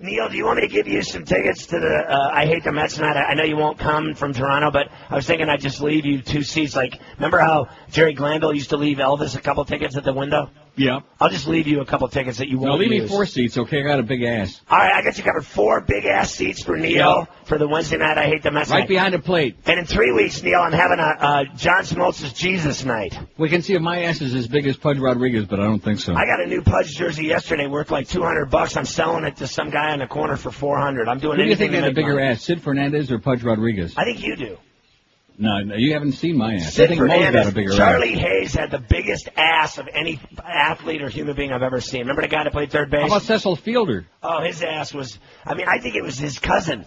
Neil, do you want me to give you some tickets to the I Hate the Mets tonight? I know you won't come from Toronto, but I was thinking I'd just leave you 2 seats. Like, remember how Jerry Glanville used to leave Elvis a couple tickets at the window? Yeah. I'll just leave you a couple tickets that you won't leave use. me 4 seats, okay? I got a big ass. All right, I got you covered. 4 big-ass seats for Neil for the Wednesday night I Hate the Mets Right night. behind the plate. And in 3 weeks, Neil, I'm having a John Smoltz's Jesus night. We can see if my ass is as big as Pudge Rodriguez, but I don't think so. I got a new Pudge jersey yesterday worth like $200. I'm selling it to some guy on the corner for $400. I'm doing Who do you think anything to had a make bigger money. ass, Sid Fernandez or Pudge Rodriguez? I think you do. No, you haven't seen my ass. Sid I think Moe's Fernandez, got a bigger Charlie ass. Hayes had the biggest ass of any athlete or human being I've ever seen. Remember the guy that played third base? How about Cecil Fielder? Oh, his ass was, I think it was his cousin.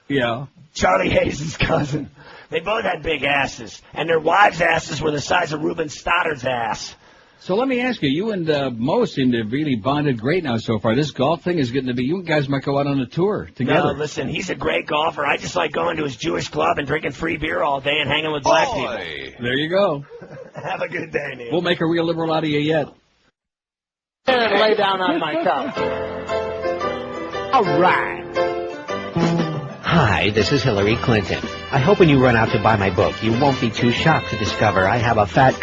Yeah. Charlie Hayes' cousin. They both had big asses, and their wives' asses were the size of Ruben Stoddard's ass. So let me ask you, you and Moe seem to have really bonded great now so far. This golf thing is getting to be, you guys might go out on a tour together. No, listen, he's a great golfer. I just like going to his Jewish club and drinking free beer all day and hanging with black people. There you go. Have a good day, Neil. We'll make a real liberal out of you yet. And lay down on my couch. All right. Hi, this is Hillary Clinton. I hope when you run out to buy my book, you won't be too shocked to discover I have a fat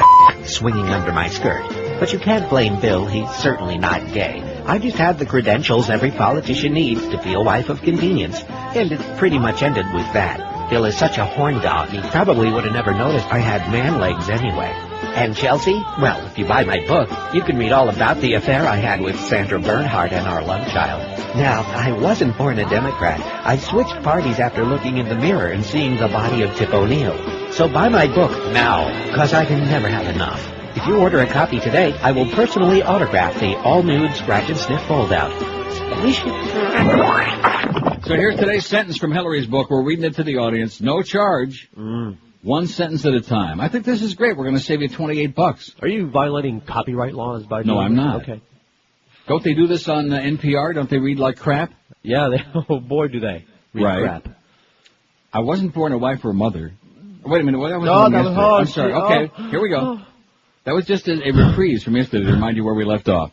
swinging under my skirt. But you can't blame Bill. He's certainly not gay. I just have the credentials every politician needs to be a wife of convenience. And it pretty much ended with that. Bill is such a horn dog, he probably would have never noticed I had man legs anyway. And Chelsea? Well, if you buy my book, you can read all about the affair I had with Sandra Bernhardt and our love child. Now, I wasn't born a Democrat. I switched parties after looking in the mirror and seeing the body of Tip O'Neill. So buy my book now, because I can never have enough. If you order a copy today, I will personally autograph the all-nude scratch-and-sniff fold-out. So here's today's sentence from Hillary's book. We're reading it to the audience. No charge. 1 sentence at a time. I think this is great. We're going to save you $28. Are you violating copyright laws by doing No, I'm not. Okay. Don't they do this on NPR? Don't they read like crap? Yeah, oh boy, do they read crap. I wasn't born a wife or a mother. Wait a minute. That was I'm sorry. Okay, here we go. That was just a reprise from yesterday to remind you where we left off.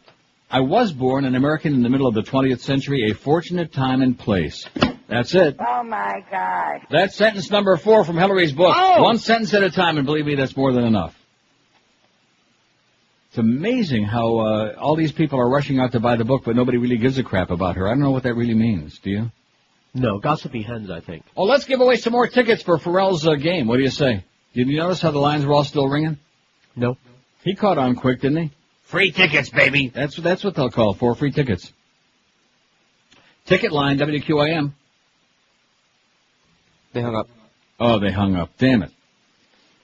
I was born an American in the middle of the 20th century, a fortunate time and place. That's it. Oh, my God. That's sentence number 4 from Hillary's book. 1 sentence at a time, and believe me, that's more than enough. It's amazing how all these people are rushing out to buy the book, but nobody really gives a crap about her. I don't know what that really means. Do you? No, gossipy hens, I think. Oh, let's give away some more tickets for Ferrall's game. What do you say? Did you notice how the lines were all still ringing? No. He caught on quick, didn't he? Free tickets, baby. That's what they'll call for, free tickets. Ticket line, WQAM. They hung up. Oh, they hung up. Damn it.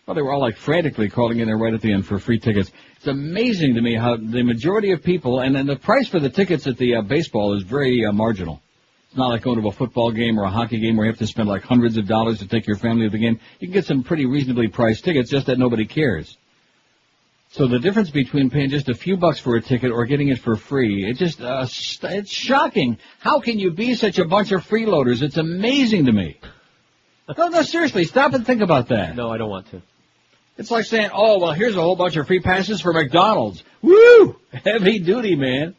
Well, they were all like frantically calling in there right at the end for free tickets. It's amazing to me how the majority of people, and then the price for the tickets at the baseball is very marginal. It's not like going to a football game or a hockey game where you have to spend like hundreds of dollars to take your family to the game. You can get some pretty reasonably priced tickets, just that nobody cares. So the difference between paying just a few bucks for a ticket or getting it for free, it's shocking. How can you be such a bunch of freeloaders? It's amazing to me. No, seriously, stop and think about that. No, I don't want to. It's like saying, oh, well, here's a whole bunch of free passes for McDonald's. Woo! Heavy duty, man.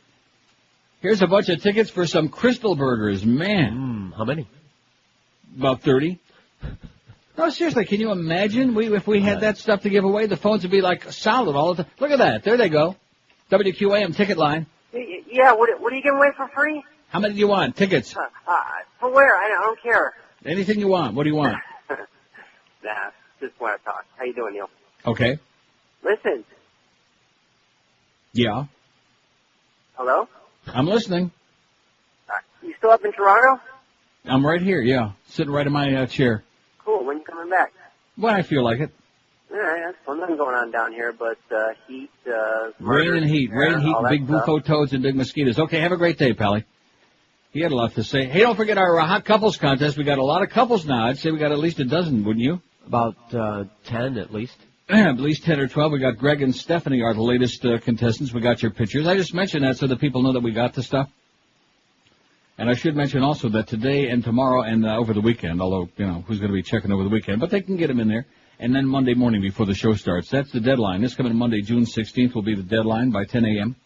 Here's a bunch of tickets for some Crystal Burgers. Man. How many? About 30. No, seriously, can you imagine if we had that stuff to give away? The phones would be like solid all the time. Look at that. There they go. WQAM ticket line. Yeah, what are you giving away for free? How many do you want? Tickets. For where? I don't care. Anything you want. What do you want? Nah, just want to talk. How you doing, Neil? Okay. Listen. Yeah. Hello? I'm listening. You still up in Toronto? I'm right here, yeah. Sitting right in my chair. Cool. When you coming back? When I feel like it. All right, that's fun. Nothing going on down here, but heat, rain and heat, big bufo toads and big mosquitoes. Okay, have a great day, Pally. He had a lot to say. Hey, don't forget our hot couples contest. We got a lot of couples now. I'd say we got at least a dozen, wouldn't you? About 10 at least. At least 10 or 12. We got Greg and Stephanie are the latest contestants. We got your pictures. I just mentioned that so that people know that we got the stuff. And I should mention also that today and tomorrow and over the weekend, although, who's going to be checking over the weekend, but they can get them in there. And then Monday morning before the show starts. That's the deadline. This coming Monday, June 16th, will be the deadline by 10 a.m.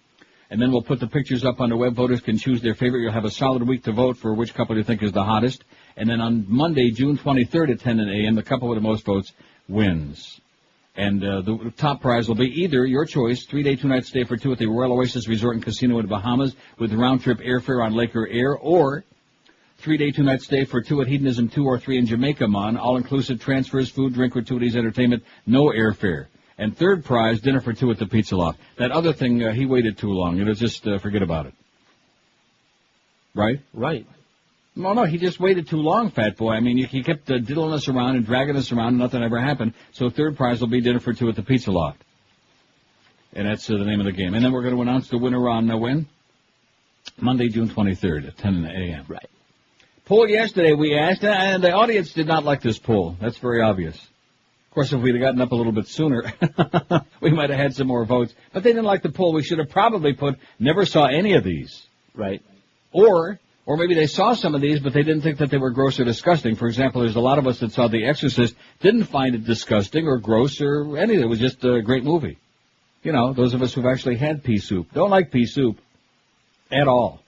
And then we'll put the pictures up on the web. Voters can choose their favorite. You'll have a solid week to vote for which couple you think is the hottest. And then on Monday, June 23rd at 10 a.m., the couple with the most votes wins. And the top prize will be either your choice, 3-day, 2-night stay for two at the Royal Oasis Resort and Casino in the Bahamas with round-trip airfare on Lake or Air, or 3-day, 2-night stay for two at Hedonism 2 or 3 in Jamaica, Mon, all-inclusive transfers, food, drink, gratuities, entertainment, no airfare. And third prize, dinner for two at the Pizza Loft. That other thing, he waited too long. You know, just forget about it. Right? Right. No, he just waited too long, fat boy. I mean, he kept diddling us around and dragging us around and nothing ever happened. So third prize will be dinner for two at the Pizza Loft. And that's the name of the game. And then we're going to announce the winner on when? Monday, June 23rd at 10 a.m. Right. Poll yesterday we asked, and the audience did not like this poll. That's very obvious. Of course, if we'd have gotten up a little bit sooner, we might have had some more votes. But they didn't like the poll. We should have probably put, never saw any of these. Right. Or maybe they saw some of these, but they didn't think that they were gross or disgusting. For example, there's a lot of us that saw The Exorcist, didn't find it disgusting or gross or anything. It was just a great movie. You know, those of us who've actually had pea soup. Don't like pea soup at all.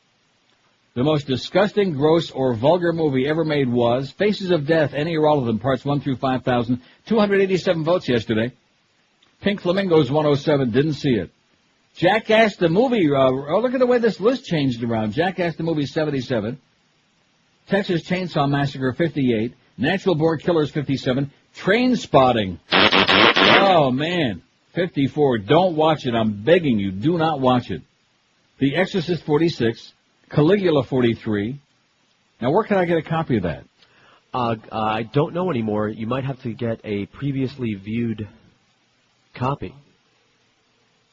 The most disgusting, gross, or vulgar movie ever made was Faces of Death, any or all of them, parts 1 through 5,000. 287 votes yesterday. Pink Flamingos 107, didn't see it. Jackass the movie, look at the way this list changed around. Jackass the movie 77. Texas Chainsaw Massacre 58. Natural Born Killers 57. Train Spotting. Oh, man. 54. Don't watch it. I'm begging you. Do not watch it. The Exorcist 46. Caligula 43. Now, where can I get a copy of that? I don't know anymore. You might have to get a previously viewed copy.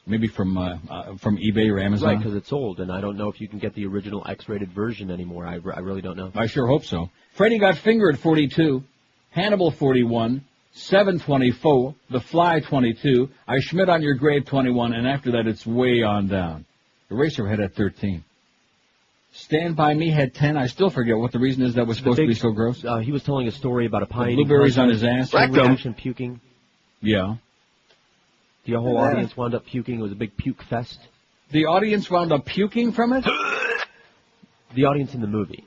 Maybe from eBay or Amazon? Right, because it's old, and I don't know if you can get the original X-rated version anymore. I really don't know. I sure hope so. Freddy Got Fingered 42. Hannibal 41. 724. The Fly 22. I Schmidt on Your Grave 21. And after that, it's way on down. Eraserhead at 13. Stand By Me had 10. I still forget what the reason is that was supposed to be so gross. He was telling a story about a pie eating blueberries on his ass. Reaction puking. Yeah. The whole audience wound up puking. It was a big puke fest. The audience wound up puking from it? The audience in the movie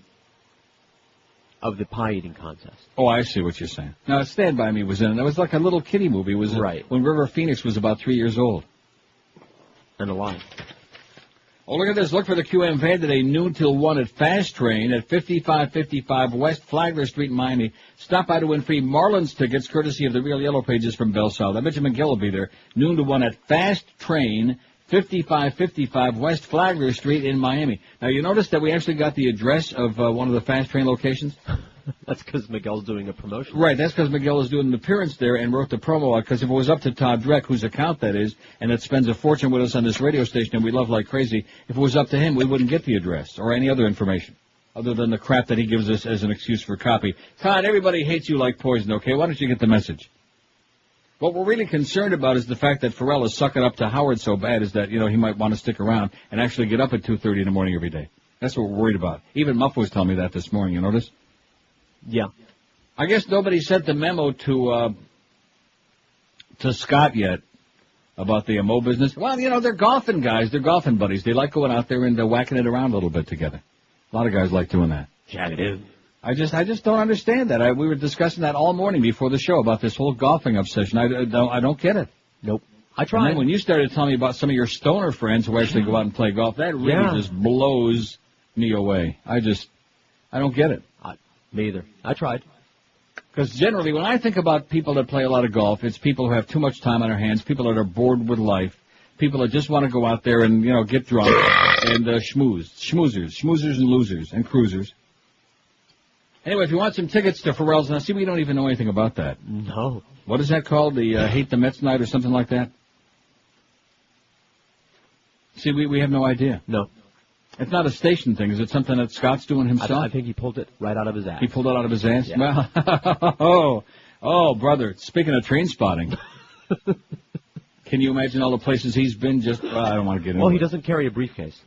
of the pie eating contest. Oh, I see what you're saying. Now, Stand By Me was in it. It was like a little kiddie movie. It was right. When River Phoenix was about 3 years old. And alive. Oh, look at this. Look for the QM van today, noon till 1 at Fast Train at 5555 West Flagler Street in Miami. Stop by to win free Marlins tickets, courtesy of the Real Yellow Pages from Bell South. I bet you Miguel will be there, noon to 1 at Fast Train, 5555 West Flagler Street in Miami. Now, you notice that we actually got the address of one of the Fast Train locations? That's because Miguel's doing a promotion. Right, that's because Miguel is doing an appearance there and wrote the promo out, because if it was up to Todd Dreck, whose account that is, and that spends a fortune with us on this radio station and we love like crazy, if it was up to him, we wouldn't get the address or any other information, other than the crap that he gives us as an excuse for copy. Todd, everybody hates you like poison, okay? Why don't you get the message? What we're really concerned about is the fact that Ferrall is sucking up to Howard so bad is that, you know, he might want to stick around and actually get up at 2:30 in the morning every day. That's what we're worried about. Even Muff was telling me that this morning, you notice? Yeah. I guess nobody sent the memo to Scott yet about the Moe business. Well, you know, they're golfing guys. They're golfing buddies. They like going out there and whacking it around a little bit together. A lot of guys like doing that. Jagadoo. I just don't understand that. We were discussing that all morning before the show about this whole golfing obsession. I don't get it. Nope. I tried. And then when you started telling me about some of your stoner friends who actually go out and play golf, that really just blows me away. I don't get it. Me either. I tried. Because generally, when I think about people that play a lot of golf, it's people who have too much time on their hands, people that are bored with life, people that just want to go out there and, you know, get drunk and schmoozers and losers and cruisers. Anyway, if you want some tickets to Ferrall's, now see, we don't even know anything about that. No. What is that called? The Hate the Mets night or something like that? See, we have no idea. No. It's not a station thing. Is it something that Scott's doing himself? I think he pulled it right out of his ass. He pulled it out of his ass? Yeah. Well, oh, brother, speaking of train spotting, can you imagine all the places he's been just, I don't want to get into it. Well, he doesn't carry a briefcase.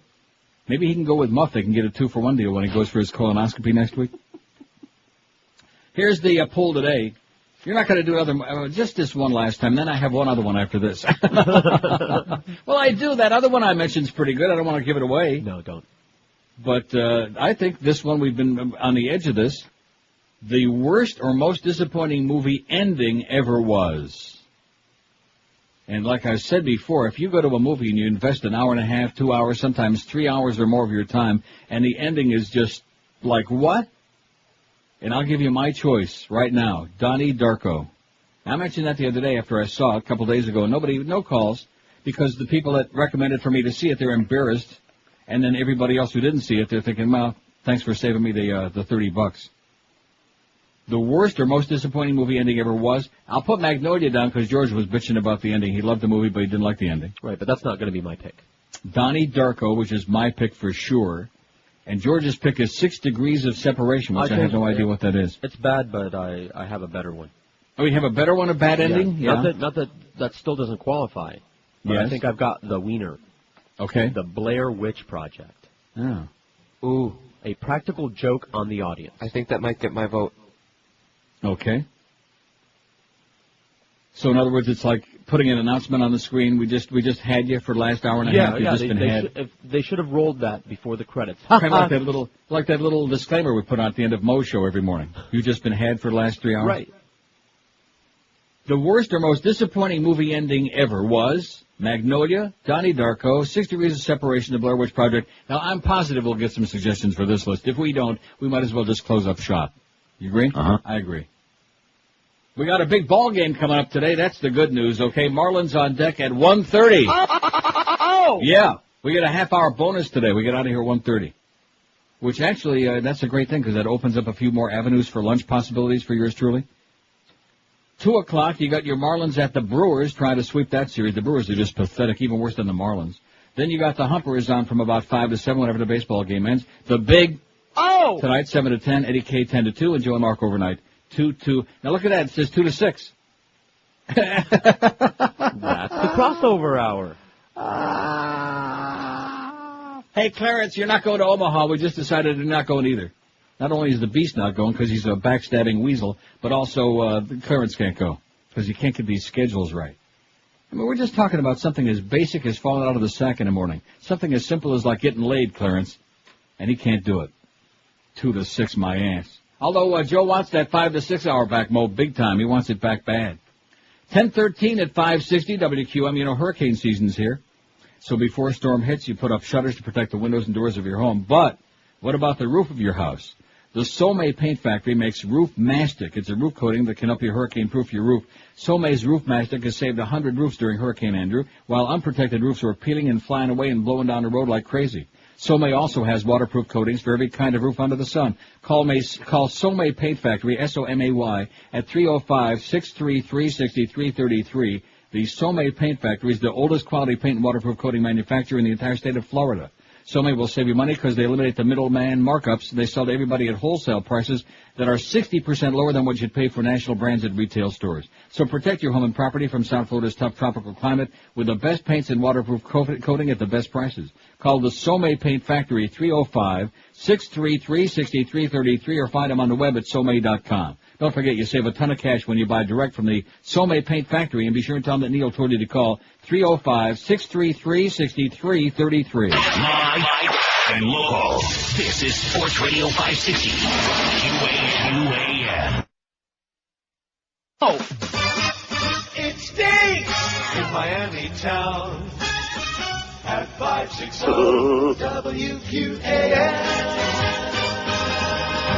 Maybe he can go with Muff. They can get a 2-for-1 deal when he goes for his colonoscopy next week. Here's the poll today. You're not going to do another, just this one last time, then I have one other one after this. Well, I do. That other one I mentioned's pretty good. I don't want to give it away. No, don't. But I think this one, we've been on the edge of this. The worst or most disappointing movie ending ever was. And like I said before, if you go to a movie and you invest an hour and a half, 2 hours, sometimes 3 hours or more of your time, and the ending is just like, what? And I'll give you my choice right now, Donnie Darko. I mentioned that the other day after I saw it a couple days ago. No calls, because the people that recommended for me to see it, they're embarrassed. And then everybody else who didn't see it, they're thinking, well, thanks for saving me the $30. The worst or most disappointing movie ending ever was, I'll put Magnolia down because George was bitching about the ending. He loved the movie, but he didn't like the ending. Right, but that's not going to be my pick. Donnie Darko, which is my pick for sure. And George's pick is 6 Degrees of Separation, which I have no idea what that is. It's bad, but I have a better one. Oh, you have a better one, a bad ending? Yeah. Not that still doesn't qualify. But yes. I think I've got the wiener. Okay. The Blair Witch Project. Oh. Ooh. A practical joke on the audience. I think that might get my vote. Okay. So in other words, it's like putting an announcement on the screen. We just had you for the last hour and a half. They should have rolled that before the credits. Kind of like that little disclaimer we put on at the end of Moe's show every morning. You've just been had for the last 3 hours. Right. The worst or most disappointing movie ending ever was Magnolia, Donnie Darko, 6 Degrees of Separation, The Blair Witch Project. Now, I'm positive we'll get some suggestions for this list. If we don't, we might as well just close up shop. You agree? Uh-huh. I agree. We got a big ball game coming up today. That's the good news, okay? Marlins on deck at 1:30. Oh! Yeah, we get a half-hour bonus today. We get out of here at 1:30. Which actually, that's a great thing because that opens up a few more avenues for lunch possibilities for yours truly. 2 o'clock, you got your Marlins at the Brewers trying to sweep that series. The Brewers are just pathetic, even worse than the Marlins. Then you got the Humpers on from about 5 to 7 whenever the baseball game ends. The big tonight, 7 to 10, Eddie K 10 to 2, and Joe and Mark overnight, 2-2. Now look at that, it says 2 to 6. That's the crossover hour. Hey, Clarence, you're not going to Omaha. We just decided you're not going either. Not only is the Beast not going because he's a backstabbing weasel, but also Clarence can't go because he can't get these schedules right. I mean, we're just talking about something as basic as falling out of the sack in the morning. Something as simple as like getting laid, Clarence. And he can't do it. 2 to 6, my ass. Although Joe wants that 5 to 6 hour back, Mo, big time. He wants it back bad. 10:13 at 560 WQM. You know, hurricane season's here. So before a storm hits, you put up shutters to protect the windows and doors of your home. But what about the roof of your house? The Somei Paint Factory makes Roof Mastic. It's a roof coating that can help you hurricane-proof your roof. Somei's Roof Mastic has saved 100 roofs during Hurricane Andrew, while unprotected roofs were peeling and flying away and blowing down the road like crazy. Somei also has waterproof coatings for every kind of roof under the sun. Call Somei Paint Factory, S-O-M-A-Y, at 305-633-6333. The Somei Paint Factory is the oldest quality paint and waterproof coating manufacturer in the entire state of Florida. Somei will save you money because they eliminate the middleman markups. They sell to everybody at wholesale prices that are 60% lower than what you'd pay for national brands at retail stores. So protect your home and property from South Florida's tough tropical climate with the best paints and waterproof coating at the best prices. Call the Somei Paint Factory, 305-633-6333, or find them on the web at somei.com. Don't forget, you save a ton of cash when you buy direct from the Somei Paint Factory, and be sure and tell them that Neil told you to call 305-633-6333. Live and local. This is Sports Radio 560. QAM. Oh, it stinks in Miami town at 560 WQAM.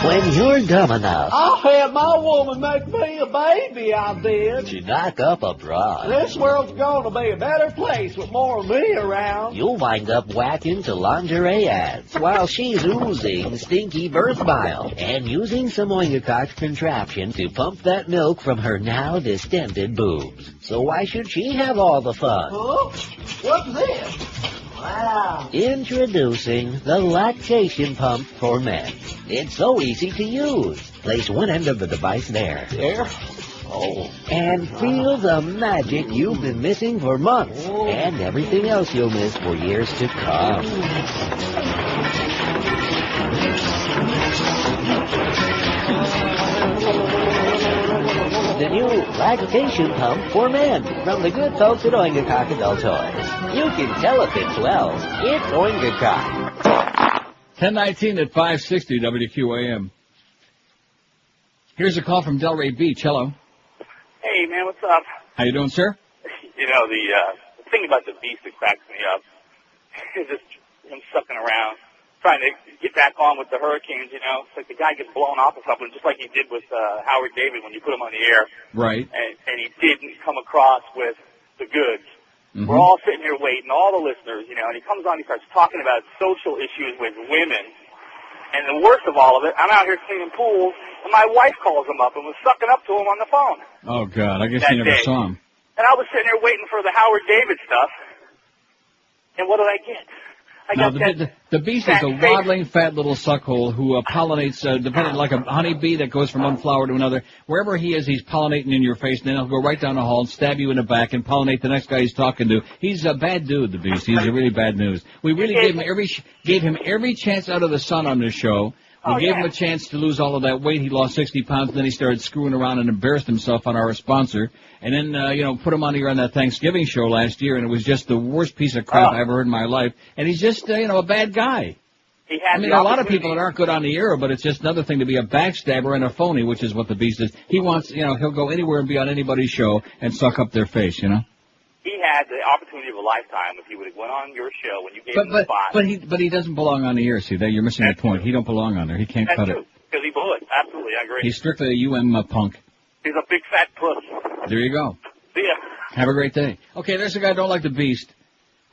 When you're dumb enough I'll have my woman make me a baby, I did. to knock up a broad, This world's gonna be a better place with more of me around. you'll wind up whacking to lingerie ads while she's oozing stinky birth bile and using some Oingocock's contraption to pump that milk from her now distended boobs. So why should she have all the fun? Huh? What's this? Wow. Introducing the lactation pump for men. It's so easy to use. Place one end of the device there. There? Oh. And feel the magic you've been missing for months and everything else you'll miss for years to come. The new lactation pump for men from the good folks at Oingercock Adult Toys. You can tell if it swells. It's Oingercock. 10:19 at 560 WQAM. Here's a call from Delray Beach. Hello. Hey, man, what's up? How you doing, sir? You know, the thing about the beast that cracks me up is just him sucking around, trying to get back on with the Hurricanes, you know. It's like the guy gets blown off or something, just like he did with Howard David when you put him on the air. Right. And he didn't come across with the goods. Mm-hmm. We're all sitting here waiting, all the listeners, you know, and he comes on, he starts talking about social issues with women. And the worst of all of it, I'm out here cleaning pools, and my wife calls him up and was sucking up to him on the phone. Oh, God, I guess that you never day. saw him. And I was sitting there waiting for the Howard David stuff. And what did I get? The beast is a waddling, fat little suckhole who pollinates, depending like a honeybee that goes from one flower to another. Wherever he is, he's pollinating in your face, and then he'll go right down the hall and stab you in the back and pollinate the next guy he's talking to. He's a bad dude, the beast. He's a really bad news. We really gave him every chance out of the sun on this show. We gave him a chance to lose all of that weight. He lost 60 pounds, and then he started screwing around and embarrassed himself on our sponsor. And then, put him on here on that Thanksgiving show last year, and it was just the worst piece of crap I ever heard in my life. And he's just, a bad guy. I mean, a lot of people that aren't good on the air, but it's just another thing to be a backstabber and a phony, which is what the beast is. He wants, he'll go anywhere and be on anybody's show and suck up their face, He had the opportunity of a lifetime if he would have went on your show when you gave him the spot. But he doesn't belong on the air. See, you're missing the point. He don't belong on there. He can't cut it. Because he blew it. Absolutely, I agree. He's strictly a punk. He's a big fat puss. There you go. See ya. Have a great day. Okay, there's a guy who don't like the beast.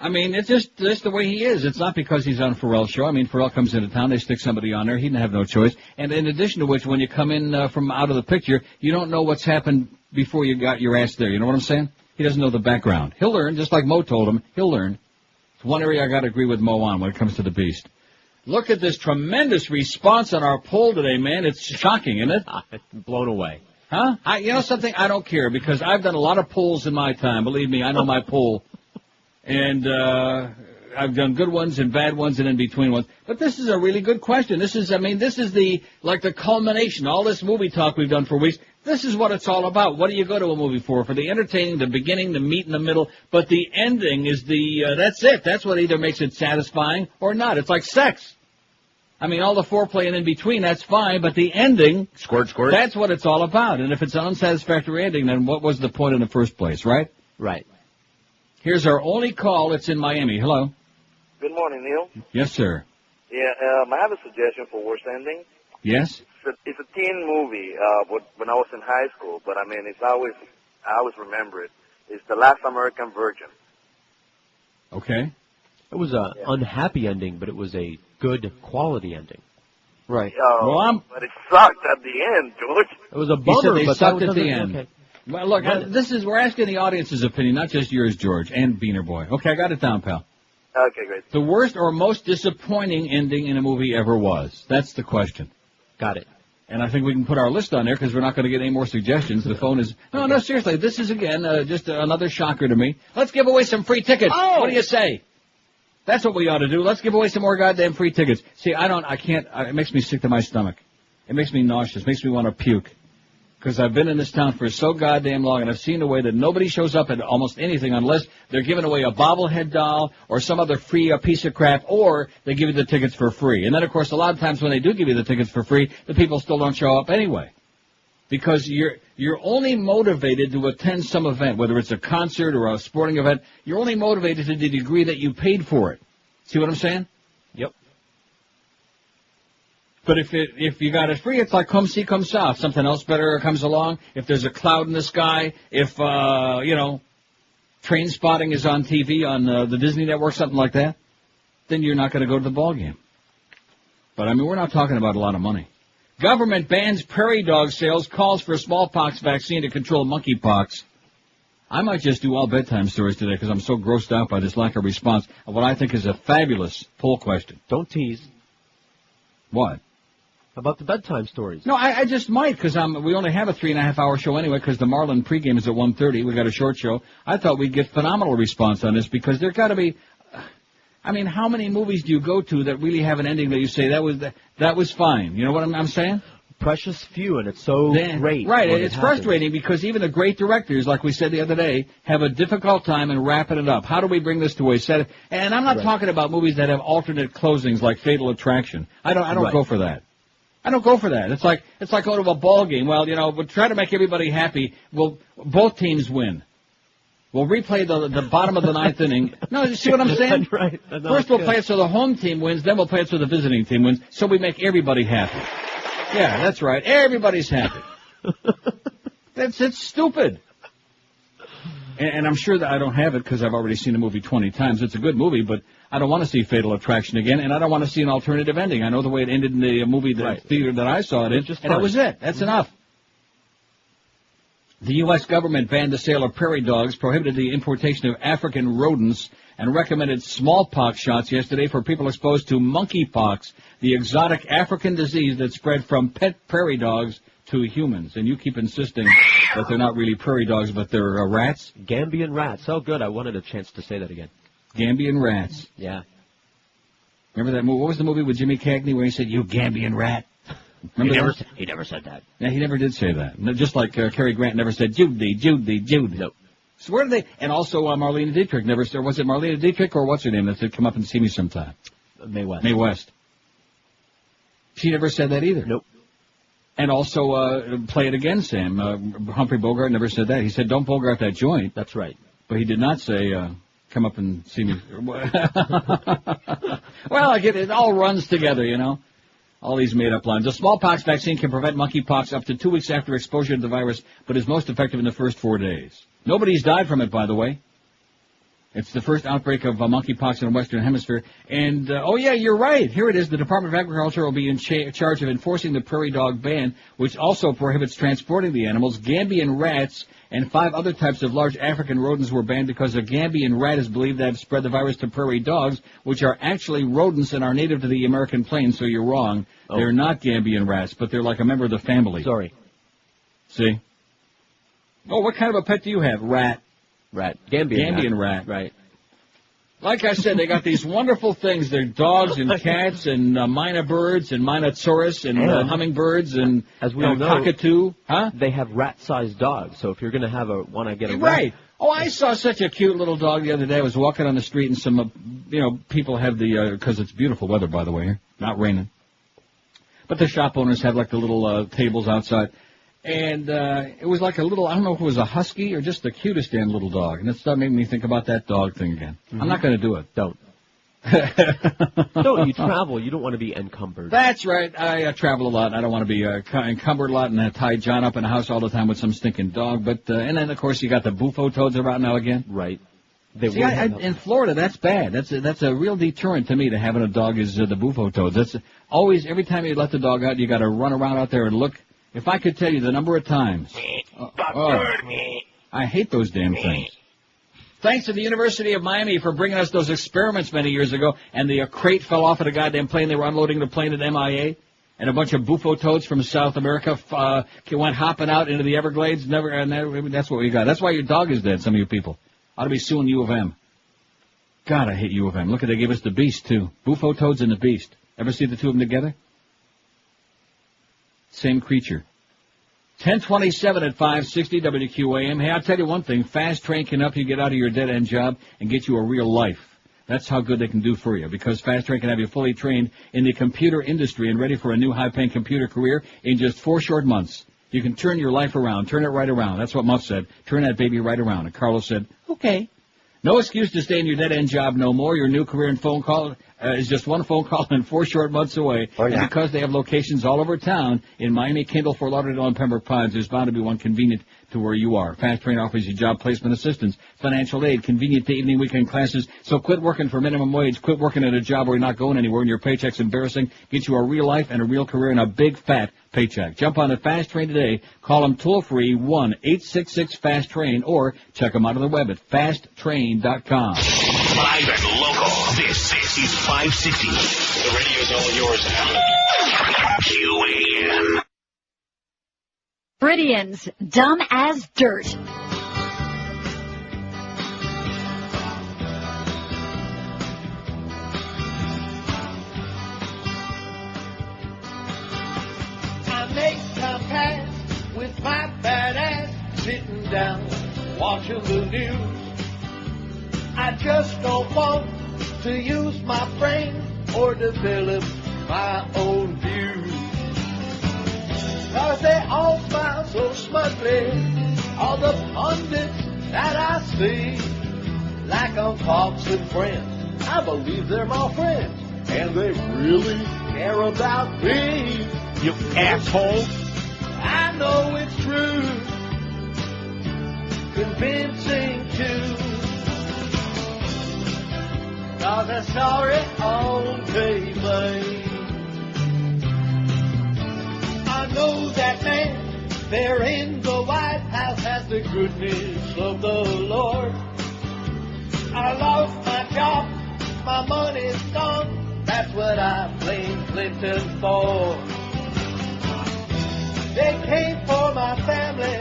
I mean, it's just the way he is. It's not because he's on Ferrall's show. I mean, Ferrall comes into town, they stick somebody on there. He didn't have no choice. And in addition to which, when you come in from out of the picture, you don't know what's happened before you got your ass there. You know what I'm saying? He doesn't know the background. He'll learn, just like Moe told him. He'll learn. It's one area I got to agree with Moe on when it comes to the beast. Look at this tremendous response on our poll today, man. It's shocking, isn't it? It's blown away. Huh? You know something? I don't care because I've done a lot of polls in my time. Believe me, I know my poll. And I've done good ones and bad ones and in between ones. But this is a really good question. This is the culmination. All this movie talk we've done for weeks. This is what it's all about. What do you go to a movie for? For the entertaining, the beginning, the meat in the middle. But the ending is that's it. That's what either makes it satisfying or not. It's like sex. I mean, all the foreplay and in between, that's fine, but the ending, squirt, that's what it's all about. And if it's an unsatisfactory ending, then what was the point in the first place, right? Right. Here's our only call. It's in Miami. Hello. Good morning, Neil. Yes, sir. Yeah, I have a suggestion for worst ending. Yes? It's a teen movie when I was in high school, but I mean, I always remember it. It's The Last American Virgin. Okay. It was an unhappy ending, but it was a good quality ending. Right. But it sucked at the end, George. It was a bummer, they but sucked that at the end. Okay. Well, look, we're asking the audience's opinion, not just yours, George, and Beaner Boy. Okay, I got it down, pal. Okay, great. The worst or most disappointing ending in a movie ever was. That's the question. Got it. And I think we can put our list on there because we're not going to get any more suggestions. The phone is... No, seriously, this is, again, just another shocker to me. Let's give away some free tickets. Oh! What do you say? That's what we ought to do. Let's give away some more goddamn free tickets. See, I can't, it makes me sick to my stomach. It makes me nauseous. It makes me want to puke. Because I've been in this town for so goddamn long, and I've seen the way that nobody shows up at almost anything unless they're giving away a bobblehead doll or some other free piece of crap, or they give you the tickets for free. And then, of course, a lot of times when they do give you the tickets for free, the people still don't show up anyway. Because you're only motivated to attend some event, whether it's a concert or a sporting event. You're only motivated to the degree that you paid for it. See what I'm saying? Yep. But if you got it free, it's like come see, come saw. If something else better comes along, if there's a cloud in the sky, if Train Spotting is on TV on the Disney Network, something like that, then you're not going to go to the ball game. But I mean, we're not talking about a lot of money. Government bans prairie dog sales, calls for smallpox vaccine to control monkeypox. I might just do all bedtime stories today because I'm so grossed out by this lack of response of what I think is a fabulous poll question. Don't tease. What? About the bedtime stories. No, I just might because we only have a 3.5-hour show anyway because the Marlin pregame is at 1:30. We got a short show. I thought we'd get phenomenal response on this because there got to be... I mean, how many movies do you go to that really have an ending that you say that was fine? You know what I'm saying? precious few, and it's so great. Right, when it's it happens. frustrating because even the great directors, like we said the other day, have a difficult time in wrapping it up. How do we bring this to a set? And I'm not talking about movies that have alternate closings like Fatal Attraction. I don't go for that. I don't go for that. It's like going to a ball game. Well, we'll try to make everybody happy. Well, both teams win. We'll replay the bottom of the ninth inning. No, you see what I'm saying? Right. First we'll play it so the home team wins, then we'll play it so the visiting team wins, so we make everybody happy. Yeah, that's right. Everybody's happy. It's stupid. And I'm sure that I don't have it because I've already seen the movie 20 times. It's a good movie, but I don't want to see Fatal Attraction again, and I don't want to see an alternative ending. I know the way it ended in the movie theater that I saw it in, and that was it. That's enough. The U.S. government banned the sale of prairie dogs, prohibited the importation of African rodents, and recommended smallpox shots yesterday for people exposed to monkeypox, the exotic African disease that spread from pet prairie dogs to humans. And you keep insisting that they're not really prairie dogs, but they're rats? Gambian rats. Oh, good. I wanted a chance to say that again. Gambian rats. Yeah. Remember that movie? What was the movie with Jimmy Cagney where he said, "You Gambian rat"? Remember he never said that. Yeah, he never did say that. No, just like Cary Grant never said Judy, Judy, Judy. Nope. So where did they? And also Marlene Dietrich never said. Was it Marlene Dietrich or what's her name that said, "Come up and see me sometime"? Mae West. Mae West. She never said that either. Nope. And also Play It Again, Sam. Humphrey Bogart never said that. He said, "Don't Bogart that joint." That's right. But he did not say, "Come up and see me." Well, I get it. It all runs together, All these made-up lines. The smallpox vaccine can prevent monkeypox up to 2 weeks after exposure to the virus, but is most effective in the first 4 days. Nobody's died from it, by the way. It's the first outbreak of monkeypox in the Western Hemisphere. And, you're right. Here it is. The Department of Agriculture will be in charge of enforcing the prairie dog ban, which also prohibits transporting the animals. Gambian rats and 5 other types of large African rodents were banned because a Gambian rat is believed to have spread the virus to prairie dogs, which are actually rodents and are native to the American plains, so you're wrong. Oh. They're not Gambian rats, but they're like a member of the family. Sorry. See? Oh, what kind of a pet do you have? Rat. Gambian rat. Right. Like I said, they got these wonderful things. They're dogs and cats and mynah birds and Minotaurus and hummingbirds and as we all know, cockatoo. Huh? They have rat-sized dogs, so if you're going to have one, I get a rat. Right. Oh, I saw such a cute little dog the other day. I was walking on the street and some, people have because it's beautiful weather, by the way, here. Not raining. But the shop owners have like the little tables outside. And it was like a little, I don't know if it was a husky or just the cutest damn little dog. And it started making me think about that dog thing again. Mm-hmm. I'm not going to do it. Don't. No, you travel. You don't want to be encumbered. That's right. I travel a lot. I don't want to be encumbered a lot and tie John up in the house all the time with some stinking dog. But and then, of course, you got the Bufo toads around now again. Right. See, in Florida, that's bad. That's a real deterrent to me to having a dog is the Bufo toads. That's always, every time you let the dog out, you got to run around out there and look. If I could tell you the number of times. I hate those damn things. Thanks to the University of Miami for bringing us those experiments many years ago, and the crate fell off of the goddamn plane. They were unloading the plane at MIA, and a bunch of Bufo toads from South America went hopping out into the Everglades. That's what we got. That's why your dog is dead, some of you people. Ought to be suing U of M. God, I hate U of M. Look, they gave us the Beast, too. Bufo toads and the Beast. Ever see the two of them together? Same creature. 1027 at 560 WQAM. Hey, I'll tell you one thing. Fast Train can help you get out of your dead-end job and get you a real life. That's how good they can do for you, because Fast Train can have you fully trained in the computer industry and ready for a new high-paying computer career in just 4 short months. You can turn your life around. Turn it right around. That's what Muff said. Turn that baby right around. And Carlos said, okay. No excuse to stay in your dead-end job no more. Your new career and phone call is just one phone call and 4 short months away. Oh, yeah. And because they have locations all over town, in Miami, Kendall, Fort Lauderdale, and Pembroke Pines, there's bound to be one convenient to where you are. Fast Train offers you job placement assistance, financial aid, convenient to evening weekend classes. So quit working for minimum wage. Quit working at a job where you're not going anywhere and your paycheck's embarrassing. Get you a real life and a real career and a big, fat paycheck. Jump on the Fast Train today. Call them toll-free 1-866-FAST-TRAIN or check them out on the web at fasttrain.com. Live and local. This is 560. The radio's all yours now. QAM. Meridian's Dumb as Dirt. I make sitting down watching the news. I just don't want to use my brain or develop my own views. 'Cause they all smile so smugly, all the pundits that I see, like I'm talking friends. I believe they're my friends, and they really care about me. You asshole. I know it's true, convincing too. 'Cause I saw it on TV. I know that man there in the White House has the goodness of the Lord. I lost my job, my money's gone, that's what I blame Clinton for. They came for my family,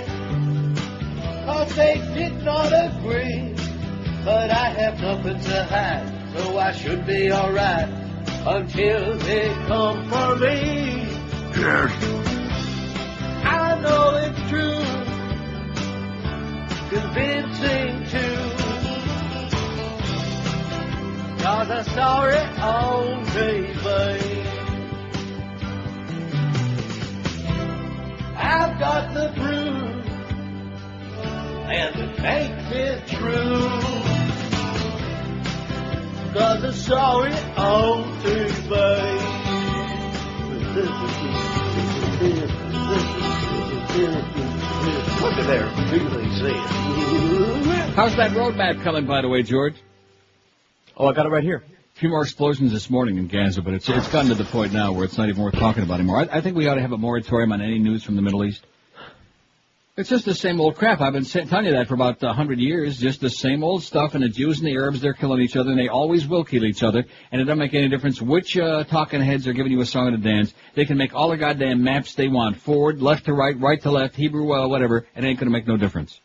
'cause they did not agree. But I have nothing to hide, so I should be alright until they come for me. I know it's true, convincing too. 'Cause I saw it on TV. I've got the proof, and it makes it true. 'Cause I saw it on TV. Look at there, really see it. How's that road map coming, by the way, George? Oh, I got it right here. A few more explosions this morning in Gaza, but it's gotten to the point now where it's not even worth talking about anymore. I think we ought to have a moratorium on any news from the Middle East. It's just the same old crap. I've been telling you that for about 100 years. Just the same old stuff, and the Jews and the Arabs, they're killing each other, and they always will kill each other, and it doesn't make any difference which talking heads are giving you a song and a dance. They can make all the goddamn maps they want, forward, left to right, right to left, Hebrew, whatever, and it ain't going to make no difference.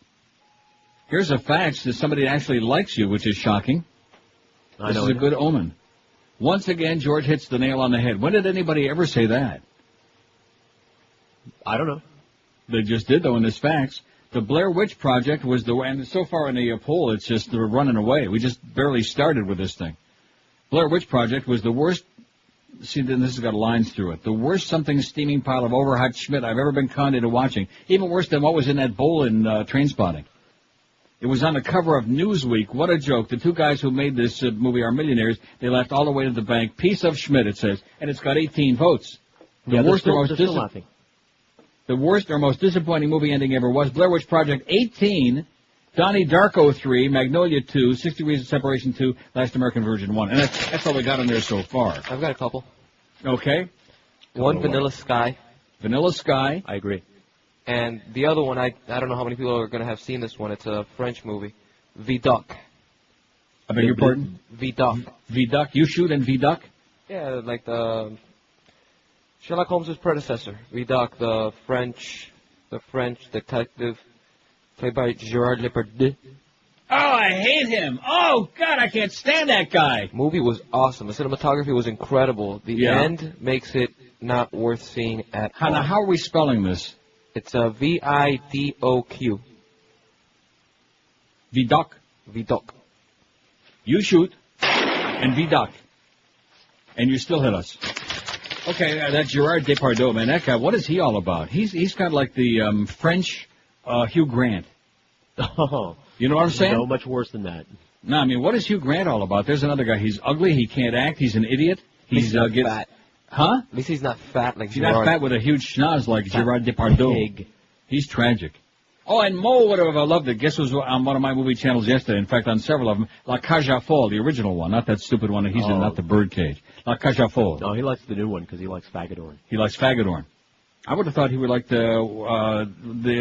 Here's a fax to somebody that actually likes you, which is shocking. This is a good omen. Once again, George hits the nail on the head. When did anybody ever say that? I don't know. They just did, though, in this fax. The Blair Witch Project was the way, and so far in the poll, it's just they're running away. We just barely started with this thing. Blair Witch Project was the worst, see, then this has got lines through it, the worst something steaming pile of overhyped Schmidt I've ever been conned into watching. Even worse than what was in that bowl in Trainspotting. It was on the cover of Newsweek. What a joke. The two guys who made this movie are millionaires. They left all the way to the bank. Piece of Schmidt, it says. And it's got 18 votes. The worst or most disappointing movie ending ever was Blair Witch Project 18, Donnie Darko 3, Magnolia 2, 6 Degrees of Separation 2, Last American Virgin 1. And that's all we got on there so far. I've got a couple. Okay. One, Vanilla Sky. Vanilla Sky. I agree. And the other one, I don't know how many people are going to have seen this one. It's a French movie. Vidocq. I beg your pardon? Vidocq. Vidocq. You shoot in Vidocq? Yeah, like the Sherlock Holmes' predecessor. Vidocq, the French detective, played by Gerard Depardieu. Oh, I hate him. Oh, God, I can't stand that guy. Movie was awesome. The cinematography was incredible. The end makes it not worth seeing at all. Now, how are we spelling this? It's a Vidocq. Vidocq? Vidocq. You shoot, and Vidocq. And you still hit us. Okay, that's Gerard Depardieu, man. That guy, what is he all about? He's kind of like the French Hugh Grant. Oh. You know what I'm saying? No, much worse than that. No, I mean, what is Hugh Grant all about? There's another guy. He's ugly. He can't act. He's an idiot. He's not fat. Huh? At least he's not fat like He's Gerard. not fat with a huge schnoz like Gerard Depardieu. Pig. He's tragic. Oh, and Moe would have loved it. Guess who was on one of my movie channels yesterday. In fact, on several of them. La Cage aux Folles, the original one, not that stupid one that he's in, not the birdcage. La Cage aux Folles. No, he likes the new one because he likes Fagadorn. He likes Fagadorn. I would have thought he would like the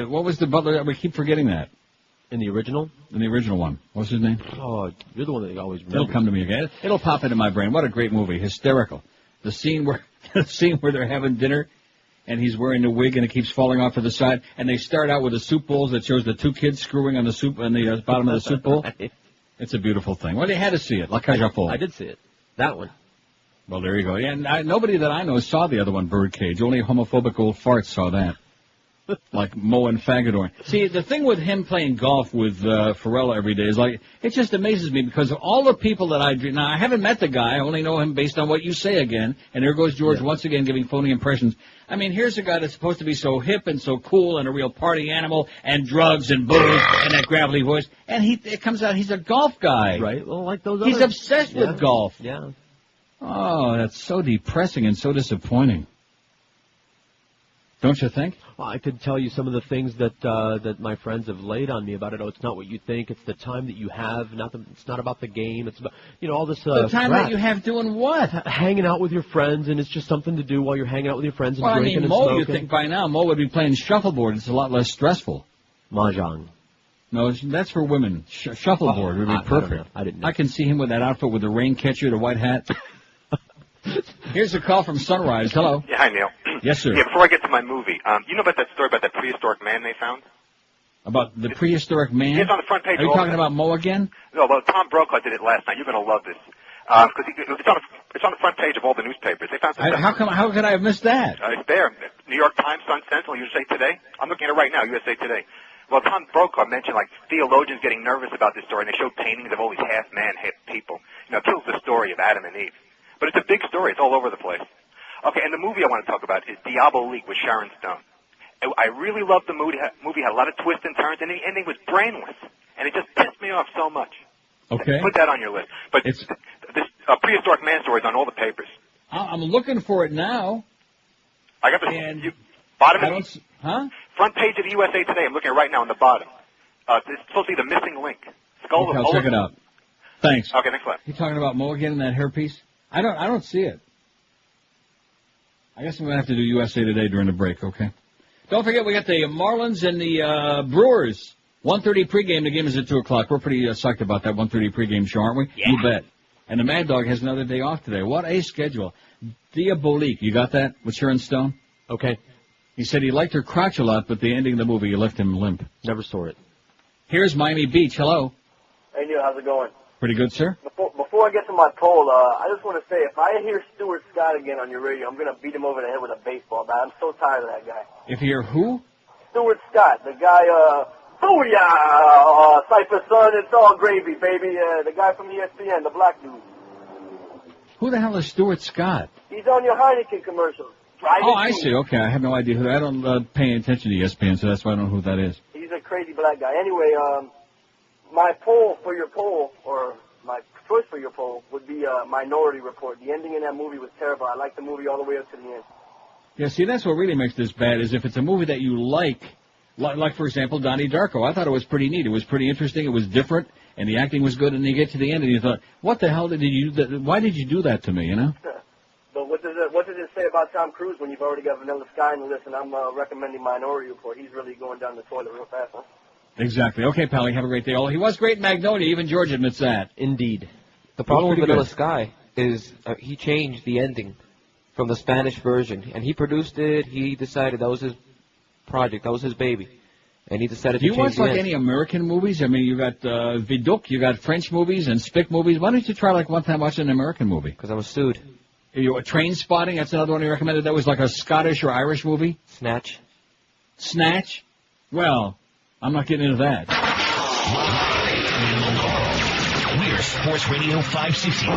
what was the butler? We keep forgetting that. In the original? In the original one. What's his name? Oh, you're the one that always remembers. It'll come to me again. It'll pop into my brain. What a great movie. Hysterical. The scene where they're having dinner and he's wearing the wig and it keeps falling off to the side, and they start out with the soup bowls that shows the two kids screwing on the soup on the bottom of the soup bowl. It's a beautiful thing. Well, they had to see it. La Cage aux Folles. I did see it. That one. Well, there you go. Yeah, and nobody that I know saw the other one, Birdcage. Only homophobic old farts saw that. like Moe and Fagador. See, the thing with him playing golf with Ferrall every day is like, it just amazes me because of all the people that now I haven't met the guy, I only know him based on what you say again, and there goes George once again giving phony impressions. I mean, here's a guy that's supposed to be so hip and so cool and a real party animal and drugs and booze and that gravelly voice, and it comes out he's a golf guy. Right, well, like those He's other... obsessed with golf. Yeah. Oh, that's so depressing and so disappointing. Don't you think? Well, I could tell you some of the things that my friends have laid on me about it. Oh, it's not what you think. It's the time that you have. It's not about the game. It's about, all this the time crap. that you have doing what? Hanging out with your friends, and it's just something to do while you're hanging out with your friends and drinking and Moe, smoking. you think by now Moe would be playing shuffleboard. It's a lot less stressful. Mahjong. No, that's for women. Shuffleboard would be perfect. I didn't know. I can see him with that outfit with the rain catcher, the white hat. Here's a call from Sunrise. Hello. Yeah, hi, Neil. Yes, sir. Yeah, before I get to my movie, you know about that story about that prehistoric man they found? About the prehistoric man? It's on the front page. Are you talking about Moe again? No, well, Tom Brokaw did it last night. You're going to love this. Because it's on the front page of all the newspapers. They found how could I have missed that? It's there. New York Times, Sun Sentinel, USA Today. I'm looking at it right now, USA Today. Well, Tom Brokaw mentioned, like, theologians getting nervous about this story, and they showed paintings of all these half-man, half-people. It kills the story of Adam and Eve. But it's a big story. It's all over the place. Okay, and the movie I want to talk about is Diabolique with Sharon Stone. I really loved the movie. Movie had a lot of twists and turns, and the ending was brainless. And it just pissed me off so much. Okay. Put that on your list. But this prehistoric man story is on all the papers. I'm looking for it now. I got the bottom front page of the USA Today. I'm looking at it right now on the bottom. It's supposed to be the missing link. Okay, I'll check it out. Thanks. Okay, next one. You talking about Moe again in that hairpiece? I don't see it. I guess I'm going to have to do USA Today during the break, okay? Don't forget, we got the Marlins and the Brewers. 1:30 pregame. The game is at 2 o'clock. We're pretty psyched about that 1:30 pregame show, aren't we? Yeah. You bet. And the Mad Dog has another day off today. What a schedule. Diabolique. You got that with Sharon Stone? Okay. He said he liked her crotch a lot, but the ending of the movie left him limp. Never saw it. Here's Miami Beach. Hello. Hey, Neil. How's it going? Pretty good, sir. Before I get to my poll, I just want to say, if I hear Stuart Scott again on your radio, I'm going to beat him over the head with a baseball bat. I'm so tired of that guy. If you hear who? Stuart Scott, the guy, booyah, Cypher Son, it's all gravy, baby. The guy from ESPN, the black dude. Who the hell is Stuart Scott? He's on your Heineken commercial. I see. Okay, I have no idea who that is. I don't pay attention to ESPN, so that's why I don't know who that is. He's a crazy black guy. Anyway, my poll for your poll, or my choice for your poll, would be Minority Report. The ending in that movie was terrible. I liked the movie all the way up to the end. Yeah, see, that's what really makes this bad, is if it's a movie that you like, for example, Donnie Darko. I thought it was pretty neat. It was pretty interesting. It was different, and the acting was good, and you get to the end, and you thought, what the hell did you do? Why did you do that to me, you know? But what does it say about Tom Cruise when you've already got Vanilla Sky on the list, and I'm recommending Minority Report? He's really going down the toilet real fast, huh? Exactly. Okay, Pally, have a great day. Oh, he was great in Magnolia. Even George admits that. Indeed. The problem with Vanilla Sky is he changed the ending from the Spanish version, and he produced it. He decided that was his project, that was his baby, and he decided to change the ending. Do you watch any American movies? I mean, you got Viduk, you got French movies and Spick movies. Why don't you try one time watching an American movie? Because I was sued. Train Spotting, that's another one you recommended. That was like a Scottish or Irish movie. Snatch? Well, I'm not getting into that. We're Sports Radio 560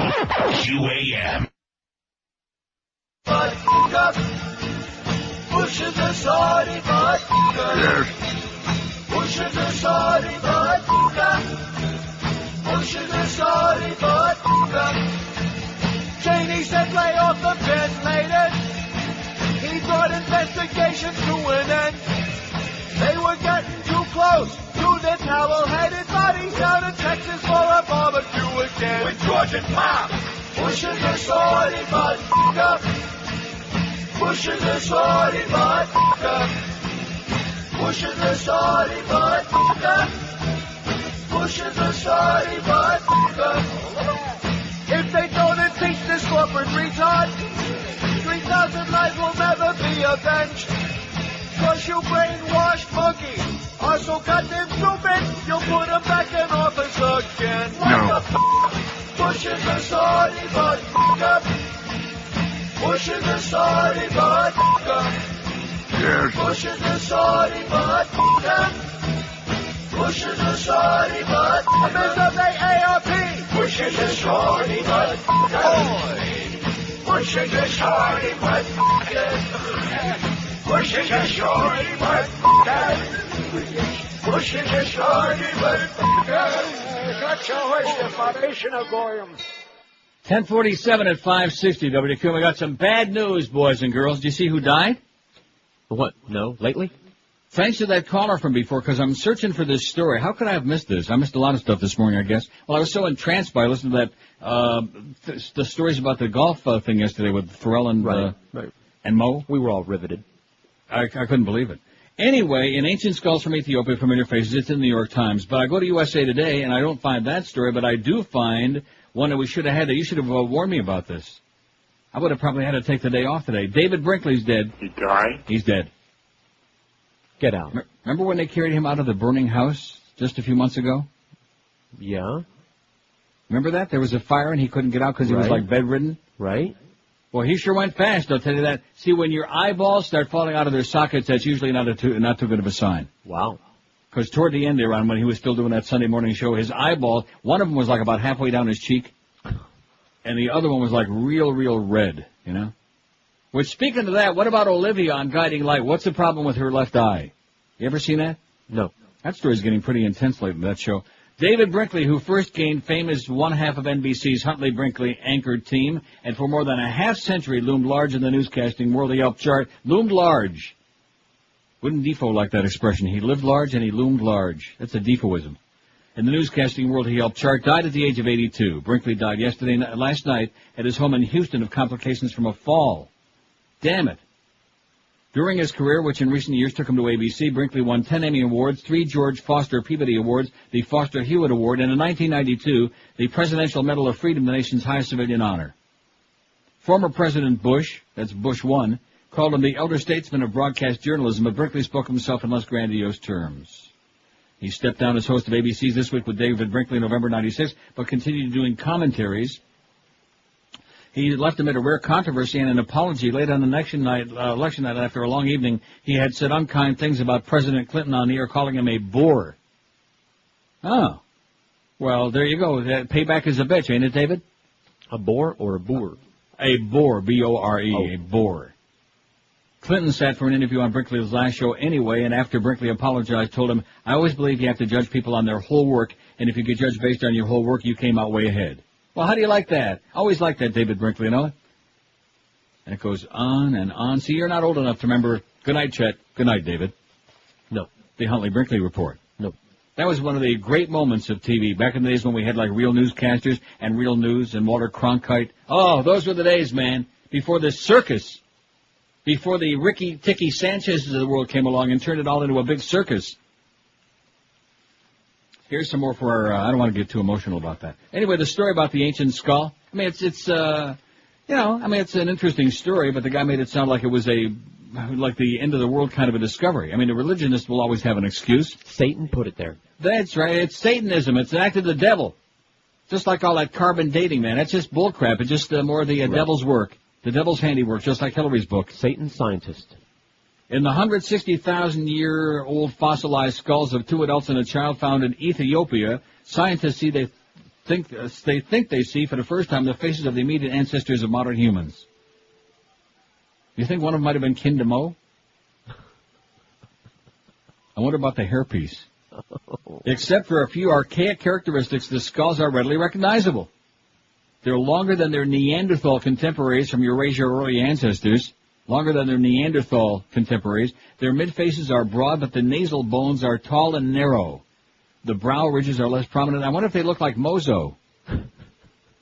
QAM. Pushing the sorry vodka. Pushing the sorry vodka. Pushing the sorry vodka. Cheney said lay off the ventilators. He brought investigations to an end. They were getting too close to the towel-headed bodies down in Texas for a barbecue again. With George and Pop. Pushing the sorry vodka. Pushing the sorry vodka. Pushing the sorry vodka. Pushing the sorry vodka. If they don't impeach this corporate retard, 3,000 lives will never be avenged. Cause you brainwashed monkeys are so goddamn stupid, you'll put them back in office again. What the f***? Pushing the sorry vodka. Pushing the sorry vodka. Pushes a shorty butt. Pushes a shorty butt. Members of the ARP. Pushes a shorty butt. Pushes a shorty butt. Pushes a shorty butt. Pushes a shorty butt. Got your hoist the foundation of Goyam. 10:47 at 560 WQ. We got some bad news, boys and girls. Do you see who died? What? No? Lately? Thanks to that caller from before, because I'm searching for this story. How could I have missed this? I missed a lot of stuff this morning, I guess. Well, I was so entranced by listening to that, the stories about the golf thing yesterday with Ferrall and Moe. We were all riveted. I couldn't believe it. Anyway, in Ancient Skulls from Ethiopia, Familiar Faces, it's in the New York Times. But I go to USA Today, and I don't find that story, but I do find one that we should have had. That you should have warned me about this. I would have probably had to take the day off today. David Brinkley's dead. He died? He's dead. Get out. Remember when they carried him out of the burning house just a few months ago? Yeah. Remember that? There was a fire and he couldn't get out because he was like bedridden? Right. Well, he sure went fast, I'll tell you that. See, when your eyeballs start falling out of their sockets, that's usually not too good of a sign. Wow. Because toward the end there, around when he was still doing that Sunday morning show, his eyeball, one of them was like about halfway down his cheek, and the other one was like real red, you know? Which, speaking of that, what about Olivia on Guiding Light? What's the problem with her left eye? You ever seen that? No. That story's getting pretty intense lately, that show. David Brinkley, who first gained fame as one half of NBC's Huntley-Brinkley anchored team, and for more than a half-century loomed large in the newscasting world. He helped chart, loomed large. Wouldn't Defoe like that expression? He lived large and he loomed large. That's a Defoeism. In the newscasting world, he helped chart, died at the age of 82. Brinkley died last night at his home in Houston of complications from a fall. Damn it. During his career, which in recent years took him to ABC, Brinkley won 10 Emmy Awards, 3 George Foster Peabody Awards, the Foster Hewitt Award, and in 1992, the Presidential Medal of Freedom, the nation's highest civilian honor. Former President Bush, that's Bush 1, called him the elder statesman of broadcast journalism, but Brinkley spoke of himself in less grandiose terms. He stepped down as host of ABC's This Week with David Brinkley in November 96, but continued doing commentaries. He left amid a rare controversy and an apology late on the election night after a long evening. He had said unkind things about President Clinton on the air, calling him a bore. Oh. Well, there you go. Payback is a bitch, ain't it, David? A bore or a boor? A bore, B-O-R-E, a bore. Clinton sat for an interview on Brinkley's last show anyway, and after Brinkley apologized, told him, I always believe you have to judge people on their whole work, and if you get judged based on your whole work, you came out way ahead. Well, how do you like that? Always like that, David Brinkley, you know? And it goes on and on. See, you're not old enough to remember. Good night, Chet. Good night, David. No. The Huntley-Brinkley Report. No. That was one of the great moments of TV. Back in the days when we had, like, real newscasters and real news and Walter Cronkite. Oh, those were the days, man. Before the circus. Before the Ricky Ticky Sanchez's of the world came along and turned it all into a big circus. Here's some more for our, I don't want to get too emotional about that. Anyway, the story about the ancient skull. I mean, it's an interesting story, but the guy made it sound like it was like the end of the world kind of a discovery. I mean, the religionist will always have an excuse. Satan put it there. That's right. It's Satanism. It's an act of the devil. Just like all that carbon dating, man. That's just bullcrap. It's just more of the devil's work. The devil's handiwork, just like Hillary's book. Satan's scientist. In the 160,000-year-old fossilized skulls of 2 adults and a child found in Ethiopia, scientists think they see for the first time the faces of the immediate ancestors of modern humans. You think one of them might have been kin to Moe? I wonder about the hairpiece. Except for a few archaic characteristics, the skulls are readily recognizable. They're longer than their Neanderthal contemporaries from Eurasia early ancestors. Longer than their Neanderthal contemporaries. Their mid-faces are broad, but the nasal bones are tall and narrow. The brow ridges are less prominent. I wonder if they look like Mozo.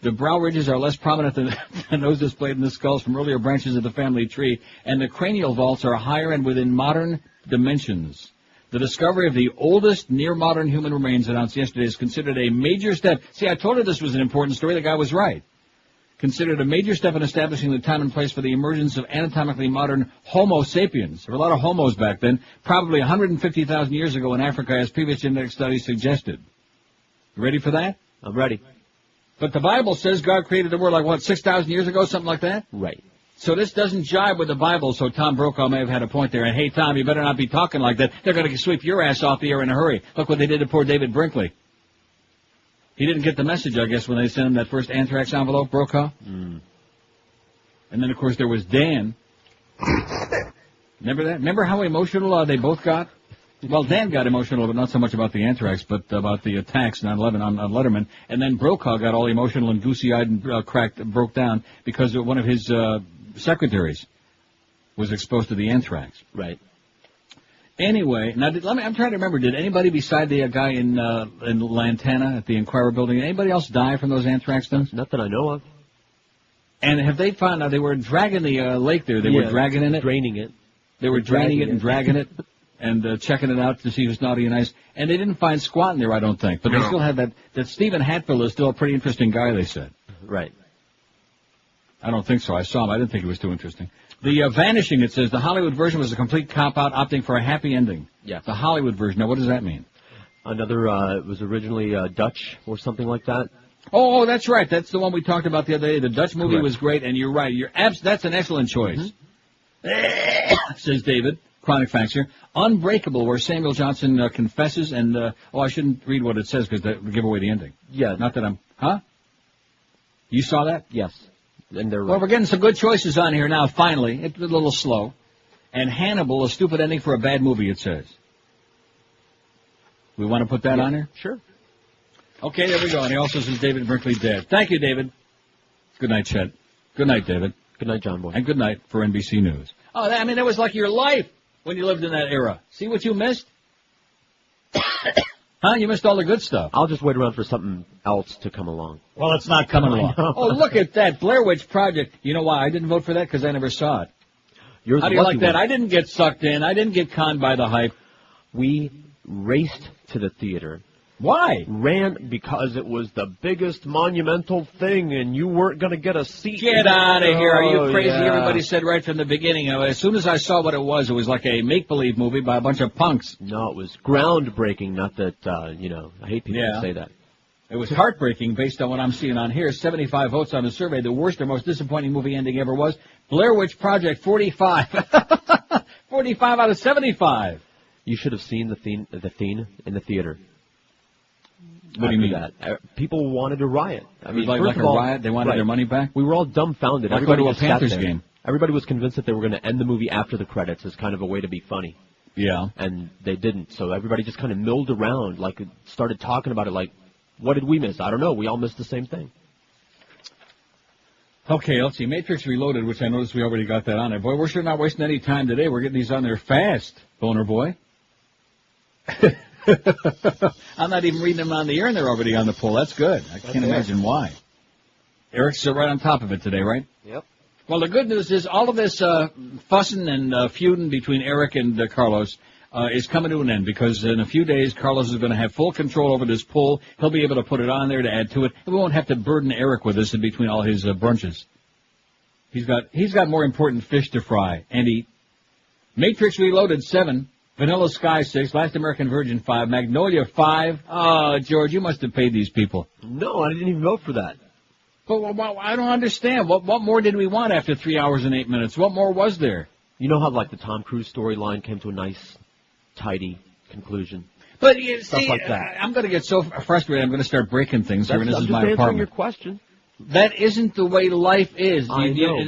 The brow ridges are less prominent than those displayed in the skulls from earlier branches of the family tree, and the cranial vaults are higher and within modern dimensions. The discovery of the oldest near-modern human remains announced yesterday is considered a major step. See, I told you this was an important story. The guy was right. Considered a major step in establishing the time and place for the emergence of anatomically modern Homo sapiens. There were a lot of homos back then, probably 150,000 years ago in Africa, as previous genetic studies suggested. You ready for that? I'm ready. But the Bible says God created the world, 6,000 years ago, something like that? Right. So this doesn't jibe with the Bible, so Tom Brokaw may have had a point there. And, hey, Tom, you better not be talking like that. They're going to sweep your ass off the air in a hurry. Look what they did to poor David Brinkley. He didn't get the message, I guess, when they sent him that first anthrax envelope, Brokaw. And then, of course, there was Dan. Remember that? Remember how emotional they both got? Well, Dan got emotional, but not so much about the anthrax, but about the attacks 9/11 on Letterman. And then Brokaw got all emotional and goosey-eyed and broke down because one of his secretaries was exposed to the anthrax. Right. Anyway, now I'm trying to remember. Did anybody beside the guy in Lantana at the Inquirer building? Anybody else die from those anthrax things? Not that I know of. And have they found out they were dragging the lake there? They were dragging in it, draining it. They were draining it and dragging it. And checking it out to see who's naughty and nice. And they didn't find squat in there, I don't think. But they still had that Stephen Hatfield is still a pretty interesting guy, they said. Right. I don't think so. I saw him. I didn't think he was too interesting. The Vanishing, it says, the Hollywood version was a complete cop-out, opting for a happy ending. Yeah. The Hollywood version. Now, what does that mean? Another, it was originally Dutch or something like that. Oh, that's right. That's the one we talked about the other day. The Dutch movie Correct. was great, and you're right. That's an excellent choice. Says David. Chronic Facts here. Unbreakable, where Samuel Johnson confesses and, I shouldn't read what it says because that would give away the ending. Yeah. Not that huh? You saw that? Yes. And they're Well, we're getting some good choices on here now, finally. It's a little slow. And Hannibal, a stupid ending for a bad movie, it says. We want to put that on here? Sure. Okay, there we go. And he also says David Brinkley dead. Thank you, David. Good night, Chet. Good night, David. Good night, John Boy. And good night for NBC News. Oh, I mean, that was like your life when you lived in that era. See what you missed? Huh? You missed all the good stuff. I'll just wait around for something else to come along. Well, it's not coming along. Oh, look at that. Blair Witch Project. You know why I didn't vote for that? Because I never saw it. How do you like that? I didn't get sucked in. I didn't get conned by the hype. We raced to the theater. Why? Ran because it was the biggest monumental thing, and you weren't going to get a seat. Get out of here. Are you crazy? Yeah. Everybody said right from the beginning. As soon as I saw what it was like a make-believe movie by a bunch of punks. No, it was groundbreaking. Not that, I hate people who say that. It was heartbreaking based on what I'm seeing on here. 75 votes on the survey. The worst or most disappointing movie ending ever was Blair Witch Project, 45. 45 out of 75. You should have seen the theme in the theater. What do you mean? That? People wanted to riot. I mean, like a riot? They wanted their money back? We were all dumbfounded. Like Everybody go to a just sat Panthers there. game. Everybody was convinced that they were going to end the movie after the credits as kind of a way to be funny. Yeah. And they didn't. So everybody just kind of milled around, started talking about it like, what did we miss? I don't know. We all missed the same thing. Okay, let's see. Matrix Reloaded, which I noticed we already got that on there. Boy, we're sure not wasting any time today. We're getting these on there fast, Boner Boy. I'm not even reading them on the air, and they're already on the poll. That's good. I can't imagine why. Eric's right on top of it today, right? Yep. Well, the good news is all of this fussing and feuding between Eric and Carlos is coming to an end because in a few days, Carlos is going to have full control over this poll. He'll be able to put it on there to add to it. And we won't have to burden Eric with this in between all his brunches. He's got more important fish to fry and eat. Matrix Reloaded 7. Vanilla Sky 6, Last American Virgin 5, Magnolia 5. Oh, George, you must have paid these people. No, I didn't even vote for that. But I don't understand. What more did we want after 3 hours and 8 minutes? What more was there? You know how, the Tom Cruise storyline came to a nice, tidy conclusion? But, Stuff like that. I'm going to get so frustrated, I'm going to start breaking things here, and this is my I'm just answering apartment. your question. That isn't the way life is. I know.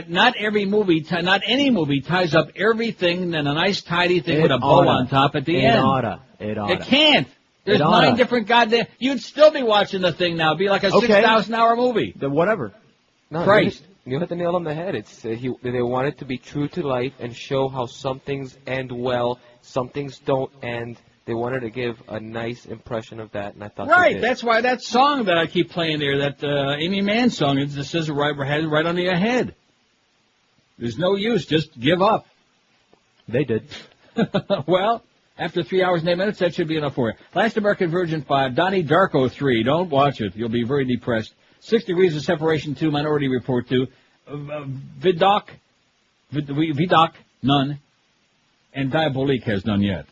Not every movie, not any movie ties up everything in a nice, tidy thing with a bow on top at the end. It oughta. It can't. There's 9 different goddamn... You'd still be watching the thing now. It'd be like a 6,000-hour movie. Then whatever. No, Christ. You hit the nail on the head. It's they wanted to be true to life and show how some things end well, some things don't end. They wanted to give a nice impression of that, and I thought they did. That's why that song that I keep playing there, that Amy Mann song, it just says it right on your head. There's no use. Just give up. They did. Well, after 3 hours and 8 minutes, that should be enough for you. Last American Virgin 5, Donnie Darko 3. Don't watch it. You'll be very depressed. 6 Degrees of Separation 2, Minority Report 2. Vidocq, none. And Diabolique has none yet.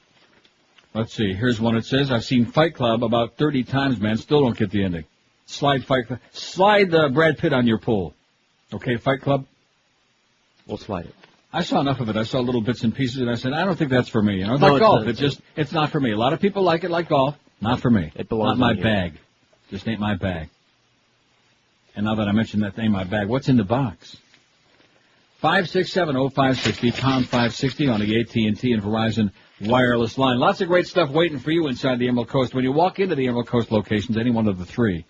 Let's see. Here's one. It says, I've seen Fight Club about 30 times, man. Still don't get the ending. Slide Brad Pitt on your poll. Okay, Fight Club? we'll slide it. I saw enough of it. I saw little bits and pieces, and I said, I don't think that's for me. You know, it's No, like it's golf. not. It's not for me. A lot of people like it like golf. Not for me. It belongs Not my on you. bag. Just ain't my bag. And now that I mentioned that ain't my bag, what's in the box? 5670560, pound 560 on the AT&T and Verizon wireless line. Lots of great stuff waiting for you inside the Emerald Coast. When you walk into the Emerald Coast locations, any one of the three,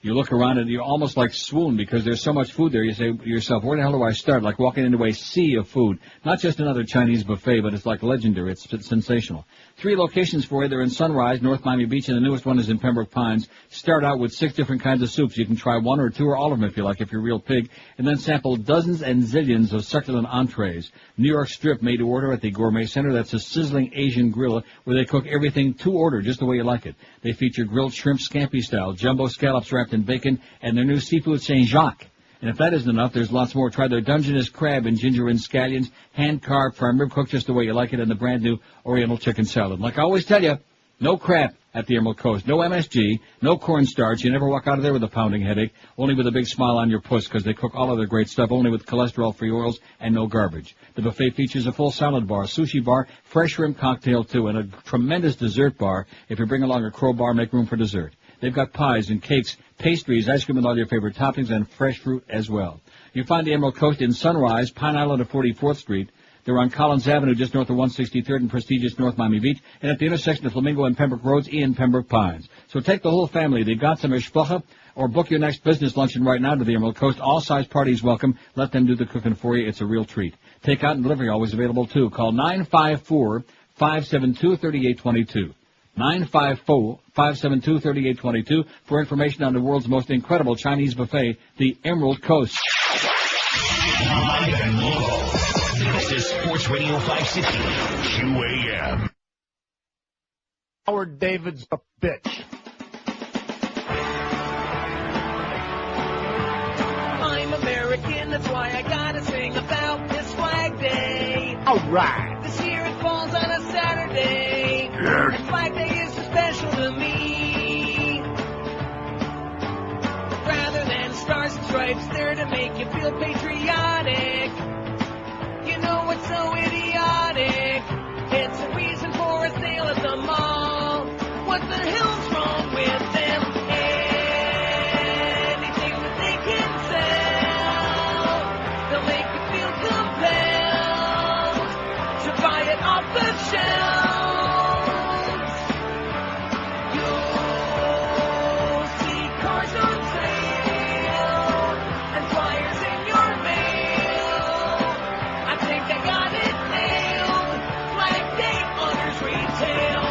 you look around and you almost like swoon because there's so much food there. You say to yourself, where the hell do I start? Like walking into a sea of food. Not just another Chinese buffet, but it's like legendary. It's sensational. 3 locations for you. They're in Sunrise, North Miami Beach, and the newest one is in Pembroke Pines. Start out with 6 different kinds of soups. You can try 1 or 2 or all of them if you like, if you're a real pig, and then sample dozens and zillions of succulent entrees. New York strip made to order at the Gourmet Center. That's a sizzling Asian grill where they cook everything to order, just the way you like it. They feature grilled shrimp scampi style, jumbo scallops wrapped in bacon, and their new seafood Saint Jacques. And if that isn't enough, there's lots more. Try their Dungeness crab and ginger and scallions, hand-carved, prime rib cooked just the way you like it, and the brand new Oriental chicken salad. Like I always tell you, no crap at the Emerald Coast. No MSG, no cornstarch. You never walk out of there with a pounding headache, only with a big smile on your puss because they cook all of their great stuff, only with cholesterol-free oils and no garbage. The buffet features a full salad bar, sushi bar, fresh shrimp cocktail too, and a tremendous dessert bar. If you bring along a crowbar, make room for dessert. They've got pies and cakes, pastries, ice cream with all your favorite toppings, and fresh fruit as well. You find the Emerald Coast in Sunrise, Pine Island of 44th Street. They're on Collins Avenue, just north of 163rd and prestigious North Miami Beach, and at the intersection of Flamingo and Pembroke Roads in Pembroke Pines. So take the whole family. They've got some ishpocha, or book your next business luncheon right now to the Emerald Coast. All size parties welcome. Let them do the cooking for you. It's a real treat. Takeout and delivery always available too. Call 954-572-3822. 954-572-3822 for information on the world's most incredible Chinese buffet, the Emerald Coast. Live and local. This is Sports Radio 560, QAM. Howard David's a bitch. I'm American, that's why I gotta sing about this Flag Day. All right. This year it falls on a Saturday. Yes. And Flag Day is so special to me. Rather than stars and stripes, they're to make you feel patriotic. You know what's so idiotic? It's a reason for a sale at the mall. What the hell's wrong with them? Anything that they can sell, they'll make you feel compelled to buy it off the shelves. You'll see cars on sale and flyers in your mail. I think I got it nailed. Flag Day honors retail.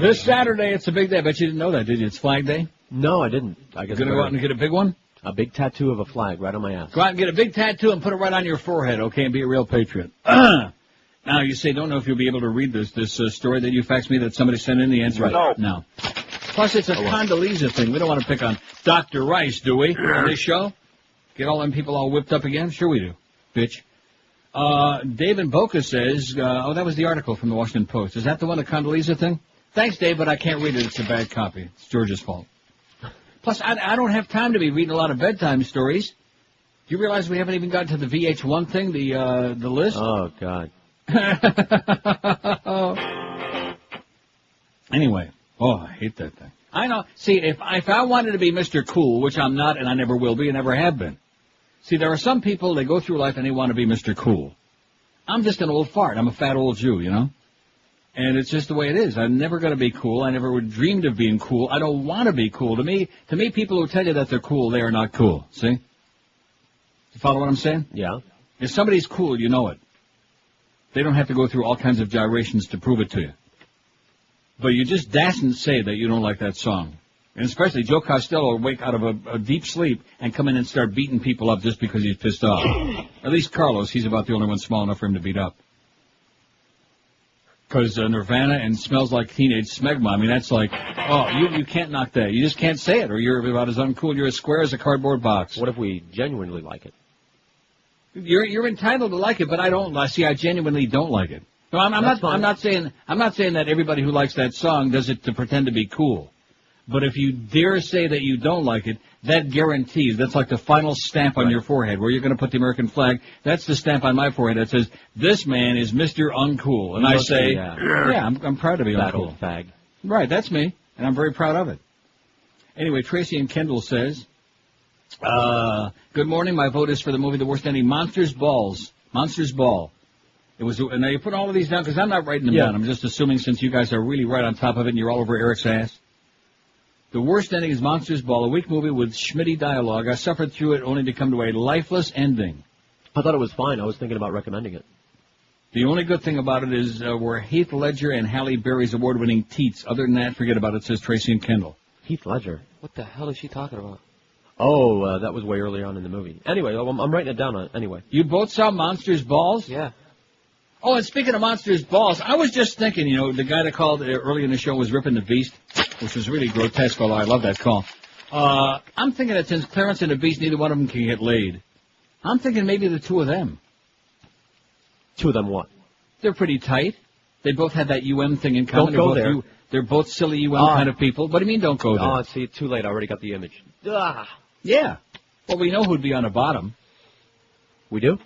This Saturday, it's a big day. I bet you didn't know that, did you? It's Flag Day. No, I didn't. I guess Gonna go out and get a big one? A big tattoo of a flag right on my ass. Go out and get a big tattoo and put it right on your forehead, okay, and be a real patriot. Now, you say, don't know if you'll be able to read this story that you faxed me that somebody sent in. The answer is no. Plus, it's a Condoleezza thing. We don't want to pick on Dr. Rice, do we, on this show? Get all them people all whipped up again? Sure we do, bitch. Dave in Boca says, that was the article from the Washington Post. Is that the one, the Condoleezza thing? Thanks, Dave, but I can't read it. It's a bad copy. It's George's fault. Plus, I don't have time to be reading a lot of bedtime stories. Do you realize we haven't even gotten to the VH1 thing, the list? Oh, God. Anyway, I hate that thing. I know. See, if I wanted to be Mr. Cool, which I'm not and I never will be and never have been. See, there are some people, they go through life and they want to be Mr. Cool. I'm just an old fart. I'm a fat old Jew, you know? And it's just the way it is. I'm never going to be cool. I never would dreamed of being cool. I don't want to be cool. To me, people who tell you that they're cool, they are not cool. See? You follow what I'm saying? Yeah. If somebody's cool, you know it. They don't have to go through all kinds of gyrations to prove it to you. But you just dasn't say that you don't like that song. And especially Joe Costello will wake out of a deep sleep and come in and start beating people up just because he's pissed off. At least Carlos, he's about the only one small enough for him to beat up. Because Nirvana and Smells Like Teenage Smegma, I mean, that's like, you can't knock that. You just can't say it, or you're about as uncool. You're as square as a cardboard box. What if we genuinely like it? You're entitled to like it, but I don't. See, I genuinely don't like it. No, I'm not saying that everybody who likes that song does it to pretend to be cool. But if you dare say that you don't like it, that guarantees, that's like the final stamp on your forehead where you're going to put the American flag. That's the stamp on my forehead that says, this man is Mr. Uncool. And I say, I'm proud to be that uncool. Old fag. Right, that's me, and I'm very proud of it. Anyway, Tracy and Kendall says, good morning, my vote is for the movie The Worst Ending, Monsters Balls. Monsters Ball. It was, and now you put all of these down, because I'm not writing them down. I'm just assuming since you guys are really right on top of it and you're all over Eric's ass. The Worst Ending is Monsters Ball, a weak movie with Schmitty dialogue. I suffered through it only to come to a lifeless ending. I thought it was fine. I was thinking about recommending it. The only good thing about it is were Heath Ledger and Halle Berry's award-winning teats. Other than that, forget about it, says Tracy and Kendall. Heath Ledger? What the hell is she talking about? Oh, that was way earlier on in the movie. Anyway, I'm writing it down anyway. You both saw Monsters Balls? Yeah. Oh, and speaking of Monsters Balls, I was just thinking, the guy that called early in the show was Ripping the Beast, which was really grotesque, although I love that call. I'm thinking that since Clarence and the Beast, neither one of them can get laid, I'm thinking maybe the two of them. Two of them what? They're pretty tight. They both had that UM thing in common. Don't go there. They're both silly UM kind of people. What do you mean don't go there? Oh, see, too late. I already got the image. Yeah. Well, we know who'd be on the bottom. We do?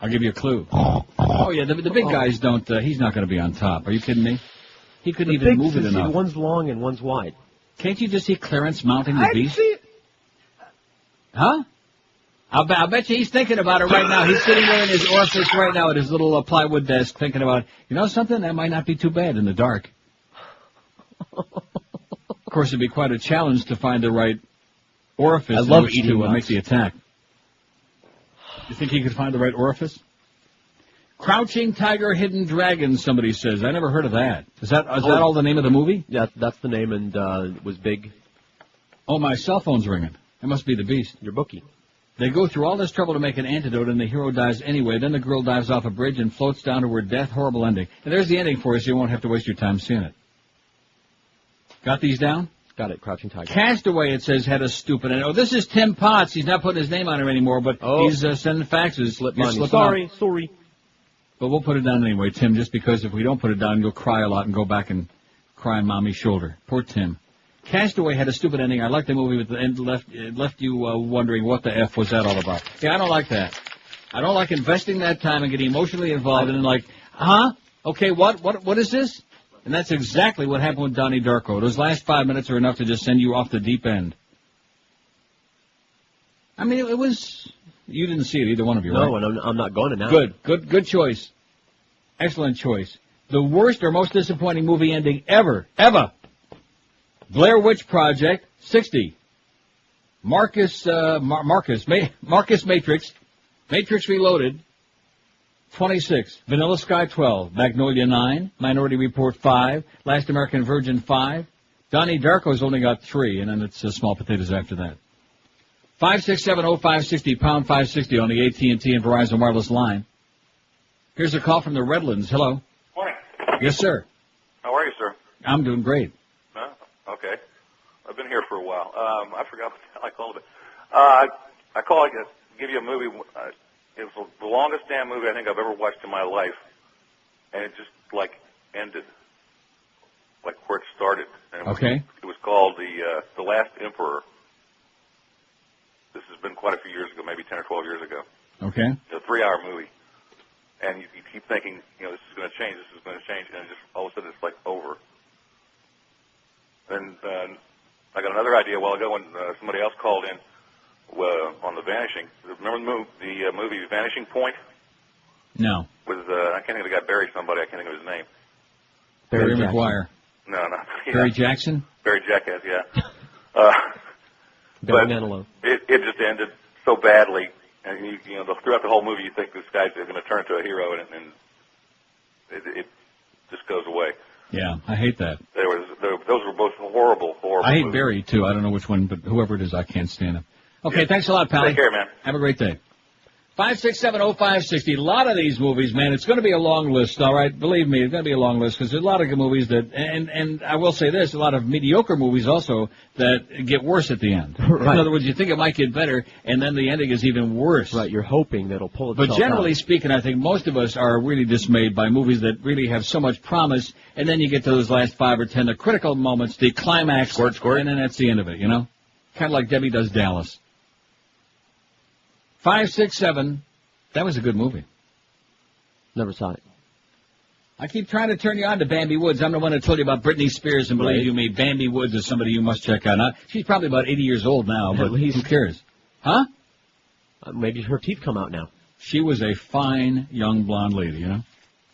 I'll give you a clue. Oh, yeah, the big guys don't, he's not going to be on top. Are you kidding me? He couldn't even move it enough. One's long and one's wide. Can't you just see Clarence mounting the Beast? See it. Huh? I'll bet you he's thinking about it right now. He's sitting there in his office right now at his little plywood desk thinking about, something? That might not be too bad in the dark. Of course, it'd be quite a challenge to find the right orifice in which to make the attack. You think he could find the right orifice? Crouching Tiger, Hidden Dragon, somebody says. I never heard of that. Is that all the name of the movie? Yeah, that's the name, and it was big. Oh, my cell phone's ringing. It must be the Beast. Your bookie. They go through all this trouble to make an antidote, and the hero dies anyway. Then the girl dives off a bridge and floats down to her death. Horrible ending. And there's the ending for you, so you won't have to waste your time seeing it. Got these down? Got it, Crouching Tiger. Castaway, it says, had a stupid end. Oh, this is Tim Potts. He's not putting his name on it anymore, but he's sending faxes. Sorry. But we'll put it down anyway, Tim, just because if we don't put it down, you'll cry a lot and go back and cry on Mommy's shoulder. Poor Tim. Castaway had a stupid ending. I like the movie, but the end left you wondering what the F was that all about. Yeah, I don't like that. I don't like investing that time and getting emotionally involved and like, okay, what is this? And that's exactly what happened with Donnie Darko. Those last 5 minutes are enough to just send you off the deep end. I mean, it was... You didn't see it, either one of you, right? No, and I'm not going to now. Good choice. Excellent choice. The worst or most disappointing movie ending ever. Blair Witch Project, 60. Marcus Matrix Reloaded, 26. Vanilla Sky, 12. Magnolia, 9. Minority Report, 5. Last American Virgin, 5. Donnie Darko's only got 3, and then it's small potatoes after that. 5670560, pound 560 on the AT&T and Verizon wireless line. Here's a call from the Redlands. Hello. Morning. Yes, sir. How are you, sir? I'm doing great. Okay. I've been here for a while. I forgot what the hell I called it. I call it, give you a movie. It was the longest damn movie I think I've ever watched in my life, and it just, ended, where it started. And it was called The Last Emperor. This has been quite a few years ago, maybe 10 or 12 years ago. Okay. It's a 3-hour movie. And you keep thinking, this is going to change, and just all of a sudden it's over. And I got another idea a while ago when somebody else called in on The Vanishing. Remember the movie Vanishing Point? No. With, I can't think of the guy, Barry somebody, I can't think of his name. Barry McGuire. No. Yeah. Barry Jackson? Barry Jackass, yeah. Barry but Manilow. It just ended so badly. And, throughout the whole movie, you think this guy's going to turn into a hero, and it just goes away. Yeah, I hate that. Those were both horrible I hate movies. Barry, too. I don't know which one, but whoever it is, I can't stand him. Okay, thanks a lot, Pally. Take care, man. Have a great day. 5670560. A lot of these movies, man, it's going to be a long list, all right? Believe me, it's going to be a long list because there's a lot of good movies that, and I will say this, a lot of mediocre movies also that get worse at the end. Right. In other words, you think it might get better, and then the ending is even worse. Right, you're hoping that it'll pull itself But generally out. speaking, I think most of us are really dismayed by movies that really have so much promise, and then you get to those last 5 or 10, the critical moments, the climax, and then that's the end of it, you know? Kind of like Debbie does Dallas. 567, that was a good movie. Never saw it. I keep trying to turn you on to Bambi Woods. I'm the one that told you about Britney Spears, and believe you me, Bambi Woods is somebody you must check out. Now, she's probably about 80 years old now, but who cares? Huh? Maybe her teeth come out now. She was a fine young blonde lady, you know?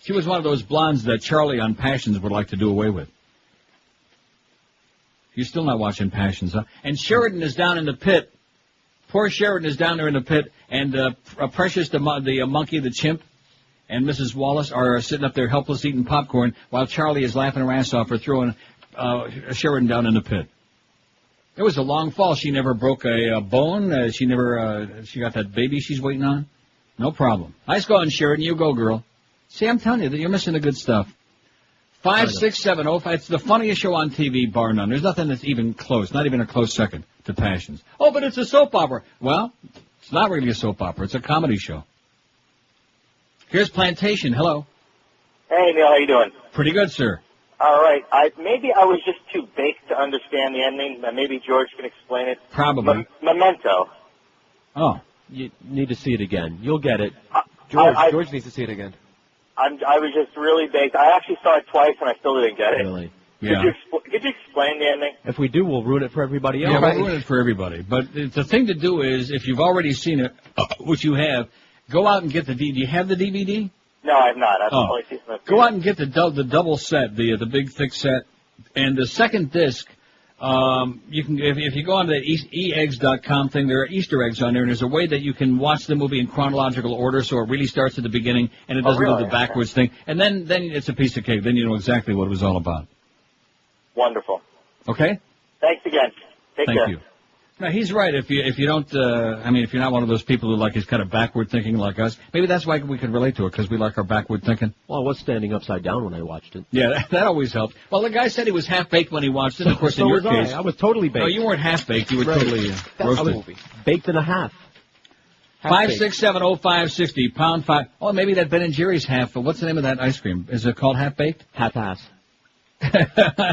She was one of those blondes that Charlie on Passions would like to do away with. You're still not watching Passions, huh? And Sheridan is down in the pit. Poor Sheridan is down there in the pit, and Precious, the monkey, the chimp, and Mrs. Wallace are sitting up there helpless eating popcorn while Charlie is laughing her ass off for throwing Sheridan down in the pit. It was a long fall. She never broke a bone. She got that baby she's waiting on. No problem. Nice going, Sheridan. You go, girl. See, I'm telling you that you're missing the good stuff. 56705. It's the funniest show on TV, bar none. There's nothing that's even close, not even a close second to Passions. Oh, but it's a soap opera. Well, it's not really a soap opera. It's a comedy show. Here's Plantation. Hello. Hey, Neil, how you doing? Pretty good, sir. All right. Maybe I was just too baked to understand the ending. Maybe George can explain it. Probably. Memento. Oh. You need to see it again. You'll get it. George needs to see it again. I was just really baked. I actually saw it twice, and I still didn't get it. Really? Yeah. Could you explain the ending? If we do, we'll ruin it for everybody else. Yeah, we'll ruin it for everybody. But the thing to do is, if you've already seen it, which you have, go out and get the DVD. Do you have the DVD? No, I have not. I've only seen it. Go out and get the double set, the big thick set, and the second disc. You can if you go on the eeggs.com thing, there are Easter eggs on there, and there's a way that you can watch the movie in chronological order, so it really starts at the beginning and it doesn't do the backwards thing. And then it's a piece of cake. Then you know exactly what it was all about. Wonderful. Okay. Thanks again. Take care. Thank you. Now he's right. If you don't, if you're not one of those people who is kind of backward thinking like us, maybe that's why we can relate to it, because we like our backward thinking. Well, I was standing upside down when I watched it. Yeah, that always helps. Well, the guy said he was half baked when he watched it. Of course, in your case, I was totally baked. No, you weren't half baked. You were totally roasted. I was baked and a half. 5670560 #5. Oh, maybe that Ben and Jerry's half. What's the name of that ice cream? Is it called half baked? Half ass.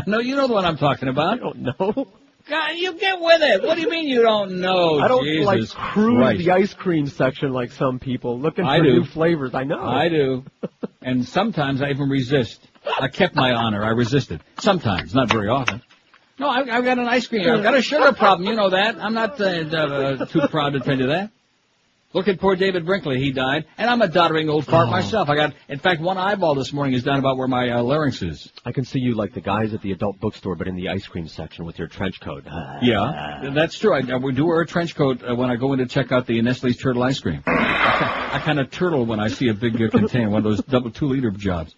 No, you know the one I'm talking about. I don't know. God, you get with it. What do you mean you don't know? I don't Jesus cruise Christ. the ice cream section like some people looking for new flavors. I know. I do. And sometimes I even resist. I kept my honor. I resisted. Sometimes, not very often. No, I've got an ice cream. I've got a sugar problem. You know that. I'm not too proud to tell you that. Look at poor David Brinkley. He died. And I'm a doddering old fart myself. In fact, one eyeball this morning is down about where my larynx is. I can see you like the guys at the adult bookstore, but in the ice cream section with your trench coat. Yeah, that's true. I do wear a trench coat when I go in to check out the Nestle's Turtle ice cream. I kind of turtle when I see a big container, one of those double 2-liter jobs.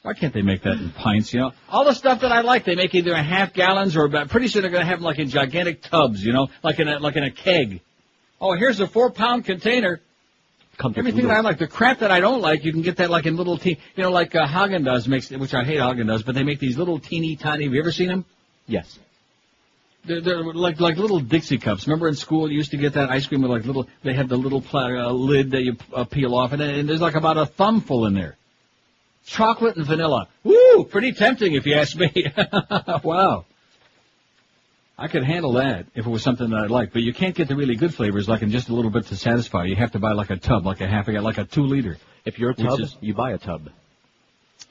Why can't they make that in pints, you know? All the stuff that I like, they make either in half gallons or pretty soon they're going to have them like in gigantic tubs, you know, like in a keg. Oh, here's a 4-pound container. Everything that I like. The crap that I don't like, you can get that like in little like Haagen-Dazs makes, which I hate Haagen-Dazs, but they make these little teeny tiny. Have you ever seen them? Yes. They're like little Dixie cups. Remember in school you used to get that ice cream with they had the little lid that you peel off, and there's like about a thumbful in there. Chocolate and vanilla. Woo! Pretty tempting if you ask me. Wow. I could handle that if it was something that I liked, but you can't get the really good flavors like in just a little bit to satisfy. You have to buy like a tub, like a 2-liter. If you're a tub, you buy a tub.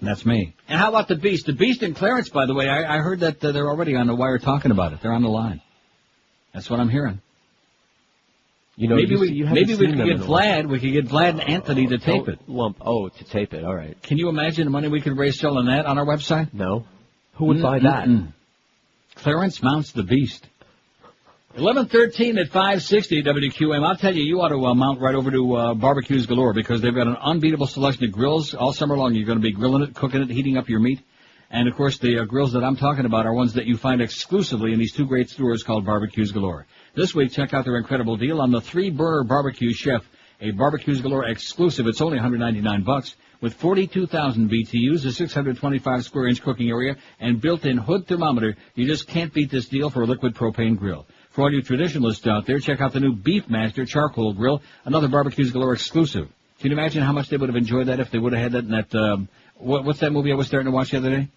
That's me. And how about the Beast? The Beast and Clarence, by the way, I heard that they're already on the wire talking about it. They're on the line. That's what I'm hearing. You know, maybe we could get Vlad and Anthony to tape it. To tape it. All right. Can you imagine the money we could raise selling that on our website? No. Who would buy that? Clarence mounts the Beast. 11:13 at 560 WQM. I'll tell you, you ought to mount right over to Barbecues Galore because they've got an unbeatable selection of grills all summer long. You're going to be grilling it, cooking it, heating up your meat. And, of course, the grills that I'm talking about are ones that you find exclusively in these two great stores called Barbecues Galore. This week, check out their incredible deal on the 3-burner barbecue chef. a Barbecues Galore exclusive. It's only $199 with 42,000 BTUs, a 625 square inch cooking area, and built-in hood thermometer. You just can't beat this deal for a liquid propane grill. For all you traditionalists out there, check out the new Beefmaster Charcoal Grill, another Barbecues Galore exclusive. Can you imagine how much they would have enjoyed that if they would have had that in that, what's that movie I was starting to watch the other day?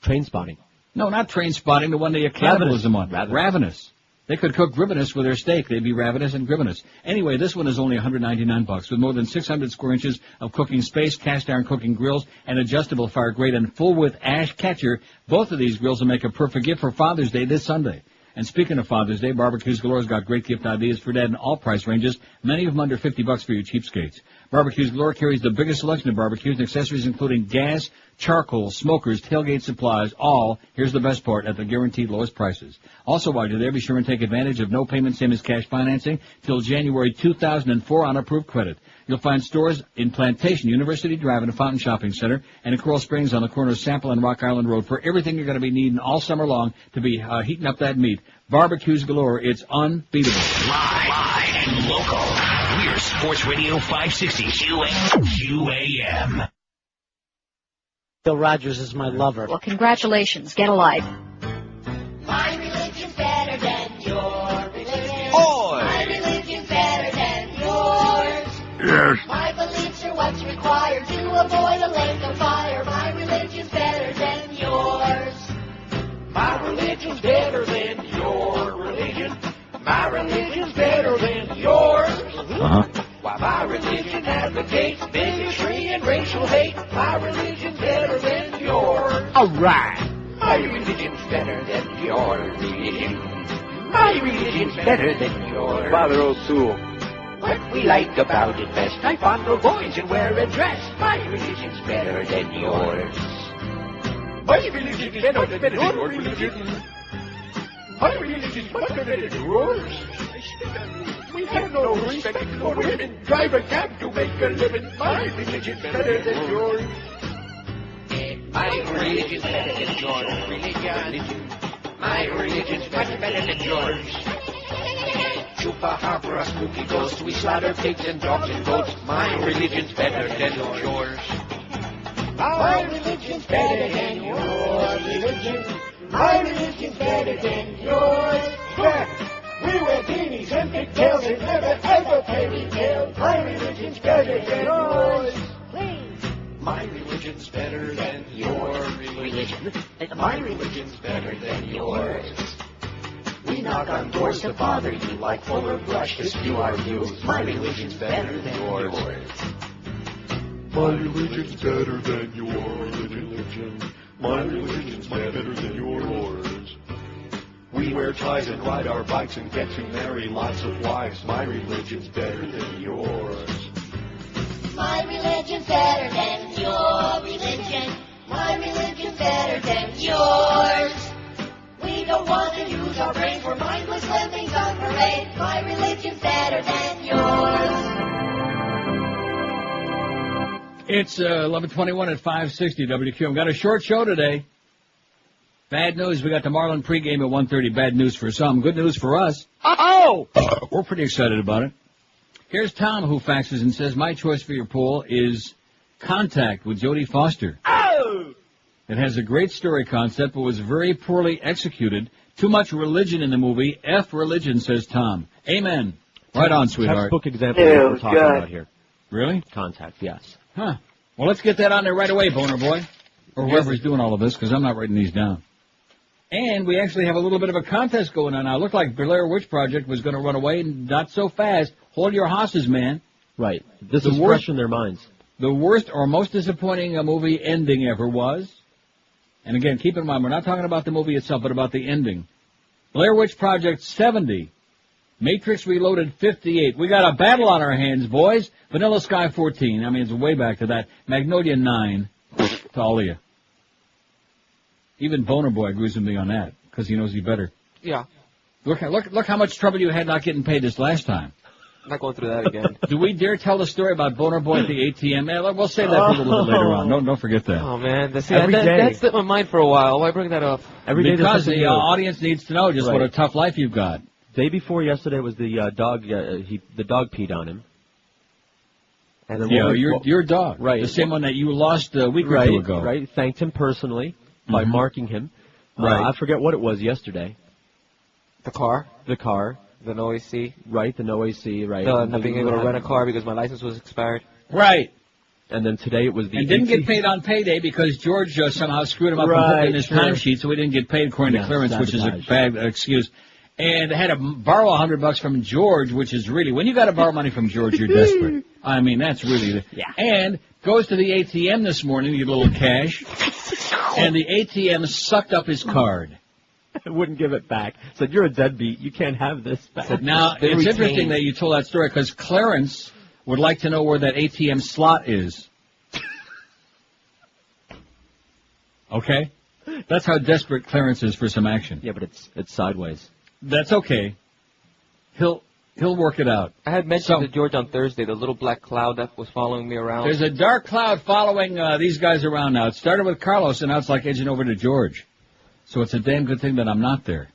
Trainspotting. No, not Trainspotting, the one they had cannibalism on. Ravenous. They could cook grivenous with their steak. They'd be ravenous and grivenous. Anyway, this one is only $199 with more than 600 square inches of cooking space, cast iron cooking grills, and adjustable fire grate and full-width ash catcher. Both of these grills will make a perfect gift for Father's Day this Sunday. And speaking of Father's Day, Barbecues Galore's got great gift ideas for Dad in all price ranges, many of them under $50 for you cheapskates. Barbecues Galore carries the biggest selection of barbecues and accessories, including gas, charcoal, smokers, tailgate supplies, all, here's the best part, at the guaranteed lowest prices. Also, while you're there, be sure and take advantage of no payment, same as cash financing, till January 2004 on approved credit. You'll find stores in Plantation, University Drive, and a Fountain Shopping Center, and in Coral Springs on the corner of Sample and Rock Island Road for everything you're going to be needing all summer long to be heating up that meat. Barbecues Galore, it's unbeatable. Live and local. We're Sports Radio 560 QAM. Bill Rogers is my lover. Well, congratulations. Get a life. My religion's better than your religion. Oi! My religion's better than yours. Yes. My beliefs are what's required to avoid a lake of fire. My religion's better than yours. My religion's better than your religion. My religion's better than yours. Why, my religion advocates bigotry and racial hate. My religion's better than yours. All right. My religion's better than your religion. My religion's better than yours. Father O'Toole. What we like about it best, I fondle boys and wear a dress. My religion's better than yours. My religion's better than your religion. My religion's better than yours. We have no respect for women. Drive a cab to make a living. My religion's better than yours. My religion's better than your religion. My religion's much better than yours. Chupacabra, spooky ghosts, we slaughter pigs and dogs and goats. My religion's better than yours. My religion's better than your religion. My religion's better than yours. We wear beanies and pigtails and never ever pay retail. My religion's better than yours. Please. My religion's better than your religion. My religion's better than yours. We knock on doors to bother you like Fuller Brush to spew our views. My religion's better than yours. My religion's better than your religion. My religion's better than yours. We wear ties and ride our bikes and get to marry lots of wives. My religion's better than yours. My religion's better than your religion. My religion's better than yours. We don't want to use our brain for mindless livings on parade. My religion's better than yours. It's 11:21 at 560 WQAM. Got a short show today. Bad news, we got the Marlin pregame at 1:30. Bad news for some, good news for us. We're pretty excited about it. Here's Tom, who faxes and says, my choice for your poll is Contact with Jodie Foster. It has a great story concept, but was very poorly executed. Too much religion in the movie. F religion, says Tom. Amen. Right on, sweetheart. Textbook example of what we're talking about here. Really? Contact, yes. Huh. Well, let's get that on there right away, Boner Boy. Or whoever's doing all of this, because I'm not writing these down. And we actually have a little bit of a contest going on now. It looked like Blair Witch Project was going to run away, and not so fast. Hold your horses, man. Right. This is fresh in their minds. The worst or most disappointing movie ending ever was, and again, keep in mind, we're not talking about the movie itself, but about the ending. Blair Witch Project 70. Matrix Reloaded 58. We got a battle on our hands, boys. Vanilla Sky 14. I mean, it's way back to that. Magnolia 9. To all of you. Even Boner Boy agrees with me on that, because he knows he better. Yeah. Look how much trouble you had not getting paid this last time. I'm not going through that again. Do we dare tell the story about Boner Boy at the ATM? We'll save that for a little bit later on. Don't forget that. Oh, man. That slipped my mind for a while. Why bring that up? Because the audience needs to know just what a tough life you've got. Day before yesterday was the dog. The dog peed on him. And then your dog. Right. The same one that you lost a week or two ago. Right. Thanked him personally by marking him. Right. I forget what it was yesterday. The car. The no AC. Right, the no AC, right. Not being able to rent a car because my license was expired. Right. And then today it was the... And didn't get paid on payday because George somehow screwed him up and put in his timesheet, so we didn't get paid according to clearance, which is a bad excuse. And had to borrow $100 from George, which is really... When you got to borrow money from George, you're desperate. I mean, that's really... And goes to the ATM this morning to get a little cash, and the ATM sucked up his card. Wouldn't give it back. Said, you're a deadbeat. You can't have this back. Now, it's interesting that you told that story because Clarence would like to know where that ATM slot is. Okay? That's how desperate Clarence is for some action. Yeah, but it's sideways. That's okay. He'll work it out. I had mentioned to George on Thursday the little black cloud that was following me around. There's a dark cloud following these guys around now. It started with Carlos, and now it's like edging over to George. So it's a damn good thing that I'm not there.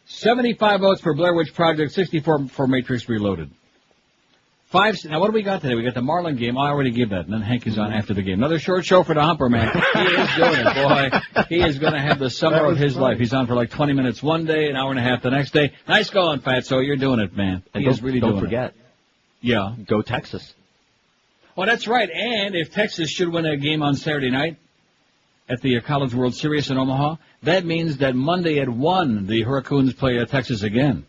75 votes for Blair Witch Project, 64 for Matrix Reloaded. Now, what do we got today? We got the Marlin game. I already gave that. And then Hank is on after the game. Another short show for the Humper Man. He is doing it, boy. He is going to have the summer of his life. He's on for like 20 minutes one day, an hour and a half the next day. Nice going, Fatso. You're doing it, man. And he is really doing it. Don't forget. Yeah. Go Texas. Oh, that's right. And if Texas should win a game on Saturday night at the College World Series in Omaha, that means that Monday at 1, the Hurricanes play Texas again.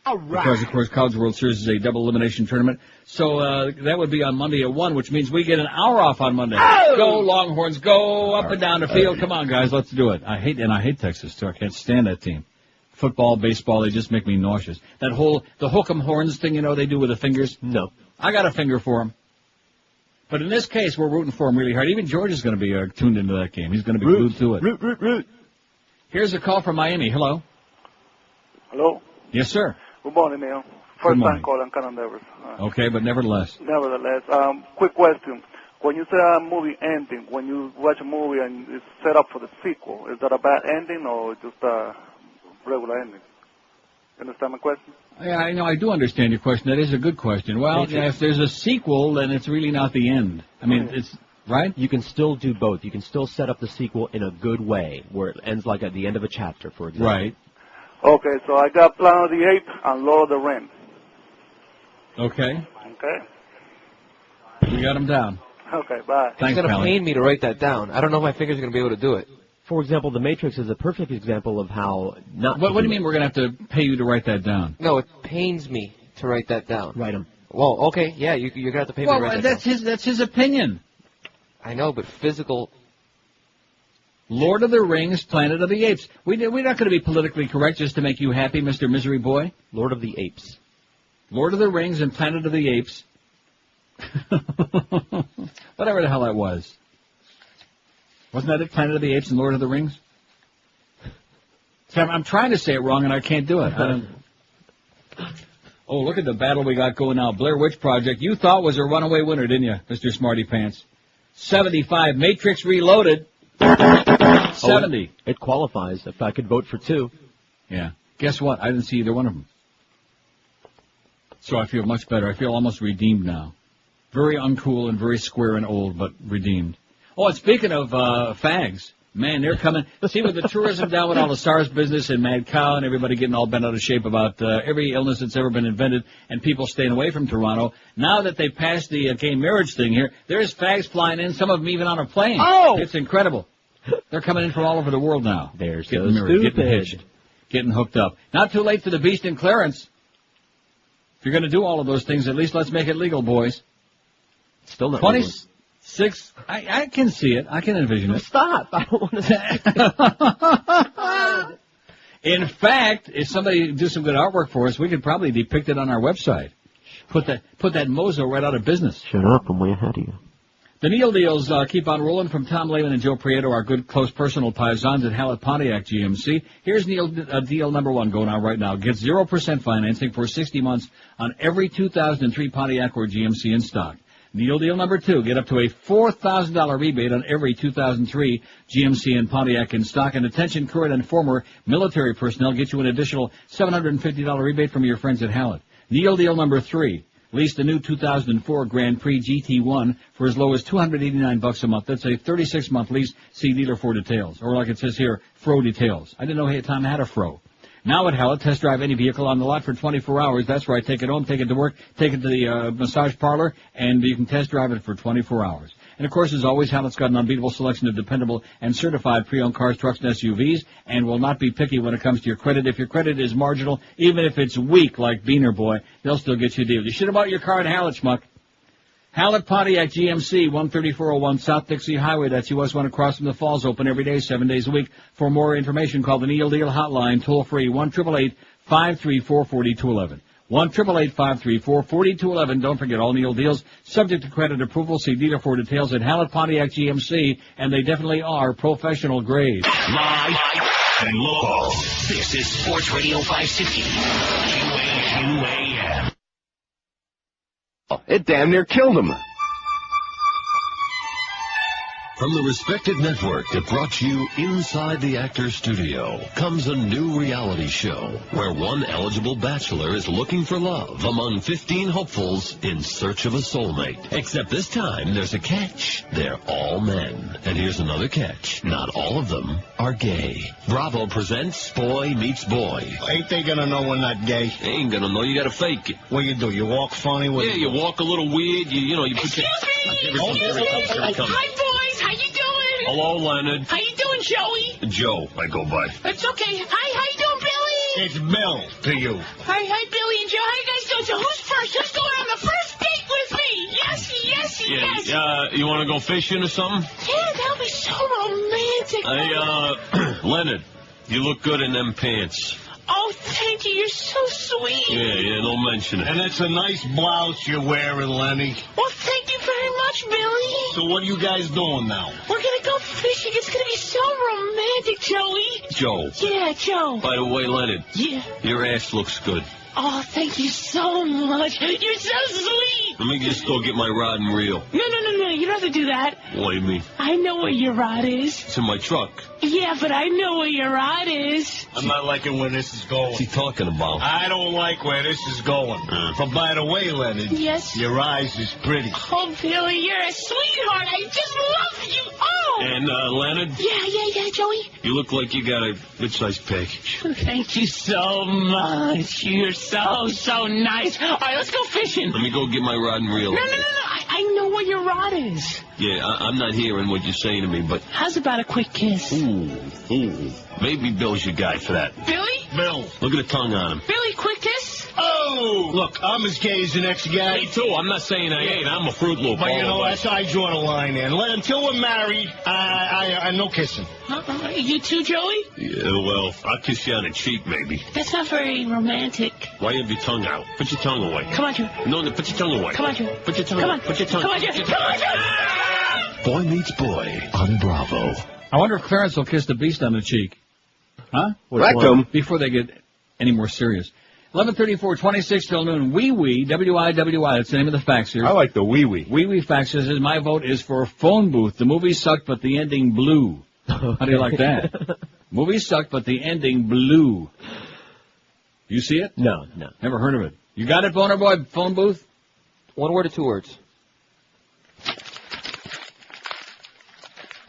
All right. Because, of course, College World Series is a double elimination tournament. So that would be on Monday at 1, which means we get an hour off on Monday. Oh! Go Longhorns, go up and down the field. Come on, guys, let's do it. I hate Texas, too. I can't stand that team. Football, baseball, they just make me nauseous. The hook'em horns thing, they do with the fingers. No. I got a finger for them. But in this case, we're rooting for them really hard. Even George is going to be tuned into that game. He's going to be glued to it. Root. Here's a call from Miami. Hello. Hello. Yes, sir. Good morning, Neil. First time call, I'm kind of nervous. Okay, but nevertheless. Quick question. When you say a movie ending, when you watch a movie and it's set up for the sequel, is that a bad ending or just a regular ending? You understand my question? Yeah, I do understand your question. That is a good question. Well, if there's a sequel, then it's really not the end. I mean, it's... Right? You can still do both. You can still set up the sequel in a good way, where it ends like at the end of a chapter, for example. Right. Okay, so I got Planet of the Apes and Lord of the Rings. Okay. Okay. We got them down. Okay, bye. It's going to pain me to write that down. I don't know if my fingers are going to be able to do it. For example, The Matrix is a perfect example of how not. What do you mean we're going to have to pay you to write that down? No, it pains me to write that down. Write them. Well, okay, yeah, you're going to have to pay me to write that down. That's his opinion. I know, but physical... Lord of the Rings, Planet of the Apes. We're not going to be politically correct just to make you happy, Mr. Misery Boy. Lord of the Apes. Lord of the Rings and Planet of the Apes. Whatever the hell that was. Wasn't that it, Planet of the Apes and Lord of the Rings? See, I'm trying to say it wrong and I can't do it. Oh, look at the battle we got going now. Blair Witch Project. You thought was a runaway winner, didn't you, Mr. Smarty Pants? 75. Matrix Reloaded. 70. It qualifies. If I could vote for 2. Yeah. Guess what? I didn't see either one of them. So I feel much better. I feel almost redeemed now. Very uncool and very square and old, but redeemed. Oh, and speaking of fags, man, they're coming. See, with the tourism down with all the SARS business and Mad Cow and everybody getting all bent out of shape about every illness that's ever been invented and people staying away from Toronto, now that they passed the gay marriage thing here, there's fags flying in, some of them even on a plane. Oh! It's incredible. They're coming in from all over the world now. They're getting so married, stupid. getting hitched, getting hooked up. Not too late for the Beast and Clarence. If you're going to do all of those things, at least let's make it legal, boys. Still not 26. I can see it. I can envision it. Stop. I don't want to. In fact, if somebody do some good artwork for us, we could probably depict it on our website. Put that mozo right out of business. Shut up. I'm way ahead of you. The Neil Deals keep on rolling from Tom Lehman and Joe Prieto, our good, close personal paisans at Hallett Pontiac GMC. Here's deal number 1 going on right now. Get 0% financing for 60 months on every 2003 Pontiac or GMC in stock. Deal number 2. Get up to a $4,000 rebate on every 2003 GMC and Pontiac in stock. And attention, current and former military personnel, get you an additional $750 rebate from your friends at Hallett. Deal number 3. Lease the new 2004 Grand Prix GT1 for as low as $289 a month. That's a 36-month lease. See dealer for details. Or like it says here, Fro details. I didn't know Tom had a Fro. Now at Hallett, test drive any vehicle on the lot for 24 hours. That's right. Take it home, take it to work, take it to the massage parlor, and you can test drive it for 24 hours. And, of course, as always, Hallett's got an unbeatable selection of dependable and certified pre-owned cars, trucks, and SUVs, and will not be picky when it comes to your credit. If your credit is marginal, even if it's weak like Beaner Boy, they'll still get you a deal. You should have bought your car at Hallett, schmuck. Hallett Pontiac GMC, 13401 South Dixie Highway. That's US 1 across from the Falls. Open every day, 7 days a week. For more information, call the Neil Deal hotline, toll free, 1-888-534-4211. 1-888-534-4211. Don't forget all Neil Deals, subject to credit approval. See dealer for details at Hallett Pontiac GMC, and they definitely are professional grade. Live and local. This is Sports Radio 560. QAM. It damn near killed him. From the respected network that brought you Inside the Actor's Studio comes a new reality show where one eligible bachelor is looking for love among 15 hopefuls in search of a soulmate. Except this time there's a catch. They're all men. And here's another catch. Not all of them are gay. Bravo presents Boy Meets Boy. Ain't they gonna know we're not gay? They ain't gonna know. You gotta fake it. What you do? You walk funny? Yeah, you walk a little weird. You put Excuse me! Hi, Hi, boys! How you doing? Hello, Leonard. How you doing, Joey? Joe, I go by. It's okay. Hi, how you doing, Billy? It's Bill to you. Hi, Billy and Joe. How you guys doing? So who's first? Who's going on the first date with me? Yes. You want to go fishing or something? Yeah, that'll be so romantic. Hey, Leonard, you look good in them pants. Oh, thank you. You're so sweet. Yeah, don't mention it. And it's a nice blouse you're wearing, Lenny. Well, thank you very much, Billy. So what are you guys doing now? We're going to go fishing. It's going to be so romantic, Joey. Joe. Yeah, Joe. By the way, Leonard. Yeah. Your ass looks good. Oh, thank you so much. You're so sweet. Let me just go get my rod and reel. No. You don't have to do that. What do you mean? I know where your rod is. It's in my truck. Yeah, but I know where your rod is. I'm not liking where this is going. What's he talking about? I don't like where this is going. But by the way, Leonard. Yes? Your eyes is pretty. Oh, Billy, you're a sweetheart. I just love you. Oh! And, Leonard? Yeah, Joey? You look like you got a good-sized package. Thank you so much. You're so nice. All right, let's go fishing. Let me go get my rod and reel. No. I know where your rod is. Yeah, I'm not hearing what you're saying to me, but... How's about a quick kiss? Ooh. Maybe Bill's your guy for that. Billy? Bill. Look at the tongue on him. Billy, quick kiss? Oh! Look, I'm as gay as the next guy. Me too. I'm not saying I ain't. I'm a Fruit Loop. But, that's how I draw the line in. Until we're married, I no kissing. You too, Joey? Yeah, well, I'll kiss you on the cheek, maybe. That's not very romantic. Why you have your tongue out? Put your tongue away. Come on, Joe. No, put your tongue away. Come on, Joe. Put your tongue away. Put your tongue away. Come on, Joe. Boy Meets Boy on Bravo. I wonder if Clarence will kiss the beast on the cheek. Huh? Rectum. Before they get any more serious. 11:34, 26 till noon. Wee, W-I-W-I. That's the name of the fax here. I like the wee. Wee fax says, my vote is for Phone Booth. The movie sucked, but the ending blew. How do you like that? Movie sucked, but the ending blew. You see it? No. Never heard of it. You got it, Boner Boy? Phone Booth? One word or two words?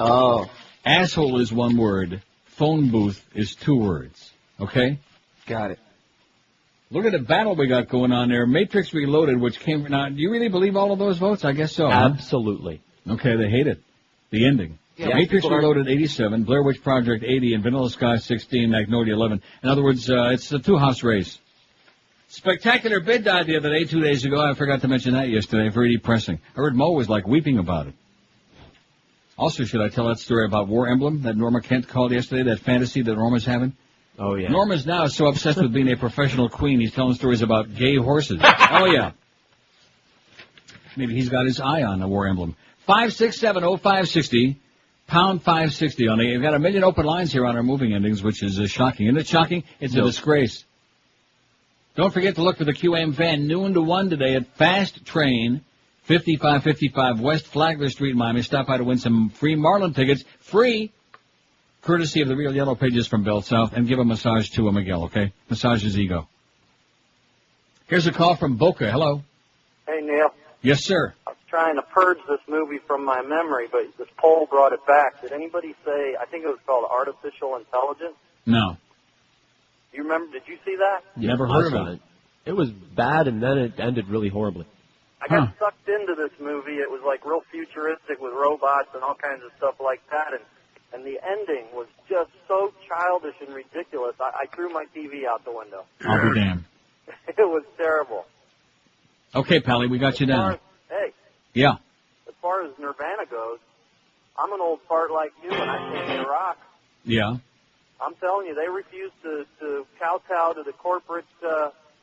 Oh. Asshole is one word. Phone booth is two words. Okay? Got it. Look at the battle we got going on there. Matrix Reloaded, which came... Now, do you really believe all of those votes? I guess so. Absolutely. Huh? Okay, they hate it. The ending. Yeah, Matrix Reloaded, 87. Blair Witch Project, 80. And Vanilla Sky, 16. Magnolia, 11. In other words, it's a two-house race. Spectacular bid died the other day, 2 days ago. I forgot to mention that yesterday. Very depressing. I heard Moe was, weeping about it. Also, should I tell that story about War Emblem that Norma Kent called yesterday, that fantasy that Norma's having? Oh, yeah. Norma's now so obsessed with being a professional queen, he's telling stories about gay horses. Oh, yeah. Maybe he's got his eye on a War Emblem. 5670560, pound 560 on it. We've got a million open lines here on our moving endings, which is shocking. Isn't it shocking? It's a disgrace. Don't forget to look for the QAM van noon to 1 today at Fast Train, 5555 West Flagler Street, Miami. Stop by to win some free Marlin tickets. Free! Courtesy of the Real Yellow Pages from Bell South. And give a massage to Miguel, okay? Massage his ego. Here's a call from Boca. Hello. Hey, Neil. Yes, sir. I was trying to purge this movie from my memory, but this poll brought it back. Did anybody say, I think it was called Artificial Intelligence? No. You remember, did you see that? Never heard of it. It was bad, and then it ended really horribly. I got sucked into this movie. It was like real futuristic with robots and all kinds of stuff like that, and the ending was just so childish and ridiculous. I threw my TV out the window. I'll be damned. It was terrible. Okay, Pally, we got you down. Hey, Yeah. as far as Nirvana goes, I'm an old fart like you, and I think they rock. Yeah. I'm telling you, they refused to kowtow to the corporate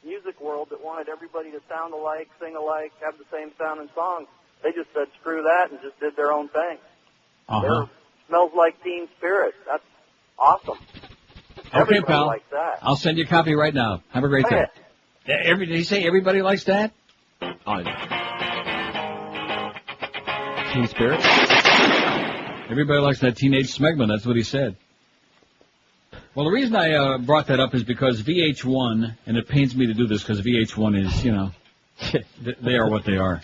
music world that wanted everybody to sound alike, sing alike, have the same sounding songs. They just said screw that and just did their own thing. Uh-huh. Smells like Teen Spirit. That's awesome. Okay, Everybody pal. likes that. I'll send you a copy right now. Have a great day. Did he say everybody likes that? Teen Spirit? Everybody likes that Teenage Smegma. That's what he said. Well, the reason I brought that up is because VH1, and it pains me to do this because VH1 is, you know, they are what they are.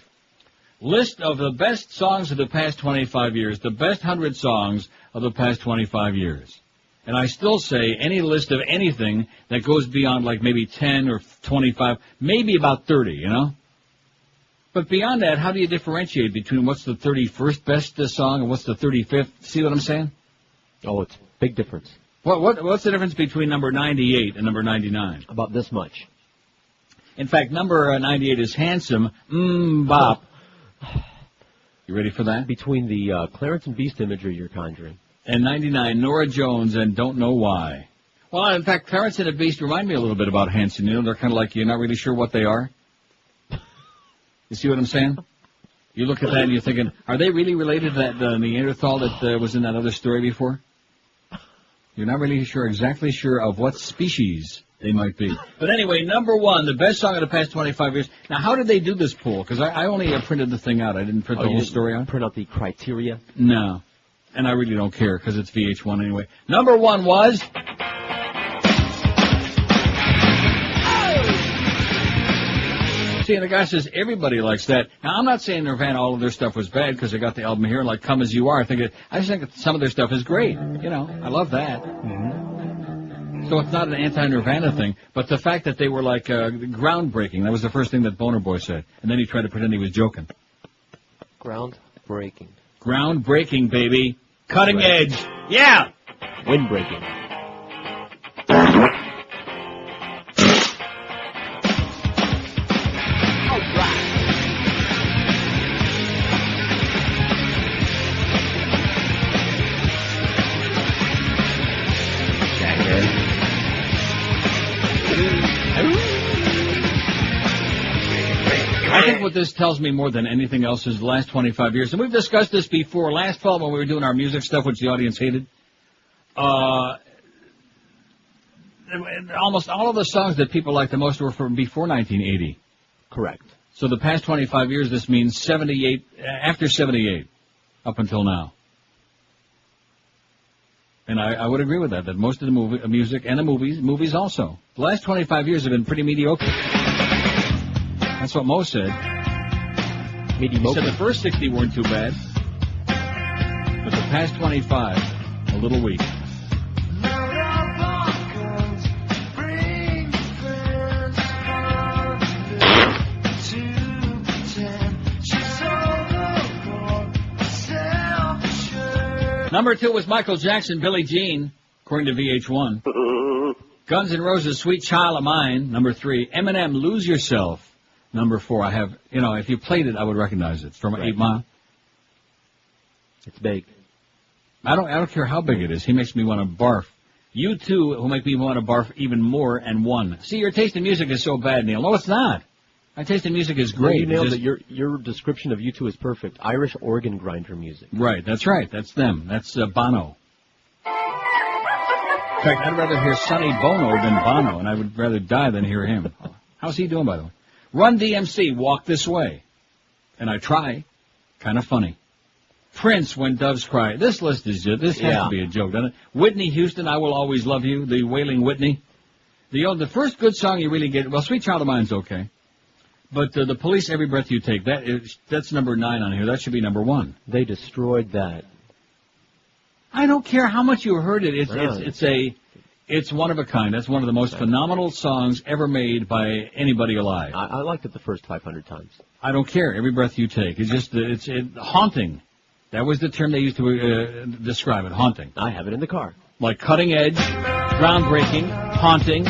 List of the best songs of the past 25 years, the best 100 songs of the past 25 years. And I still say any list of anything that goes beyond like maybe 10 or 25, maybe about 30, you know? But beyond that, how do you differentiate between what's the 31st best song and what's the 35th? See what I'm saying? Oh, it's a big difference. What's the difference between number 98 and number 99? About this much. In fact, number 98 is Handsome, Bop. You ready for that? Between the Clarence and Beast imagery you're conjuring. And 99, Nora Jones and Don't Know Why. Well, in fact, Clarence and the Beast remind me a little bit about Hanson. You know, they're kind of like you're not really sure what they are. You see what I'm saying? You look at that and you're thinking, are they really related to that Neanderthal that was in that other story before? You're not really exactly sure of what species they might be. But anyway, number one, the best song of the past 25 years. Now, how did they do this poll? Because I only printed the thing out. I didn't print the whole story out. Print out the criteria? No. And I really don't care because it's VH1 anyway. Number one was... See, and the guy says everybody likes that. Now, I'm not saying Nirvana, all of their stuff was bad because they got the album here, like Come As You Are. I just think that some of their stuff is great. You know, I love that. Mm-hmm. So it's not an anti-Nirvana thing, but the fact that they were like groundbreaking, that was the first thing that Boner Boy said. And then he tried to pretend he was joking. Groundbreaking. Groundbreaking, baby. Cutting edge. Yeah! Windbreaking. I think what this tells me more than anything else is the last 25 years, and we've discussed this before. Last fall when we were doing our music stuff, which the audience hated, almost all of the songs that people liked the most were from before 1980. Correct. So the past 25 years, this means 78, after 78, up until now. And I would agree with that most of the music and the movies also. The last 25 years have been pretty mediocre. That's what Moe said. He said the first 60 weren't too bad, but the past 25, a little weak. Number 2 was Michael Jackson, Billie Jean, according to VH1. Guns N' Roses, Sweet Child of Mine, number 3. Eminem, Lose Yourself. Number 4, I have, if you played it, I would recognize it. It's from 8 Mile. It's big. I don't care how big it is. He makes me want to barf. You two will make me want to barf even more, and 1. See, your taste in music is so bad, Neil. No, it's not. My taste in music is great. You nailed it. Your description of U2 is perfect. Irish organ grinder music. Right, that's right. That's them. That's Bono. In fact, I'd rather hear Sonny Bono than Bono, and I would rather die than hear him. How's he doing, by the way? Run DMC, Walk This Way. And I try. Kind of funny. Prince, When Doves Cry. This list is just, this has to be a joke, doesn't it? Whitney Houston, I Will Always Love You, the Wailing Whitney. The first good song you really get, well, Sweet Child of Mine's okay. But the police, every breath you take, that's number 9 on here. That should be number 1. They destroyed that. I don't care how much you heard it. It's one of a kind. That's one of the most phenomenal songs ever made by anybody alive. I liked it the first 500 times. I don't care. Every breath you take. It's haunting. That was the term they used to describe it. Haunting. I have it in the car. Like cutting edge, groundbreaking, haunting,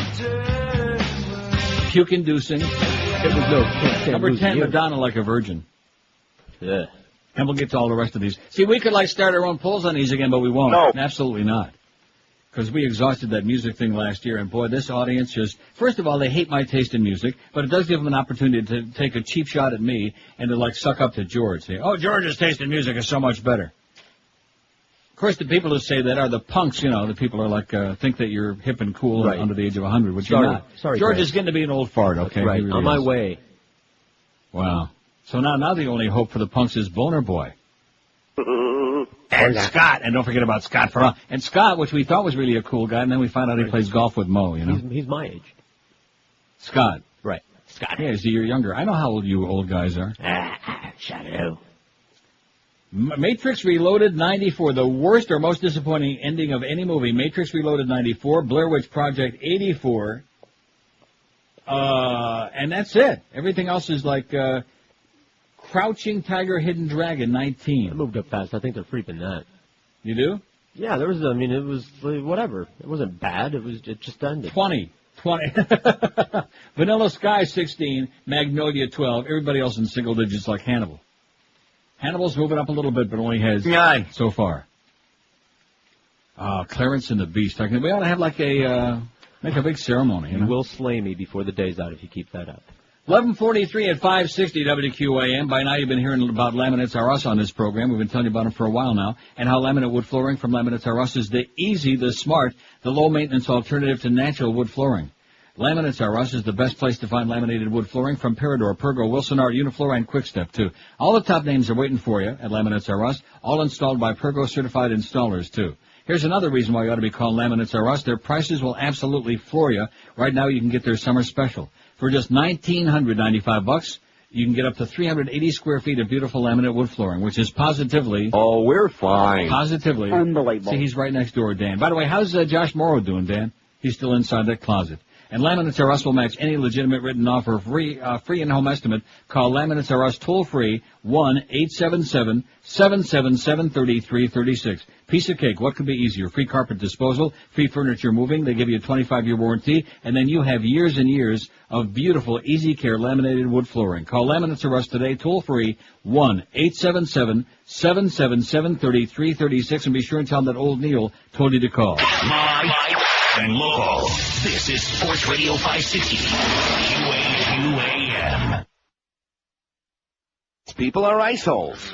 puke-inducing. It was no Number 10, Madonna Like a Virgin. Yeah. And we'll get to all the rest of these. See, we could start our own polls on these again, but we won't. No. Absolutely not. Because we exhausted that music thing last year, and boy, this audience first of all, they hate my taste in music, but it does give them an opportunity to take a cheap shot at me and to suck up to George. Say, oh, George's taste in music is so much better. Of course, the people who say that are the punks, the people are think that you're hip and cool and under the age of 100, which you're not. Sorry, George Greg. is getting to be an old fart, okay? Right, Really on my is. way. Wow. So now the only hope for the punks is Boner Boy. And Scott. And don't forget about Scott Ferrall. And Scott, which we thought was really a cool guy, and then we found out he plays golf with Moe, He's my age. Scott. Right. Scott. Yeah, see, you're younger. I know how old you old guys are. Shadow. Matrix Reloaded 94, the worst or most disappointing ending of any movie. Matrix Reloaded 94, Blair Witch Project 84, and that's it. Everything else is Crouching Tiger, Hidden Dragon 19. I moved up fast. I think they're freaking that. You do? Yeah, it was whatever. It wasn't bad. It just ended. 20. Vanilla Sky 16, Magnolia 12, everybody else in single digits like Hannibal. Hannibal's moving up a little bit, but only has 9 so far. Clarence and the Beast. We ought to have make a big ceremony. You will slay me before the day's out if you keep that up. 11:43 at 560 WQAM. By now you've been hearing about Laminates R Us on this program. We've been telling you about them for a while now, and how laminate wood flooring from Laminates R Us is the easy, the smart, the low-maintenance alternative to natural wood flooring. Laminates R Us is the best place to find laminated wood flooring from Peridor, Pergo, Wilsonart, Uniflora, and Quickstep, too. All the top names are waiting for you at Laminates R Us, all installed by Pergo certified installers, too. Here's another reason why you ought to be calling Laminates R Us. Their prices will absolutely floor you. Right now you can get their summer special. For just $1,995, you can get up to 380 square feet of beautiful laminate wood flooring, which is positively... Oh, we're fine. Positively. Unbelievable. See, he's right next door, Dan. By the way, how's Josh Morrow doing, Dan? He's still inside that closet. And Laminates R Us will match any legitimate written offer. Free in-home estimate. Call Laminates R Us toll-free 1-877-777-3336. Piece of cake. What could be easier? Free carpet disposal, free furniture moving. They give you a 25-year warranty, and then you have years and years of beautiful, easy care laminated wood flooring. Call Laminates R Us today, toll-free 1-877-777-3336, and be sure and tell them that old Neil told you to call. And local. This is Sports Radio 560. QAM. People are ice holes.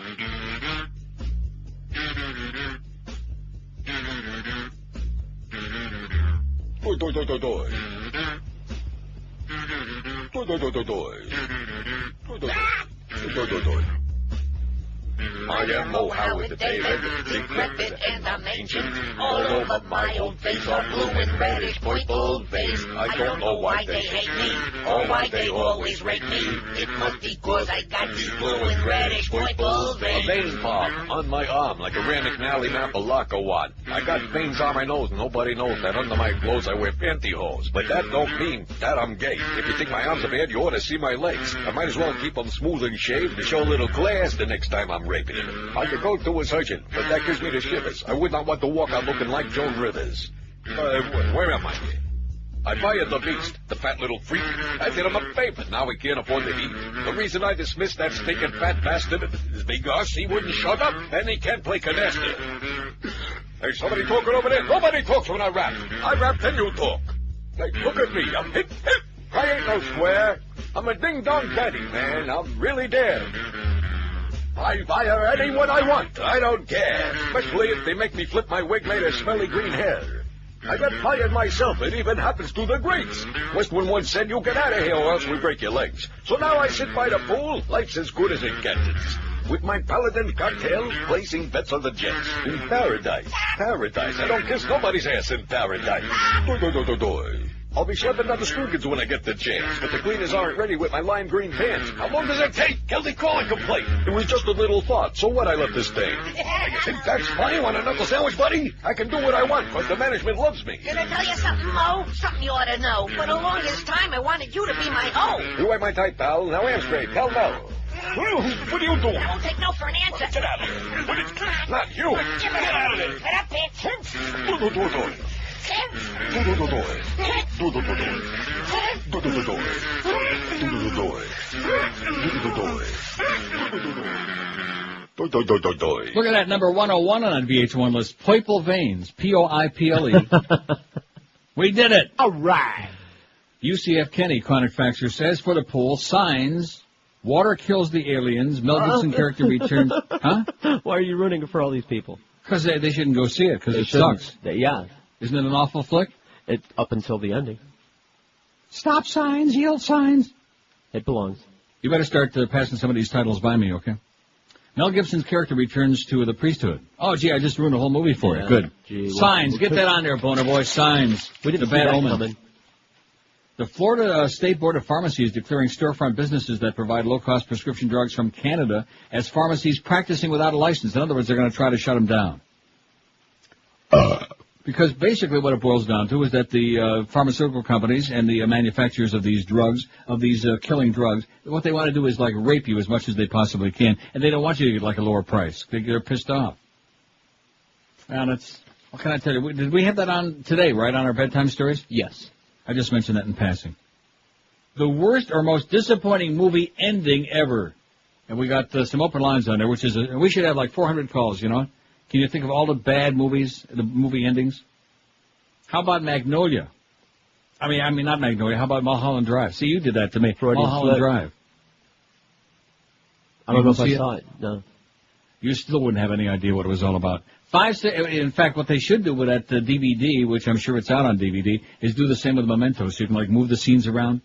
I am Moe Howard, David, decrepit and I'm ancient. All over my old face are blue and reddish purple veins. I don't know why they hate me, or why they always rate me. It must be cause I got these blue and reddish purple veins. A vein pop on my arm like a Rand McNally Mapalaka wad. I got veins on my nose and nobody knows that under my clothes I wear pantyhose. But that don't mean that I'm gay. If you think my arms are bad, you ought to see my legs. I might as well keep them smooth and shaved to show a little class the next time I'm raping him. I could go to a surgeon, but that gives me the shivers. I would not want to walk out looking like Joan Rivers. Where am I here? I fired the beast, the fat little freak. I did him a favor. Now he can't afford to eat. The reason I dismissed that stinking fat bastard is because he wouldn't shut up, and he can't play canasta. There's somebody talking over there. Nobody talks when I rap. I rap, then you talk. Hey, look at me. I'm hip, hip. I ain't no square. I'm a ding-dong daddy, man. I'm really dead. I fire anyone I want. I don't care. Especially if they make me flip my wig made of smelly green hair. I got fired myself. It even happens to the greats. Westwood once said, you get out of here or else we break your legs. So now I sit by the pool. Life's as good as it gets. With my Paladin cocktail, placing bets on the Jets. In paradise. Paradise. I don't kiss nobody's ass in paradise. I'll be schlepping down the Scroogans when I get the chance. But the cleaners aren't ready with my lime green pants. How long does it take? Guilty calling complaint. It was just a little thought. So what? I left this thing. You think that's funny? Want a knuckle sandwich, buddy? I can do what I want, but the management loves me. Can I tell you something, Mo? Something you ought to know. For the longest time, I wanted you to be my hoe. You ain't my type, pal. Now am straight. Hell no. What are you doing? I won't take no for an answer. Get out of here. Not you. Get out of there. Get up, bitch. Look at that, number 101 on that VH1 list. Poiple Veins. P-O-I-P-L-E. We did it. All right. UCF Kenny, Chronic Faxer says, for the poll, signs, water kills the aliens, Mel Gibson character returns. Huh? Why are you rooting for all these people? Because they shouldn't go see it, because it sucks. Yeah. Isn't it an awful flick? It up until the ending. Stop signs, yield signs. It belongs. You better start passing some of these titles by me, okay? Mel Gibson's character returns to the priesthood. Oh, gee, I just ruined the whole movie for you. Good. Gee, signs, get that on there, Boner Boy. Signs. We didn't the bad see that omen. coming. The Florida State Board of Pharmacy is declaring storefront businesses that provide low-cost prescription drugs from Canada as pharmacies practicing without a license. In other words, they're going to try to shut them down. Because basically what it boils down to is that the pharmaceutical companies and the manufacturers of these drugs, of these killing drugs, what they want to do is like rape you as much as they possibly can, and they don't want you to get like a lower price. They're pissed off. And it's, what can I tell you? Did we have that on today, right, on our bedtime stories? Yes. I just mentioned that in passing. The worst or most disappointing movie ending ever. And we got some open lines on there, which is, we should have like 400 calls, you know? Can you think of all the bad movies, the movie endings? How about Magnolia? I mean, not Magnolia. How about Mulholland Drive? See, you did that to me. Mulholland Drive. I don't know if I saw it. No. You still wouldn't have any idea what it was all about. In fact, what they should do with that DVD, which I'm sure it's out on DVD, is do the same with Memento, so you can like move the scenes around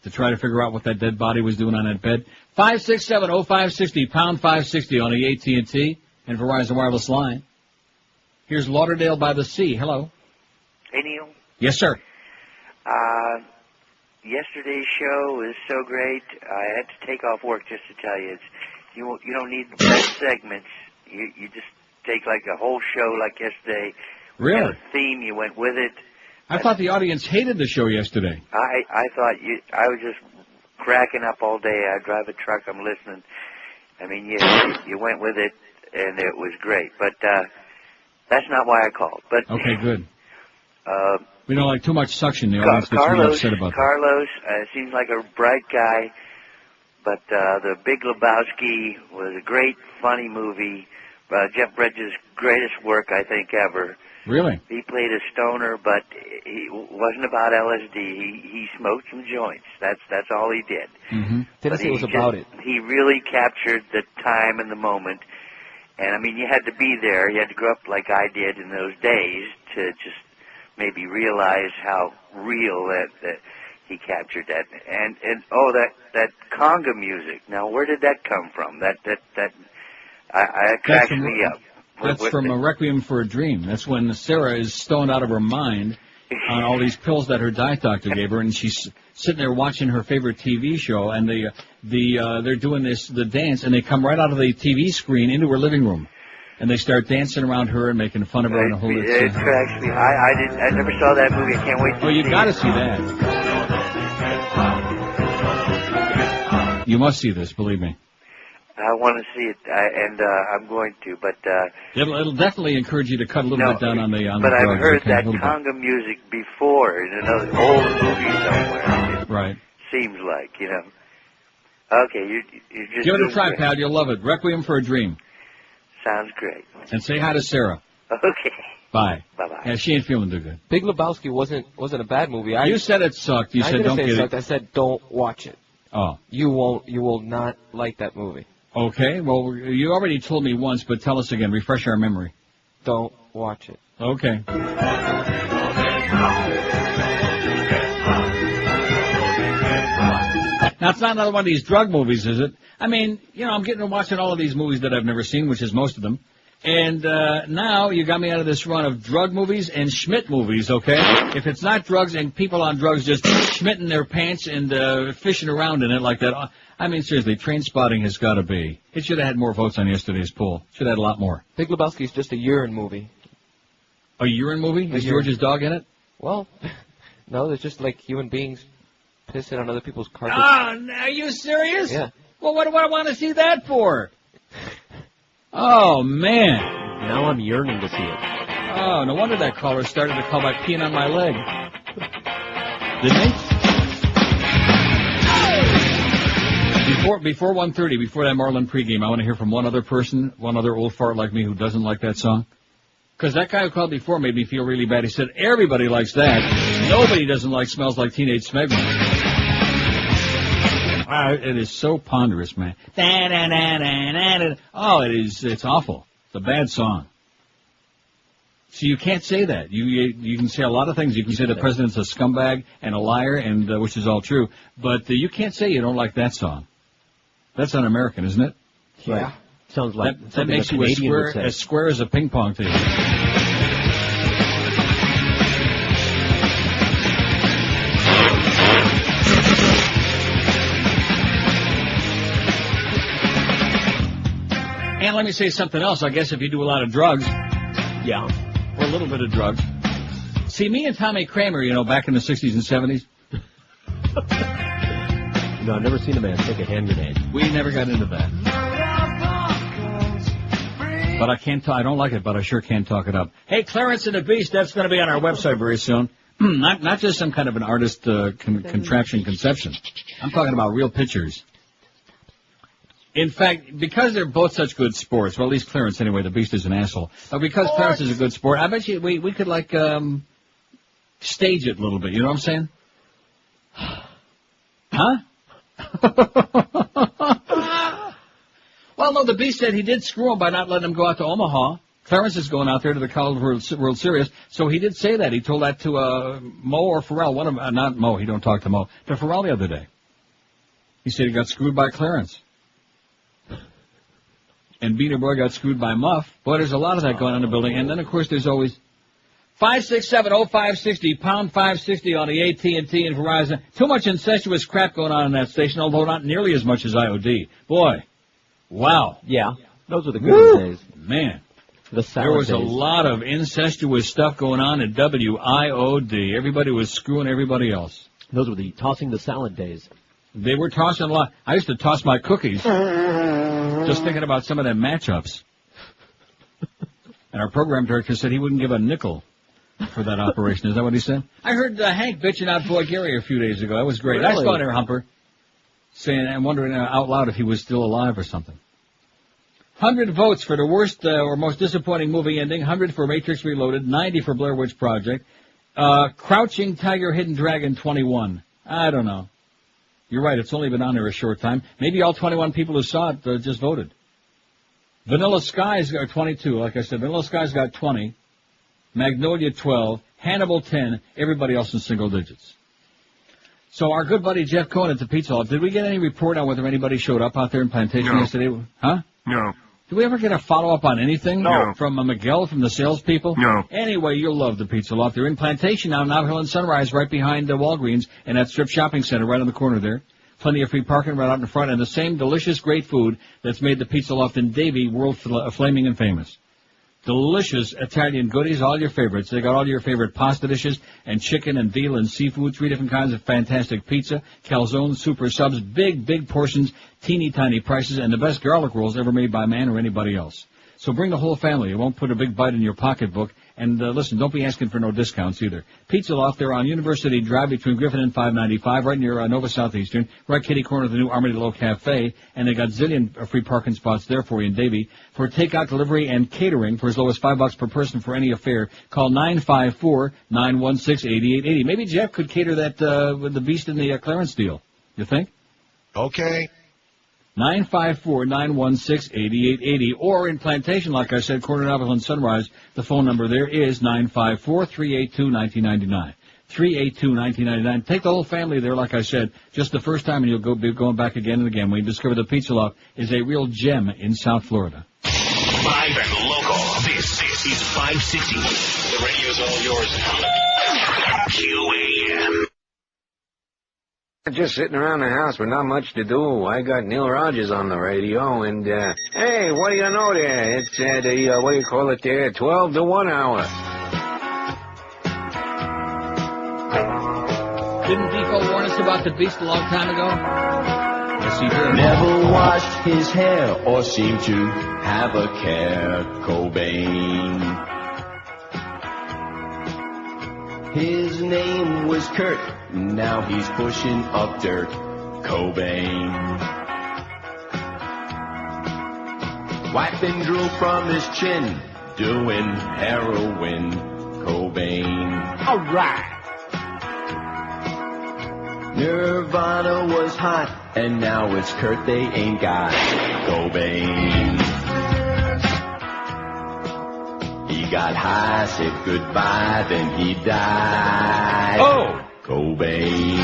to try to figure out what that dead body was doing on that bed. 567-0560, pound 560 on the AT&T and Verizon Wireless line. Here's Lauderdale by the Sea. Hello. Hey, Neil. Yes, sir. Yesterday's show was so great. I had to take off work just to tell you, you don't need the best segments. You just take like a whole show like yesterday. Really? You had a theme, you went with it. I thought the audience hated the show yesterday. I thought I was just cracking up all day. I drive a truck, I'm listening. I mean, you went with it, and it was great. But that's not why I called. But okay, good. We don't like too much suction. The audience gets really upset about that. Carlos seems like a bright guy, but The Big Lebowski was a great, funny movie. Jeff Bridges' greatest work, I think, ever. Really? He played a stoner, but he wasn't about LSD. He smoked some joints. That's all he did. Mm-hmm. Didn't say it was about it. He really captured the time and the moment. And, I mean, you had to be there. You had to grow up like I did in those days to just maybe realize how real that he captured that. And that conga music. Now, where did that come from? That cracks me up. That's from A Requiem for a Dream. That's when Sarah is stoned out of her mind on all these pills that her diet doctor gave her, and she's sitting there watching her favorite TV show, and they're doing the dance, and they come right out of the TV screen into her living room, and they start dancing around her and making fun of her. And it cracks me. I never saw that movie. I can't wait to see it. Well, you got to see that. You must see this, believe me. I want to see it, and I'm going to, but it'll definitely encourage you to cut a little bit down on the But the I've drugs, heard okay, that conga music before in another old movie somewhere. Right. Seems like, you know. Okay, you just give it a try, pal. You'll love it. Requiem for a Dream. Sounds great. And say hi to Sarah. Okay. Bye. Bye-bye. Yeah, she ain't feeling too good. Big Lebowski wasn't a bad movie. You said it sucked. You said don't get it. I said don't watch it. Oh. You will not like that movie. Okay, well, you already told me once, but tell us again. Refresh our memory. Don't watch it. Okay. Now, it's not another one of these drug movies, is it? I mean, you know, I'm getting to watching all of these movies that I've never seen, which is most of them. And now you got me out of this run of drug movies and Schmidt movies, okay? If it's not drugs and people on drugs just schmitting their pants and fishing around in it like that, I mean, seriously, Train Spotting has got to be. It should have had more votes on yesterday's poll. Should have had a lot more. Big Lebowski is just a urine movie. A urine movie? Is George's dog in it? Well, no, it's just like human beings pissing on other people's carpets. Ah, are you serious? Yeah. Well, what do I want to see that for? Oh, man. Now I'm yearning to see it. Oh, no wonder that caller started to call by peeing on my leg. Didn't he? Before 1:30, before that Marlin pregame, I want to hear from one other person, one other old fart like me who doesn't like that song. Because that guy who called before made me feel really bad. He said, everybody likes that. Nobody doesn't like Smells Like Teenage Smegma. It is so ponderous, man. Oh, it's awful. It's a bad song. So you can't say that. You can say a lot of things. You can say the president's a scumbag and a liar, and which is all true. But you can't say you don't like that song. That's un-American, isn't it? Yeah. Right. Sounds like that makes you as square as a ping pong table. And let me say something else. I guess if you do a lot of drugs, yeah, or a little bit of drugs. See, me and Tommy Kramer, back in the 60s and 70s. No, I've never seen a man take a hand grenade. We never got into that. But I can't. I don't like it, but I sure can talk it up. Hey, Clarence and the Beast, that's going to be on our website very soon. Not just some kind of an artist conception. I'm talking about real pictures. In fact, because they're both such good sports, well, at least Clarence anyway, the Beast is an asshole. But because Clarence is a good sport, I bet you we could stage it a little bit. You know what I'm saying? Huh? Well, no, the Beast said he did screw him by not letting him go out to Omaha. Clarence is going out there to the College World Series, so he did say that. He told that to Moe or Ferrall. One of them, not Moe. He don't talk to Moe. To Ferrall the other day. He said he got screwed by Clarence. And Beaner Boy got screwed by Muff. Boy, there's a lot of that going on in the building. And then, of course, there's always 567-0560, pound 560 on the AT&T and Verizon. Too much incestuous crap going on in that station, although not nearly as much as IOD. Boy, wow. Yeah, those were the good days. Man, there was a lot of incestuous stuff going on at WIOD. Everybody was screwing everybody else. Those were the tossing the salad days. They were tossing a lot. I used to toss my cookies just thinking about some of them matchups. And our program director said he wouldn't give a nickel for that operation. Is that what he said? I heard Hank bitching out Boy Gary a few days ago. That was great. Really? I saw there, Humper, saying and wondering out loud if he was still alive or something. 100 votes for the worst or most disappointing movie ending, 100 for Matrix Reloaded, 90 for Blair Witch Project, Crouching Tiger, Hidden Dragon, 21. I don't know. You're right, it's only been on there a short time. Maybe all 21 people who saw it just voted. Vanilla Sky's got 22, like I said. Vanilla Sky's got 20. Magnolia 12. Hannibal 10. Everybody else in single digits. So our good buddy Jeff Cohen at the Pizza Hut, did we get any report on whether anybody showed up out there in Plantation yesterday? Huh? No. Did we ever get a follow-up on anything? No. From Miguel, from the salespeople? No. Anyway, you'll love the Pizza Loft. They're in Plantation now, Nob Hill and Sunrise, right behind Walgreens, and that strip shopping center right on the corner there. Plenty of free parking right out in front, and the same delicious, great food that's made the Pizza Loft in Davie world flaming and famous. Delicious Italian goodies, all your favorites. They got all your favorite pasta dishes and chicken and veal and seafood, 3 different kinds of fantastic pizza, calzones, super subs, big portions, teeny tiny prices, and the best garlic rolls ever made by man or anybody else. So bring the whole family. It won't put a big bite in your pocketbook. And listen, don't be asking for no discounts either. Pizza Loft, they're on University Drive between Griffin and 595, right near Nova Southeastern, right kitty corner of the new Armadillo Cafe. And they got zillion free parking spots there for you in Davie. For takeout, delivery, and catering for as low as $5 per person for any affair, call 954-916-8880. Maybe Jeff could cater that with the Beast in the Clarence deal. You think? Okay. 954-916-8880. Or in Plantation, like I said, corner Nob Hill and Sunrise, the phone number there is 954-382-1999. 382-1999. Take the whole family there, like I said, just the first time, and you'll be going back again and again when you discover the Pizza Loft is a real gem in South Florida. Live and local. This is 560. The radio's all yours now. QAM. Just sitting around the house with not much to do. I got Neil Rogers on the radio, and, hey, what do you know there? It's, the, what do you call it there? 12 to 1 hour. Didn't Bufo warn us about the beast a long time ago? Yes, he did. Never washed his hair or seemed to have a care, Cobain. His name was Kurt, now he's pushing up dirt, Cobain. Wiping drool from his chin, doing heroin, Cobain. All right. Nirvana was hot, and now it's Kurt they ain't got, Cobain. He got high, said goodbye, then he died. Oh! Cobain.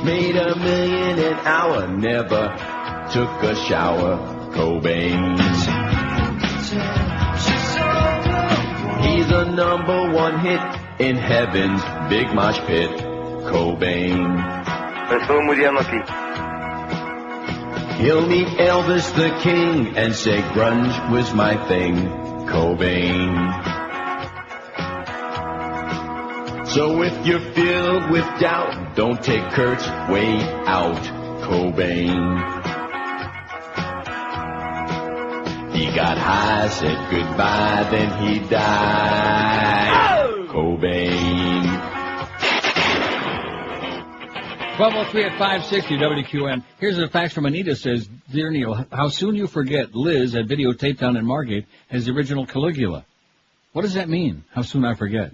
Made $1 million an hour, never took a shower, Cobain. He's a #1 hit in heaven's big mosh pit, Cobain. He'll meet Elvis the King and say grunge was my thing, Cobain. So if you're filled with doubt, don't take Kurt's way out, Cobain. He got high, said goodbye, then he died, Cobain. 1203 at 560 WQM. Here's a fax from Anita says, Dear Neil, how soon you forget Liz at Videotape Town in Margate has the original Caligula. What does that mean? How soon I forget?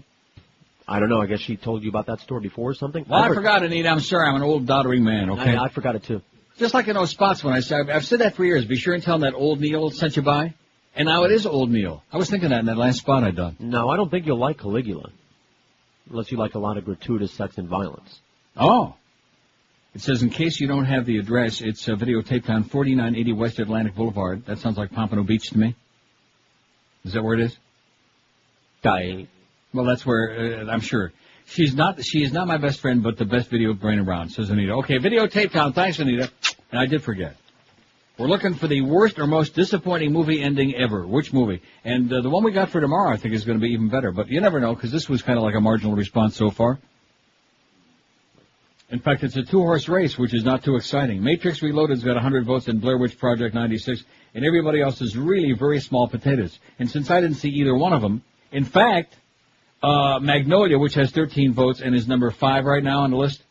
I don't know. I guess she told you about that store before or something? Well, I forgot, Anita. I'm sorry. I'm an old doddering man, okay? I forgot it too. Just like in those spots when I said, I've said that for years. Be sure and tell them that old Neil sent you by. And now it is old Neil. I was thinking that in that last spot I done. No, I don't think you'll like Caligula. Unless you like a lot of gratuitous sex and violence. Oh. It says, in case you don't have the address, it's Videotape Town, 4980 West Atlantic Boulevard. That sounds like Pompano Beach to me. Is that where it is? Well, that's where, I'm sure. She is not my best friend, but the best video brain around, says Anita. Okay, Videotape Town. Thanks, Anita. And I did forget. We're looking for the worst or most disappointing movie ending ever. Which movie? And the one we got for tomorrow, I think, is going to be even better. But you never know, because this was kind of like a marginal response so far. In fact, it's a two-horse race, which is not too exciting. Matrix Reloaded's got 100 votes and Blair Witch Project 96, and everybody else is really very small potatoes. And since I didn't see either one of them, in fact, Magnolia, which has 13 votes and is number 5 right now on the list,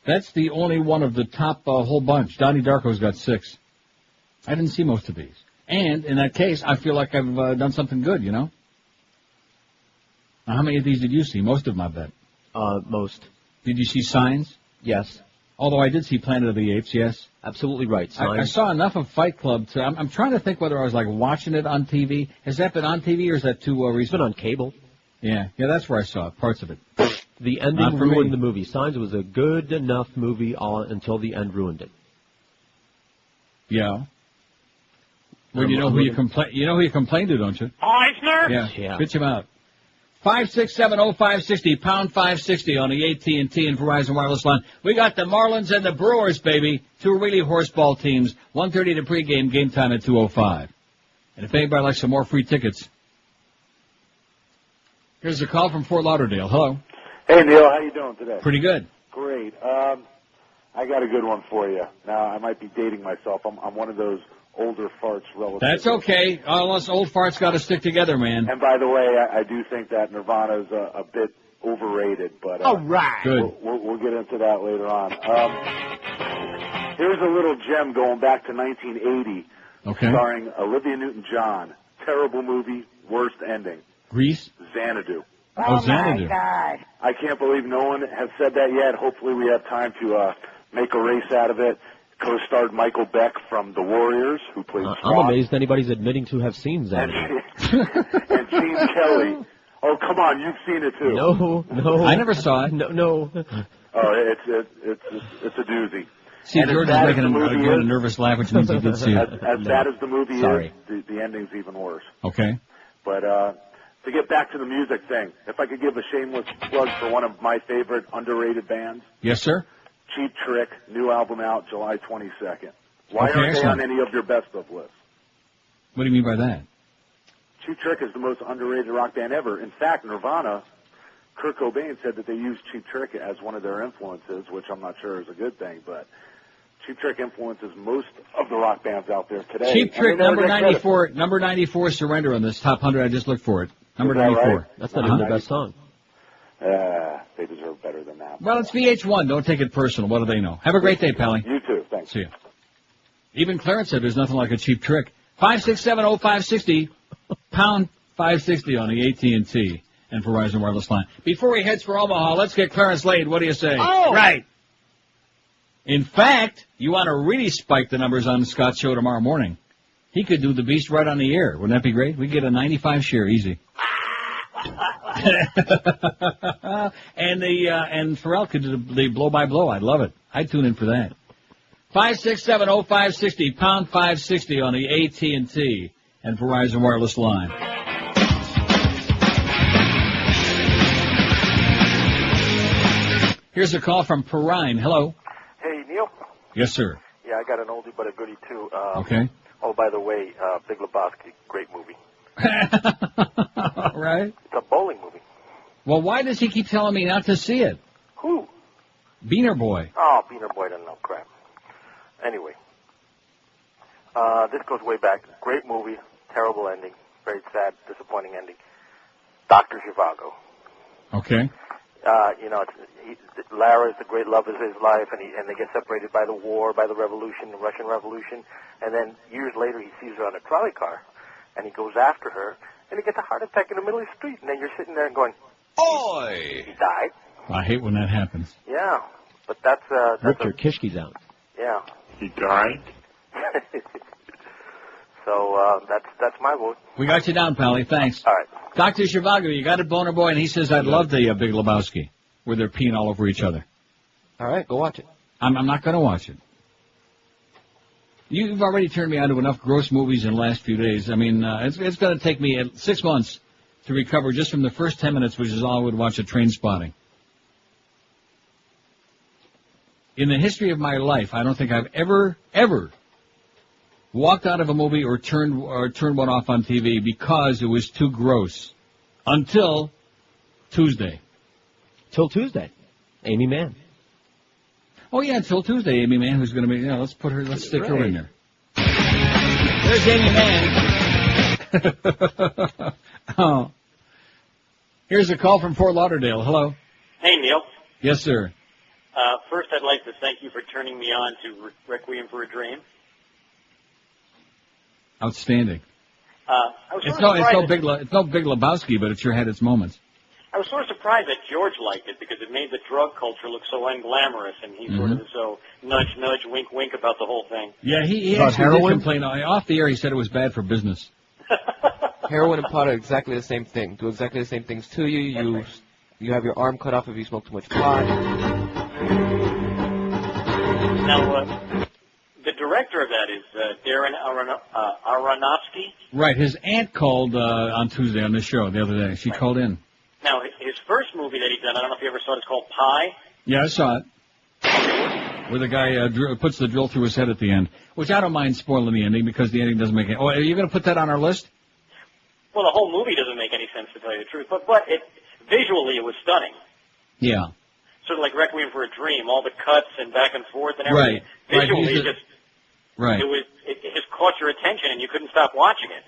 that's the only one of the top whole bunch. Donnie Darko's got 6. I didn't see most of these. And in that case, I feel like I've done something good, you know? Now, how many of these did you see? Most of them, I bet. Most. Did you see Signs? Yes. Although I did see Planet of the Apes, yes. Absolutely right. Signs. I saw enough of Fight Club to, I'm trying to think whether I was like watching it on TV. Has that been on TV or is that too recent? It's been on cable. Yeah, that's where I saw it, parts of it. The ending ruined the movie. Signs was a good enough movie until the end ruined it. Yeah. Well, you know who you complained to, don't you? Eisner? Yeah. Pitch him out. 5670560, pound 560 on the AT&T and Verizon wireless line. We got the Marlins and the Brewers, baby. Two really horseball teams. 1:30 to pregame, game time at 2:05. And if anybody likes some more free tickets, here's a call from Fort Lauderdale. Hello. Hey, Neil. How you doing today? Pretty good. Great. I got a good one for you. Now, I might be dating myself. I'm one of those older farts relative. That's okay. All us old farts got to stick together, man. And by the way, I do think that Nirvana's a bit overrated, but all right, good. We'll get into that later on. Here's a little gem going back to 1980, starring Olivia Newton-John. Terrible movie, worst ending. Grease? Xanadu. Oh, Xanadu. God. I can't believe no one has said that yet. Hopefully we have time to make a race out of it. Co-starred Michael Beck from The Warriors, who played I'm amazed anybody's admitting to have seen Xanadu. And Gene Kelly Oh, come on, you've seen it too. No. I never saw it. No. Oh, it's a doozy. See, And George is making a nervous laugh, which means he did see it. As bad as the movie Sorry. is, the ending's even worse. Okay. But to get back to the music thing, if I could give a shameless plug for one of my favorite underrated bands. Yes, sir. Cheap Trick, new album out July 22nd. Why Okay, aren't they on excellent. any of your best of lists? What do you mean by that? Cheap Trick is the most underrated rock band ever. In fact, Nirvana, Kurt Cobain said that they used Cheap Trick as one of their influences, which I'm not sure is a good thing, but Cheap Trick influences most of the rock bands out there today. Cheap Trick, And they never number get credit. 94, number 94, Surrender on this top 100. I just looked for it. Number Is that 94. right? That's not even the best song. They deserve better than that. Well, it's VH1. Don't take it personal. What do they know? Have a great day, Pally. You too. Thanks. See ya. Even Clarence said there's nothing like a Cheap Trick. 5670560, pound 560 on the AT&T and Verizon wireless line. Before he heads for Omaha, let's get Clarence laid. What do you say? Oh! Right. In fact, you want to really spike the numbers on Scott's show tomorrow morning. He could do the beast right on the air. Wouldn't that be great? We get a 95 share easy. and Ferrall could do the blow by blow. I'd love it. I'd tune in for that. 5670560, pound 560 on the AT&T and Verizon wireless line. Here's a call from Perrine. Hello. Hey, Neil. Yes, sir. Yeah, I got an oldie but a goodie too. Okay. Oh, by the way, Big Lebowski, great movie. All right. It's a bowling movie. Well, why does he keep telling me not to see it? Who? Beaner Boy. Oh, Beaner Boy doesn't know crap. Anyway, this goes way back. Great movie, terrible ending, very sad, disappointing ending. Dr. Zhivago. Okay. Lara is the great love of his life, and they get separated by the war, by the revolution, the Russian Revolution, and then years later he sees her on a trolley car, and he goes after her, and he gets a heart attack in the middle of the street, and then you're sitting there and going, Oi! He died. I hate when that happens. Yeah, but that's Ripped her kishkis out. yeah. He died? So that's my vote. We got you down, Pally. Thanks. All right. Dr. Zhivago, you got it, Boner Boy, and he says, I'd love the Big Lebowski, where they're peeing all over each other. All right, go watch it. I'm not going to watch it. You've already turned me on to enough gross movies in the last few days. I mean, it's going to take me 6 months to recover just from the first 10 minutes, which is all I would watch a Train Spotting. In the history of my life, I don't think I've ever walked out of a movie or turned one off on TV because it was too gross. Until Tuesday. Till Tuesday. Amy Mann. Oh yeah, until Tuesday, Amy Mann, who's going to be, let's stick her in there. There's Amy Mann. Oh. Here's a call from Fort Lauderdale. Hello. Hey, Neil. Yes, sir. First, I'd like to thank you for turning me on to Requiem for a Dream. Outstanding. I was It's sort of surprised no Big Lebowski, but it sure had its moments. I was sort of surprised that George liked it because it made the drug culture look so unglamorous, and he sort of was so nudge, wink, wink about the whole thing. Yeah, he actually did complain. Off the air, he said it was bad for business. Heroin and pot are exactly the same thing. Do exactly the same things to you. You have your arm cut off if you smoke too much pot. Now, the director of that is Darren Aronofsky. Right, his aunt called on Tuesday on this show the other day. She called in. Now, his first movie that he done, I don't know if you ever saw it, it's called Pie. Yeah, I saw it. Where the guy puts the drill through his head at the end, which I don't mind spoiling the ending because the ending doesn't make any. Oh, are you going to put that on our list? Well, the whole movie doesn't make any sense, to tell you the truth, but visually it was stunning. Yeah. Sort of like Requiem for a Dream, all the cuts and back and forth and everything. Right. Visually, Right. it just caught your attention and you couldn't stop watching it.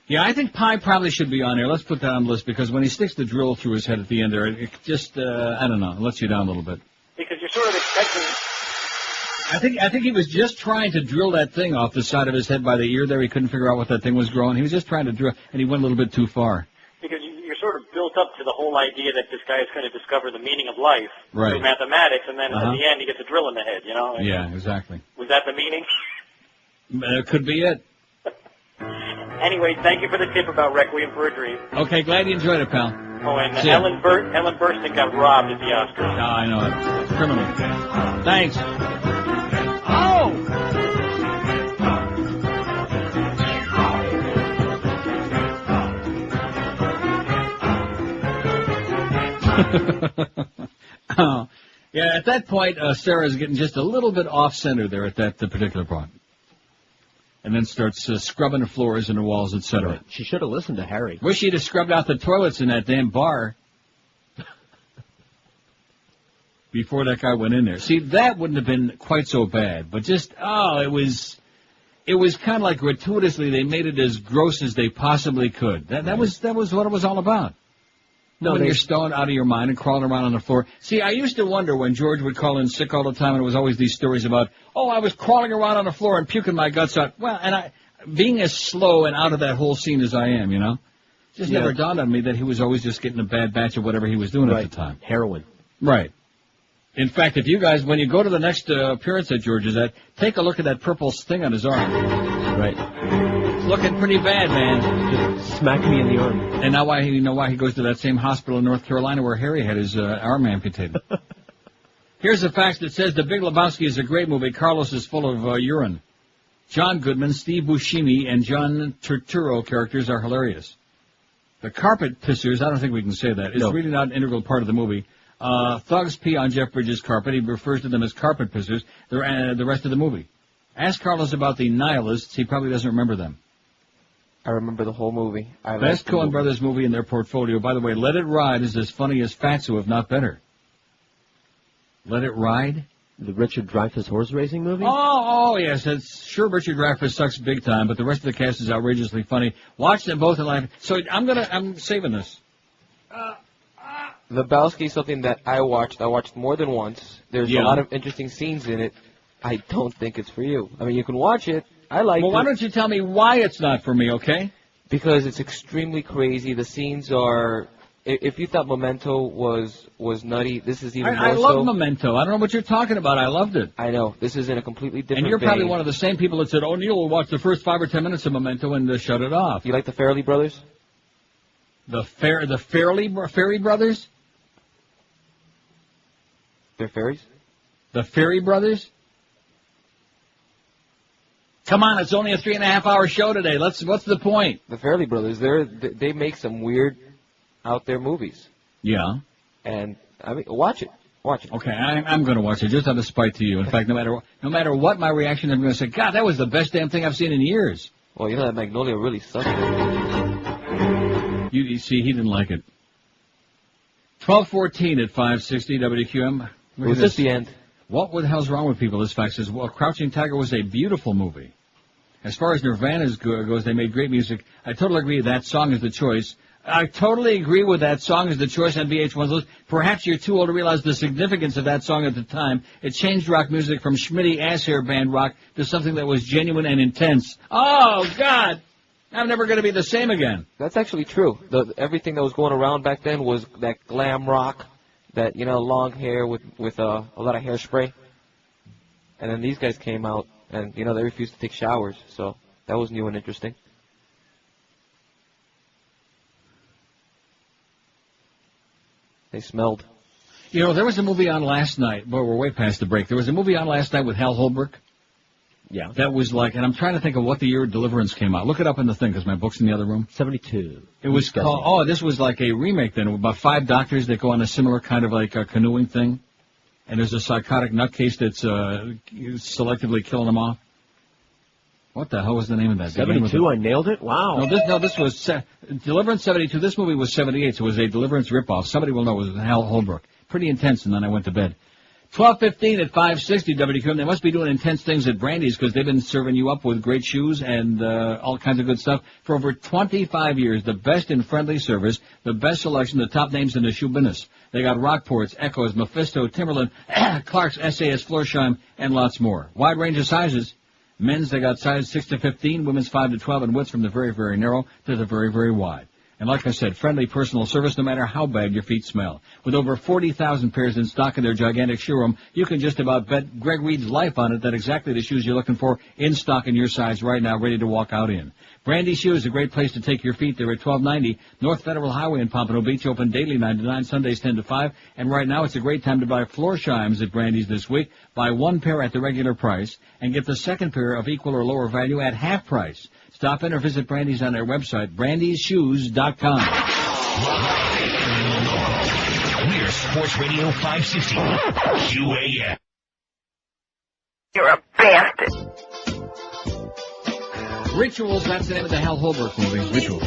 Yeah, I think Pie probably should be on there. Let's put that on the list because when he sticks the drill through his head at the end there, it just, I don't know, it lets you down a little bit. Because you're sort of expecting... I think he was just trying to drill that thing off the side of his head by the ear there. He couldn't figure out what that thing was growing. He was just trying to drill, and he went a little bit too far. Because you're sort of built up to the whole idea that this guy is going to discover the meaning of life through mathematics, and then at the end he gets a drill in the head, you know? Yeah, exactly. Was that the meaning? It could be it. Anyway, thank you for the tip about Requiem for a Dream. Okay, glad you enjoyed it, pal. Oh, and See ya. Ellen Burstyn got robbed at the Oscars. Oh, I know it. It's criminal. Thanks. Oh, yeah, at that point, Sarah's getting just a little bit off-center there at that particular point. And then starts scrubbing the floors and the walls, etc. Right. She should have listened to Harry. Wish she'd have scrubbed out the toilets in that damn bar before that guy went in there. See, that wouldn't have been quite so bad, but just, it was kind of like gratuitously they made it as gross as they possibly could. That was what it was all about. No, when you're stoned out of your mind and crawling around on the floor. See, I used to wonder when George would call in sick all the time, and it was always these stories about, I was crawling around on the floor and puking my guts out. Well, and being as slow and out of that whole scene as I am, just never dawned on me that he was always just getting a bad batch of whatever he was doing at the time. Heroin. Right. In fact, if you guys, when you go to the next appearance that George is at, take a look at that purple thing on his arm. Right. It's looking pretty bad, man. Just smack me in the arm. And now you know why he goes to that same hospital in North Carolina where Harry had his arm amputated. Here's a fact that says The Big Lebowski is a great movie. Carlos is full of urine. John Goodman, Steve Buscemi, and John Turturro characters are hilarious. The carpet pissers, I don't think we can say that. It's really not an integral part of the movie. Thugs pee on Jeff Bridges' carpet. He refers to them as carpet pissers the rest of the movie. Ask Carlos about the nihilists. He probably doesn't remember them. I remember the whole movie. Best Coen Brothers movie in their portfolio. By the way, Let It Ride is as funny as Fatso, if not better. Let It Ride? The Richard Dreyfuss horse racing movie? Oh, yes. It's sure Richard Dreyfuss sucks big time, but the rest of the cast is outrageously funny. Watch them both in live. So I'm saving this. Lebowski is something that I watched more than once. There's a lot of interesting scenes in it. I don't think it's for you. I mean, you can watch it. I like it. Well, why don't you tell me why it's not for me, okay? Because it's extremely crazy. The scenes are... If you thought Memento was nutty, this is even more so. I love Memento. I don't know what you're talking about. I loved it. I know. This is in a completely different And you're vein. probably one of the same people that said, Neil will watch the first 5 or 10 minutes of Memento and shut it off. You like the Farrelly brothers? The Ferry brothers? They're fairies? The Ferry brothers? Come on, it's only a 3.5-hour show today. What's the point? The Farrelly brothers, they make some weird out there movies. Yeah. And I mean, watch it. Okay, I'm going to watch it just out of spite to you. In fact, no matter what my reaction, I'm going to say, God, that was the best damn thing I've seen in years. Well, that Magnolia really sucked. You see, he didn't like it. 12:14 at 560 WQM. Was this the end? What the hell's wrong with people? This fact says, Crouching Tiger was a beautiful movie. As far as Nirvana goes, they made great music. I totally agree that song is the choice. I totally agree with that song as the choice on VH1. Perhaps you're too old to realize the significance of that song at the time. It changed rock music from schmitty ass-hair band rock to something that was genuine and intense. Oh, God! I'm never going to be the same again. That's actually true. Everything that was going around back then was that glam rock, that, long hair with a lot of hairspray. And then these guys came out, and, they refused to take showers. So that was new and interesting. They smelled. There was a movie on last night. Boy, we're way past the break. There was a movie on last night with Hal Holbrook. Yeah. That was like, and I'm trying to think of what the year Deliverance came out. Look it up in the thing, because my book's in the other room. 72. It was called, this was like a remake then, about 5 doctors that go on a similar kind of like a canoeing thing. And there's a psychotic nutcase that's selectively killing them off. What the hell was the name of that? 72, I nailed it? Wow. No, this was Deliverance 72. This movie was 78, so it was a Deliverance ripoff. Somebody will know it was Hal Holbrook. Pretty intense, and then I went to bed. 12:15 at 560 WQM. They must be doing intense things at Brandy's because they've been serving you up with great shoes and all kinds of good stuff for over 25 years. The best in friendly service, the best selection, the top names in the shoe business. They got Rockports, Echoes, Mephisto, Timberland, Clark's, SAS, Florsheim, and lots more. Wide range of sizes. Men's, they got sizes 6 to 15, women's 5 to 12, and widths from the very, very narrow to the very, very wide. And like I said, friendly personal service no matter how bad your feet smell. With over 40,000 pairs in stock in their gigantic showroom, you can just about bet Greg Reed's life on it that exactly the shoes you're looking for in stock in your size right now, ready to walk out in. Brandy Shoes, a great place to take your feet. They're at 1290 North Federal Highway in Pompano Beach, open daily 9 to 9, Sundays 10 to 5. And right now it's a great time to buy floor shimes at Brandy's this week. Buy one pair at the regular price and get the second pair of equal or lower value at half price. Stop in or visit Brandy's on their website, brandyshoes.com. We're Sports Radio 560 QAM. You're a bastard. Rituals, that's the name of the Hal Holbrook movie, Rituals.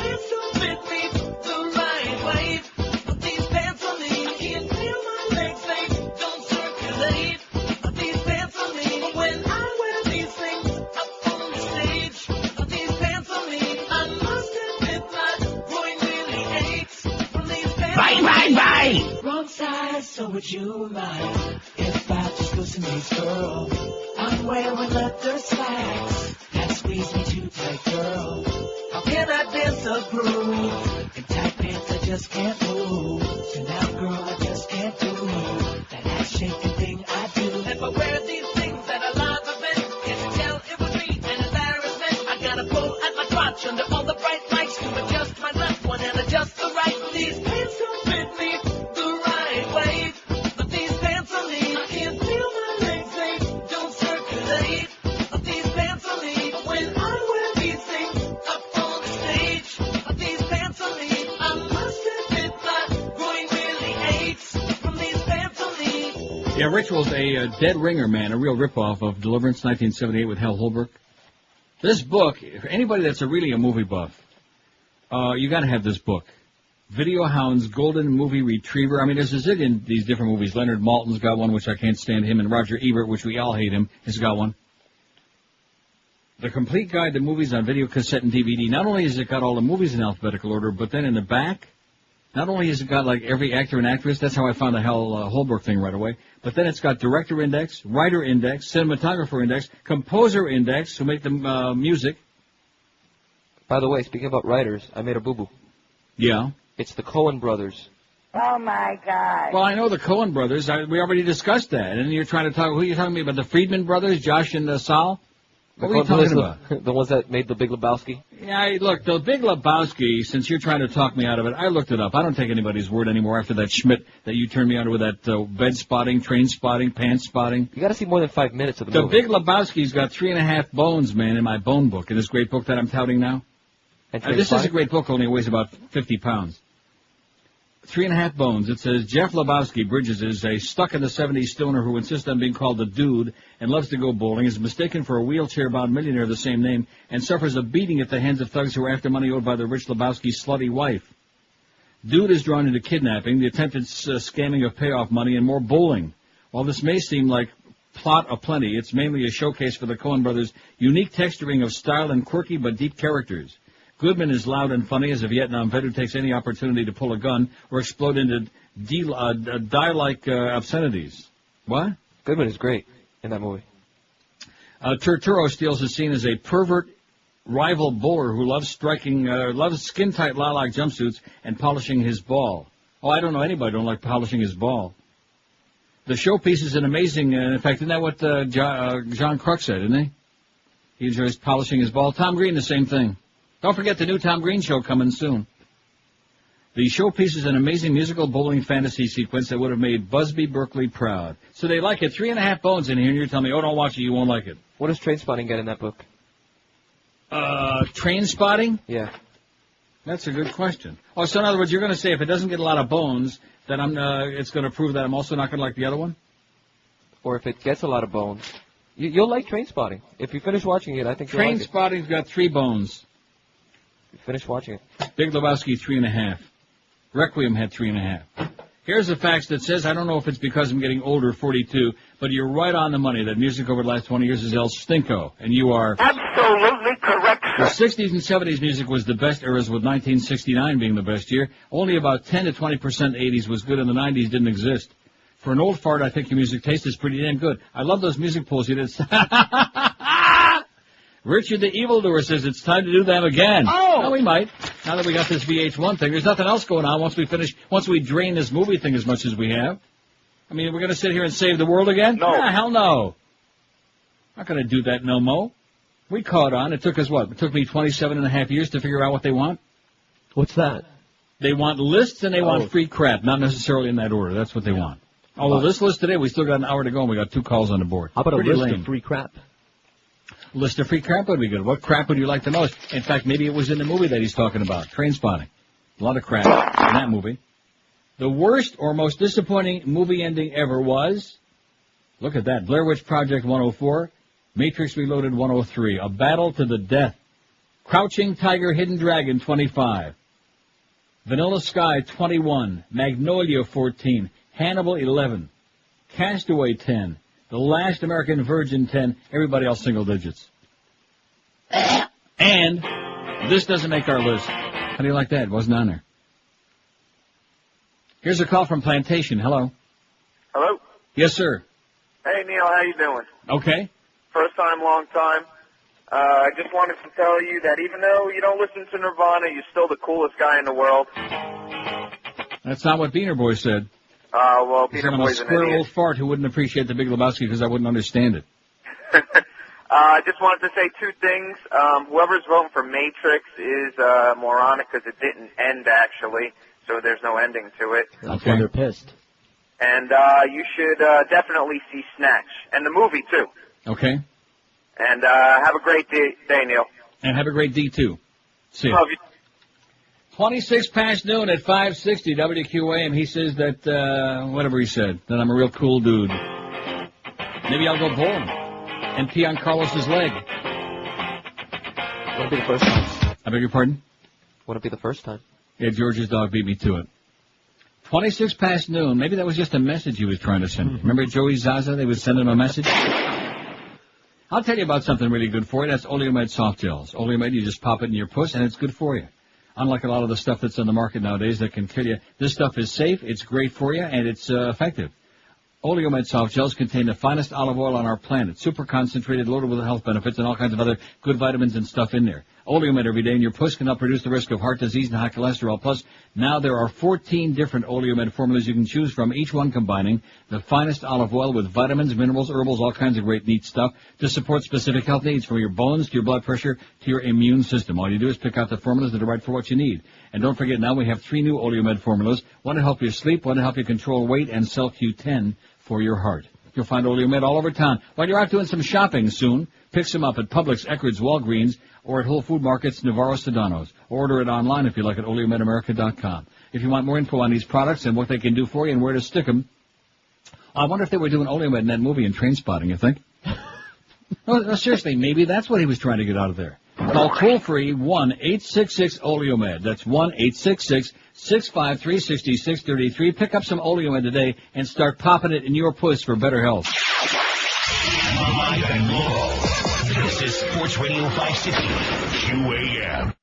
Bye! Wrong side, so would you mind if I just loosen these girls? I'm wearing leather slacks that squeeze me too tight, girl. How can I dance a groove? In tight pants I just can't move. So now, girl, I just can't do that ass shaking thing I do. If I wear these things at a live event, can't you tell it would be an embarrassment? I gotta pull at my crotch under all the bright lights to adjust my left one and adjust the right. These pants don't fit me the right way, but these pants on me, I can't feel my legs, they don't circulate. These pants on me, when I wear these things up on the stage. These pants on me, I must admit my groin really aches from these pants on me. Yeah, Ritual's a dead ringer, man, a real ripoff of Deliverance 1978 with Hal Holbrook. This book, anybody that's really a movie buff, you gotta have this book. Video Hound's Golden Movie Retriever. I mean, there's a zillion these different movies. Leonard Maltin's got one, which I can't stand him, and Roger Ebert, which we all hate him, has got one. The Complete Guide to Movies on Video, Cassette, and DVD. Not only has it got all the movies in alphabetical order, but then in the back, not only has it got like every actor and actress, that's how I found the Hal Holbrook thing right away, but then it's got Director Index, Writer Index, Cinematographer Index, Composer Index, who make the music. By the way, speaking about writers, I made a boo-boo. Yeah. It's the Coen brothers. Oh, my God. Well, I know the Coen brothers. We already discussed that. And you're trying to talk, who are you talking about? The Friedman brothers, Josh and Sal? What were you talking about? The ones that made the Big Lebowski? Yeah, look, the Big Lebowski, since you're trying to talk me out of it, I looked it up. I don't take anybody's word anymore after that Schmidt that you turned me on with that bed spotting, train spotting, pants spotting. You got to see more than 5 minutes of the movie. The Big Lebowski's got 3.5 bones, man, in my bone book, in this great book that I'm touting now. This is a great book, only weighs about 50 pounds. 3.5 bones. It says, Jeff Lebowski Bridges is a stuck-in-the-70s stoner who insists on being called the Dude and loves to go bowling, is mistaken for a wheelchair-bound millionaire of the same name, and suffers a beating at the hands of thugs who are after money owed by the rich Lebowski's slutty wife. Dude is drawn into kidnapping, the attempted scamming of payoff money, and more bowling. While this may seem like plot aplenty, it's mainly a showcase for the Coen brothers' unique texturing of style and quirky but deep characters. Goodman is loud and funny as a Vietnam vet who takes any opportunity to pull a gun or explode into die-like obscenities. What? Goodman is great in that movie. Turturro steals is seen as a pervert rival bowler who loves loves skin-tight lilac jumpsuits and polishing his ball. Oh, I don't know anybody who don't like polishing his ball. The showpiece is an amazing, in fact, isn't that what John Kruk said, isn't he? He enjoys polishing his ball. Tom Green, the same thing. Don't forget the new Tom Green show coming soon. The showpiece is an amazing musical bowling fantasy sequence that would have made Busby Berkeley proud. So they like it. 3.5 bones in here, and you're telling me, oh, don't watch it, you won't like it. What does Train Spotting get in that book? Train Spotting? Yeah. That's a good question. Oh, so in other words, you're going to say if it doesn't get a lot of bones, then it's going to prove that I'm also not going to like the other one? Or if it gets a lot of bones. You'll like Train Spotting. If you finish watching it, I think you'll like it. Train Spotting's got 3 bones. Finish watching it. Big Lebowski, 3.5. Requiem had 3.5. Here's the facts that says, I don't know if it's because I'm getting older, 42, but you're right on the money that music over the last 20 years is El Stinko, and you are absolutely correct, sir. The 60s and 70s music was the best eras, with 1969 being the best year. Only about 10 to 20% 80s was good, and the 90s didn't exist. For an old fart, I think your music taste is pretty damn good. I love those music pulls you did. Richard the Evildoer says it's time to do them again. Oh, we might. Now that we got this VH1 thing, there's nothing else going on once we drain this movie thing as much as we have. I mean, we're going to sit here and save the world again? No. Nah, hell no. Not going to do that no more. We caught on. It took us what? It took me 27 and a half years to figure out what they want. What's that? They want lists and they want free crap, not necessarily in that order. That's what they want. Although this list today, we still got an hour to go and we got 2 calls on the board. How about Pretty a list lame. of free crap? List of free crap would be good. What crap would you like to know? In fact, maybe it was in the movie that he's talking about, Trainspotting. A lot of crap in that movie. The worst or most disappointing movie ending ever was, look at that, Blair Witch Project 104, Matrix Reloaded 103, A Battle to the Death, Crouching Tiger, Hidden Dragon 25, Vanilla Sky 21, Magnolia 14, Hannibal 11, Castaway 10, The Last American Virgin 10, everybody else single digits. And this doesn't make our list. How do you like that? It wasn't on there. Here's a call from Plantation. Hello. Hello? Yes, sir. Hey, Neil, how you doing? Okay. First time, long time. I just wanted to tell you that even though you don't listen to Nirvana, you're still the coolest guy in the world. That's not what Beaner Boy said. Well, He Beaner said I'm a Boy's an square idiot. old fart who wouldn't appreciate the Big Lebowski because I wouldn't understand it. I just wanted to say 2 things. Whoever's voting for Matrix is moronic because it didn't end, actually, so there's no ending to it. That's why they're pissed. And you should definitely see Snatch, and the movie, too. Okay. And have a great day, Neil. And have a great D, too. See ya. Love you. 26 past noon at 560 WQAM. He says that, whatever he said, that I'm a real cool dude. Maybe I'll go bowling and pee on Carlos's leg. Wouldn't be the first time. I beg your pardon? Wouldn't be the first time. Yeah, George's dog beat me to it. 26 past noon. Maybe that was just a message he was trying to send. Remember Joey Zaza? They would send him a message. I'll tell you about something really good for you. That's Oleomed soft gels. Oleomed, you just pop it in your puss, and it's good for you. Unlike a lot of the stuff that's on the market nowadays that can kill you, this stuff is safe, it's great for you, and it's effective. Oleomed soft gels contain the finest olive oil on our planet, super concentrated, loaded with health benefits, and all kinds of other good vitamins and stuff in there. Oleomed every day in your puss can help reduce the risk of heart disease and high cholesterol. Plus, now there are 14 different Oleomed formulas you can choose from, each one combining the finest olive oil with vitamins, minerals, herbals, all kinds of great neat stuff to support specific health needs, from your bones to your blood pressure to your immune system. All you do is pick out the formulas that are right for what you need. And don't forget, now we have 3 new Oleomed formulas, one to help you sleep, one to help you control weight, and Cell Q10 for your heart. You'll find Oleomed all over town. While you're out doing some shopping soon, pick some up at Publix, Eckerd's, Walgreens, or at Whole Food Market's, Navarro, Sedano's. Order it online if you like at OleomedAmerica.com. If you want more info on these products and what they can do for you and where to stick them, I wonder if they were doing Oleomed in that movie in Trainspotting, you think? No, seriously, maybe that's what he was trying to get out of there. Call toll-free 1-866-OLEOMED. That's 1-866-653-6633. Pick up some Oleomed today and start popping it in your puss for better health. Live and local. This is Sports Radio 560 QAM.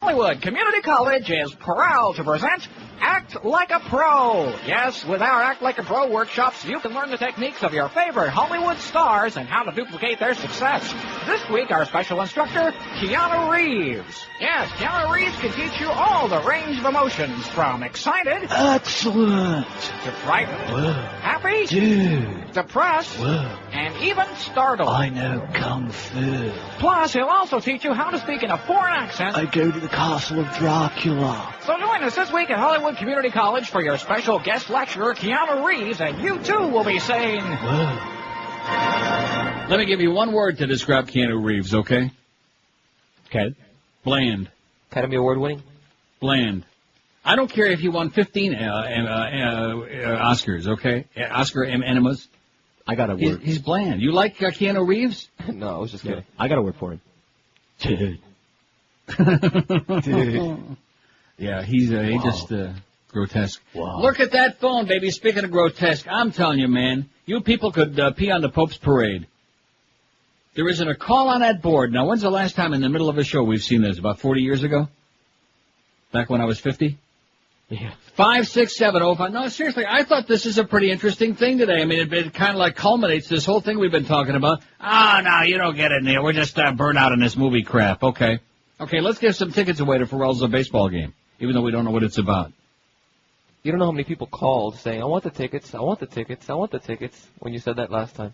Hollywood Community College is proud to present Act Like a Pro. Yes, with our Act Like a Pro workshops, you can learn the techniques of your favorite Hollywood stars and how to duplicate their success. This week, our special instructor, Keanu Reeves. Yes, Keanu Reeves can teach you all the range of emotions, from excited, excellent, to frightened, whoa, happy, dude, depressed, whoa, and even startled. I know Kung Fu. Plus, he'll also teach you how to speak in a foreign accent. I go to the Castle of Dracula. So join us this week at Hollywood Community College for your special guest lecturer, Keanu Reeves, and you too will be saying, whoa. Let me give you one word to describe Keanu Reeves, okay? Okay. Bland. Academy Award winning? Bland. I don't care if he won 15 Oscars, okay? Oscar enemas. I got a word. He's bland. You like Keanu Reeves? No, I was just kidding. I got a word for him. Dude. Yeah, he's just grotesque. Wow. Look at that phone, baby. Speaking of grotesque, I'm telling you, man, you people could pee on the Pope's parade. There isn't a call on that board. Now, when's the last time in the middle of a show we've seen this? About 40 years ago? Back when I was 50? Yeah. 56705. No, seriously, I thought this is a pretty interesting thing today. I mean, it kind of like culminates this whole thing we've been talking about. No, you don't get it, Neil. We're just burnt out in this movie crap. Okay. Okay, let's give some tickets away to Ferrall's baseball game, even though we don't know what it's about. You don't know how many people called saying, I want the tickets, I want the tickets, I want the tickets, when you said that last time.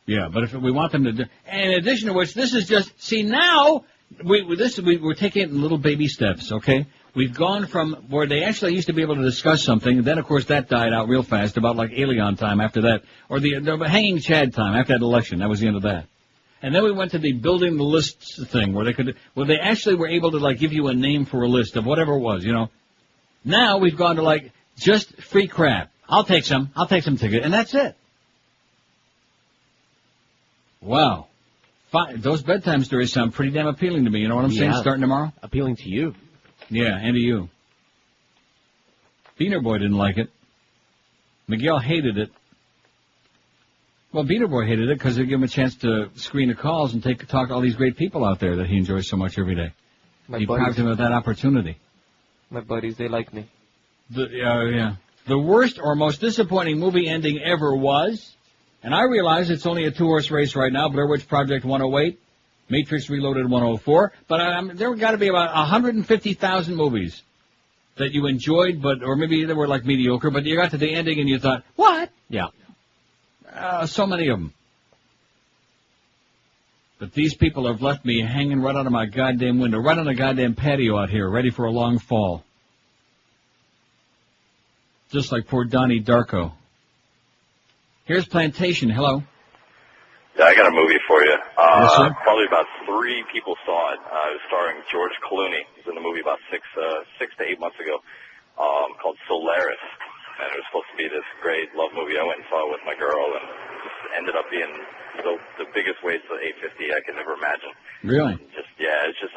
Yeah, but if we want them to do... And in addition to which, this is just... See, now, we're taking it in little baby steps, okay? We've gone from where they actually used to be able to discuss something, and then, of course, that died out real fast, about like Alien time after that, or the Hanging Chad time after that election. That was the end of that. And then we went to the building the lists thing, where they actually were able to, like, give you a name for a list of whatever it was, you know? Now we've gone to, like, just free crap. I'll take some ticket, and that's it. Wow. Those bedtime stories sound pretty damn appealing to me, you know what I'm saying, starting tomorrow? Appealing to you. Yeah, and to you. Beaner Boy didn't like it. Miguel hated it. Well, Beaner Boy hated it because it gave him a chance to screen the calls and talk to all these great people out there that he enjoys so much every day. He deprived him of that opportunity. My buddies, they like me. Yeah. The worst or most disappointing movie ending ever was, and I realize it's only a 2-horse race right now, Blair Witch Project 108, Matrix Reloaded 104, but there got to be about 150,000 movies that you enjoyed, or maybe they were like mediocre, but you got to the ending and you thought, what? Yeah. So many of them. But these people have left me hanging right out of my goddamn window, right on the goddamn patio out here, ready for a long fall. Just like poor Donnie Darko. Here's Plantation. Hello. Yeah, I got a movie for you. Yes, sir? Probably about 3 people saw it. It was starring George Clooney. It was in the movie about 6 to 8 months ago, called Solaris. And it was supposed to be this great love movie. I went and saw it with my girl, and it just ended up being the biggest waste of 850 I could ever imagine. Really? It's just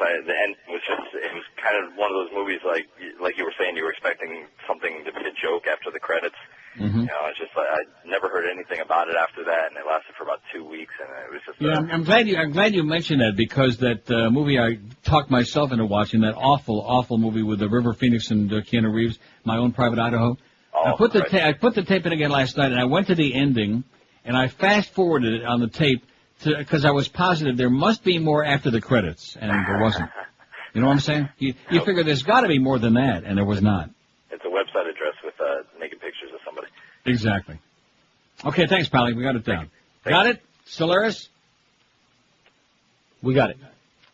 the end was it was kind of one of those movies like you were saying, you were expecting something to be a joke after the credits. Mm-hmm. You know, it's just I never heard anything about it after that, and it lasted for about 2 weeks, and it was just. Yeah, I'm glad you mentioned that, because that movie I talked myself into watching, that awful movie with the River Phoenix and Keanu Reeves, My Own Private Idaho. I put the tape in again last night, and I went to the ending, and I fast forwarded it on the tape because I was positive there must be more after the credits, and there wasn't. You know what I'm saying? You figure there's got to be more than that, and there was not. It's a website address with naked pictures of somebody. Exactly. Okay, thanks, Pally. We got it down. Got it? Solaris? We got it.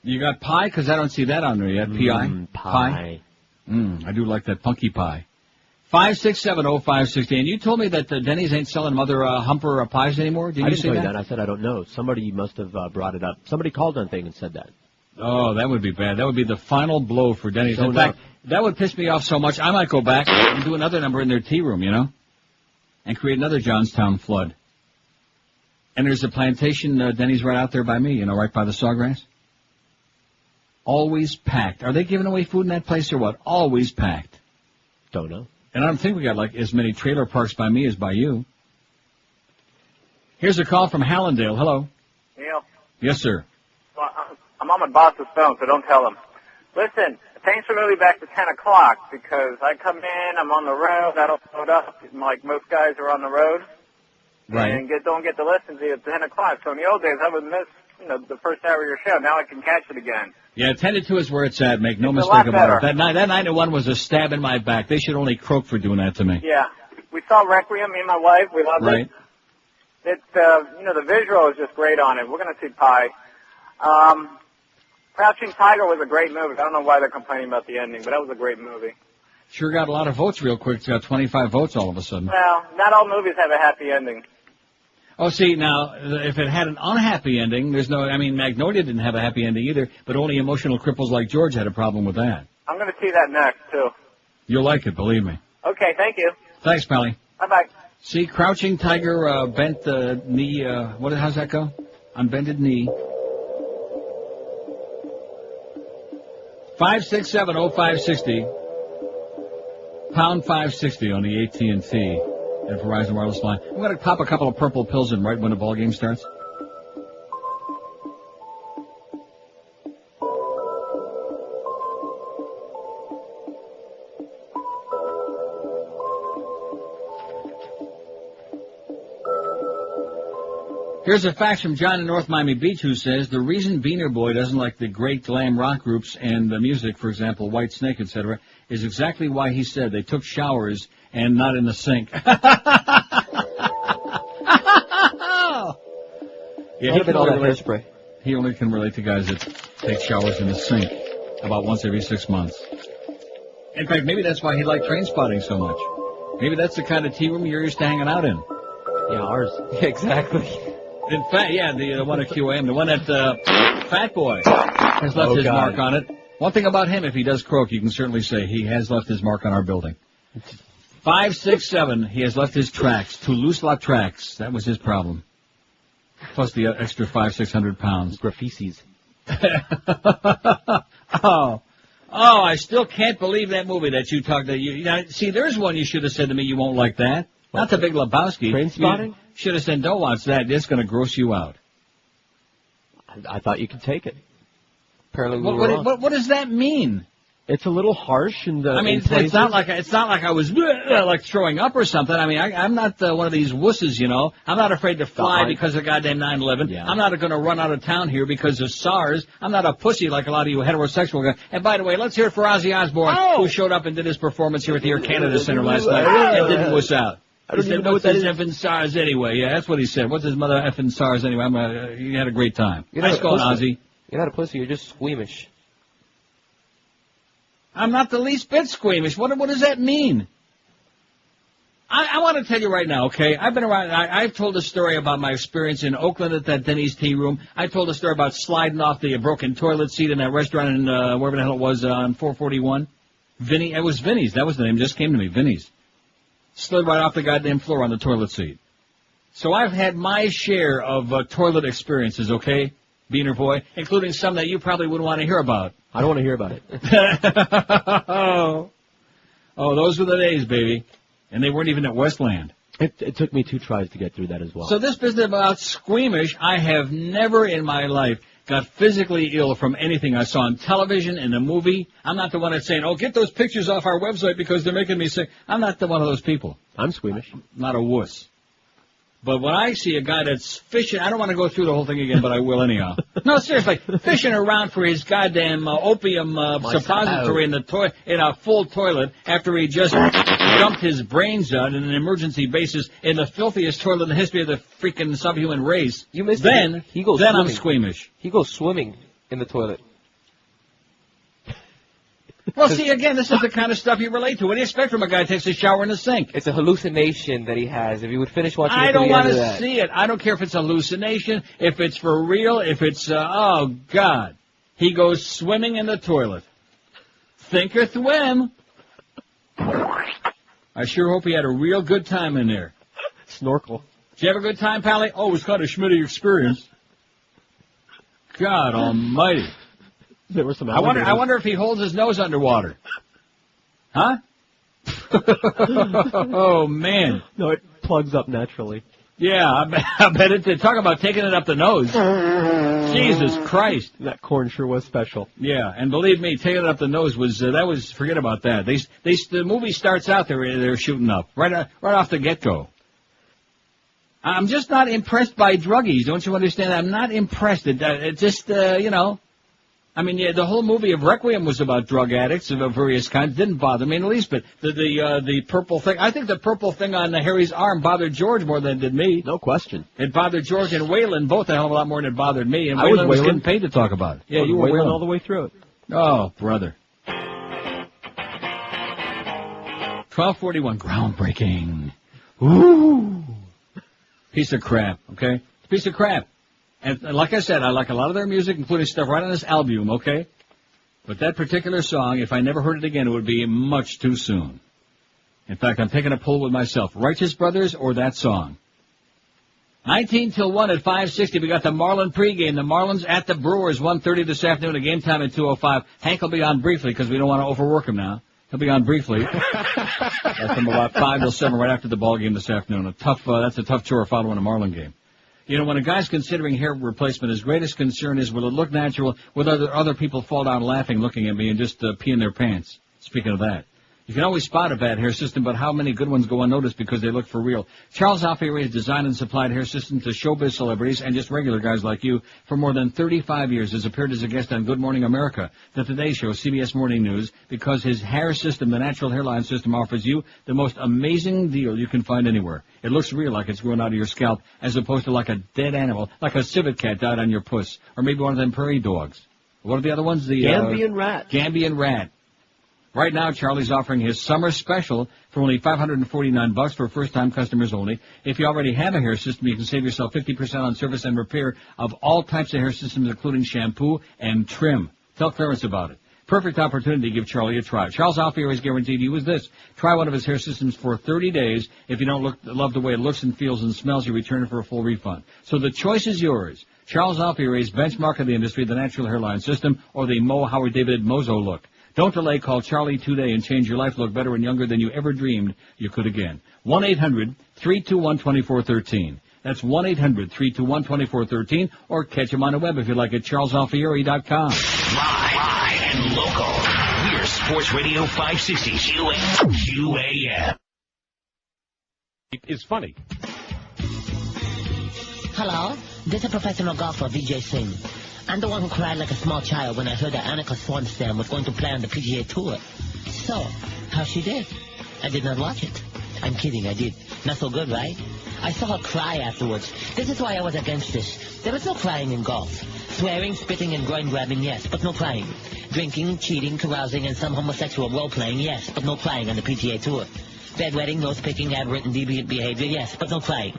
You got pie? Because I don't see that on there yet. P.I.? Pie. I do like that punky pie. 5670560. And you told me that Denny's ain't selling Mother Humper pies anymore. Did you didn't say tell that? you that. I said I don't know. Somebody must have brought it up. Somebody called on thing and said that. Oh, that would be bad. That would be the final blow for Denny's. In fact, that would piss me off so much, I might go back and do another number in their tea room, you know, and create another Johnstown flood. And there's a Plantation Denny's right out there by me, you know, right by the Sawgrass. Always packed. Are they giving away food in that place or what? Always packed. Don't know. And I don't think we got like as many trailer parks by me as by you. Here's a call from Hallandale. Hello. Neil, Yes, sir. I'm on my boss's phone, so don't tell him. Listen, thanks for moving back to 10 o'clock, because I come in, I'm on the road, I don't load up, like most guys are on the road. Right. And don't get to listen to you at 10 o'clock. So in the old days, I would miss, the first hour of your show. Now I can catch it again. Yeah, 10 to 2 is where it's at. Make no It's a mistake lot about better. it. That 9 to 1 was a stab in my back. They should only croak for doing that to me. Yeah. We saw Requiem, me and my wife. We loved Right. it. It's, the visual is just great on it. We're going to see Pie. Crouching Tiger was a great movie. I don't know why they're complaining about the ending, but that was a great movie. Sure got a lot of votes real quick. It's got 25 votes all of a sudden. Well, not all movies have a happy ending. Oh, see, now, if it had an unhappy ending, Magnolia didn't have a happy ending either, but only emotional cripples like George had a problem with that. I'm going to see that next, too. You'll like it, believe me. Okay, thank you. Thanks, Pally. Bye-bye. See, Crouching Tiger, bent knee, how's that go? Unbended knee. 5670560, pound 560 on the AT&T and Verizon wireless line. I'm going to pop a couple of purple pills in right when the ball game starts. Here's a fax from John in North Miami Beach who says the reason Beaner Boy doesn't like the great glam rock groups and the music, for example, White Snake, etc., is exactly why he said they took showers and not in the sink. Yeah, he only can relate to guys that take showers in the sink about once every 6 months. In fact, maybe that's why he liked Train Spotting so much. Maybe that's the kind of tea room you're used to hanging out in. Yeah, ours. Exactly. In fact, yeah, the one at QAM, the one that Fat Boy has left his mark on it. One thing about him, if he does croak, you can certainly say he has left his mark on our building. 567, he has left his tracks, 2 loose lot tracks. That was his problem. Plus the extra 500-600 pounds. Graffitis. Oh, I still can't believe that movie that you talked to. Now, see, there's one you should have said to me you won't like that. Not the Big Lebowski. Train Spotting? Should have said, don't watch that. It's going to gross you out. I thought you could take it. Apparently what does that mean? It's a little harsh in the. I mean, it's not like I was like throwing up or something. I mean, I'm not one of these wusses, you know. I'm not afraid to fly because of goddamn 9/11. Yeah. I'm not going to run out of town here because of SARS. I'm not a pussy like a lot of you heterosexual guys. And by the way, let's hear it for Ozzy Osbourne, who showed up and did his performance here at the Air Canada Center last night and didn't wuss out. I don't even know what that is. Effing SARS anyway. Yeah, that's what he said. What's his mother effing SARS anyway? You had a great time. Nice going, Ozzy. You're not a pussy. You're just squeamish. I'm not the least bit squeamish. What does that mean? I want to tell you right now, okay? I've been around. I've told a story about my experience in Oakland at that Denny's Tea Room. I told a story about sliding off the broken toilet seat in that restaurant in wherever the hell it was on 441. Vinny. It was Vinny's. That was the name. Just came to me. Vinny's. Slid right off the goddamn floor on the toilet seat. So I've had my share of toilet experiences, okay, Beaner Boy, including some that you probably wouldn't want to hear about. I don't want to hear about it. Oh, those were the days, baby. And they weren't even at Westland. It took me 2 tries to get through that as well. So this business about squeamish, I have never in my life got physically ill from anything I saw on television, in a movie. I'm not the one that's saying, oh, get those pictures off our website because they're making me sick. I'm not one of those people. I'm squeamish. I'm not a wuss. But when I see a guy that's fishing, I don't want to go through the whole thing again, but I will anyhow. No, seriously, fishing around for his goddamn opium suppository in a full toilet after he just dumped his brains out on an emergency basis in the filthiest toilet in the history of the freaking subhuman race. You missed then, it. He goes then swimming. I'm squeamish. He goes swimming in the toilet. Well, see, again, this is the kind of stuff you relate to. What do you expect from a guy who takes a shower in the sink? It's a hallucination that he has. If you would finish watching it, I don't want to see it. I don't care if it's a hallucination, if it's for real, if it's, oh, God. He goes swimming in the toilet. Think or thwim. I sure hope he had a real good time in there. Snorkel. Did you have a good time, Pally? Oh, it was kind of Schmitty experience. God almighty. There were some I wonder if he holds his nose underwater. Huh? Oh, man. No, it plugs up naturally. Yeah, I bet it did. Talk about taking it up the nose. Jesus Christ. That corn sure was special. Yeah, and believe me, taking it up the nose was, forget about that. The movie starts out, they're shooting up. Right off the get-go. I'm just not impressed by druggies. Don't you understand? I'm not impressed. It just, you know. I mean, yeah, the whole movie of Requiem was about drug addicts of various kinds. Didn't bother me in the least, but the purple thing, I think the purple thing on Harry's arm bothered George more than it did me. No question. It bothered George and Waylon both a hell of a lot more than it bothered me, and Waylon was getting paid to talk about it. Yeah, you were Waylon all the way through it. Oh, brother. 1241, groundbreaking. Ooh. Piece of crap, okay? Piece of crap. And like I said, I like a lot of their music, including stuff right on this album, okay? But that particular song, if I never heard it again, it would be much too soon. In fact, I'm taking a poll with myself. Righteous Brothers or that song? 19 till 1 at 560. We got the Marlin pregame. The Marlins at the Brewers, 1:30 this afternoon. A game time at 2:05. Hank will be on briefly because we don't want to overwork him now. He'll be on briefly. From about 5 till 7 right after the ball game this afternoon. That's a tough chore following a Marlin game. You know, when a guy's considering hair replacement, his greatest concern is, will it look natural? Will other people fall down laughing, looking at me, and just peeing their pants? Speaking of that. You can always spot a bad hair system, but how many good ones go unnoticed because they look for real? Charles Alfieri has designed and supplied hair systems to showbiz celebrities and just regular guys like you for more than 35 years. Has appeared as a guest on Good Morning America, The Today Show, CBS Morning News, because his hair system, the natural hairline system, offers you the most amazing deal you can find anywhere. It looks real, like it's growing out of your scalp, as opposed to like a dead animal, like a civet cat died on your puss, or maybe one of them prairie dogs. What are the other ones? The Gambian rat. Gambian rat. Right now, Charlie's offering his summer special for only $549 for first-time customers only. If you already have a hair system, you can save yourself 50% on service and repair of all types of hair systems, including shampoo and trim. Tell Clarence about it. Perfect opportunity to give Charlie a try. Charles Alfieri's guaranteed you is this. Try one of his hair systems for 30 days. If you don't love the way it looks and feels and smells, you return it for a full refund. So the choice is yours. Charles Alfieri's benchmark of the industry, the natural hairline system, or the Moe Howard David Mozo look. Don't delay. Call Charlie today and change your life. Look better and younger than you ever dreamed you could again. 1-800-321-2413. That's 1-800-321-2413. Or catch him on the web if you like at charlesalfieri.com. Live and local. We're Sports Radio 560 QAM. It's funny. Hello, this is professional golfer Vijay Singh. I'm the one who cried like a small child when I heard that Annika Swanstam was going to play on the PGA Tour. So, how she did? I did not watch it. I'm kidding, I did. Not so good, right? I saw her cry afterwards. This is why I was against this. There was no crying in golf. Swearing, spitting, and groin grabbing, yes, but no crying. Drinking, cheating, carousing, and some homosexual role-playing, yes, but no crying on the PGA Tour. Bedwetting, nose-picking, aberrant, and deviant behavior, yes, but no crying.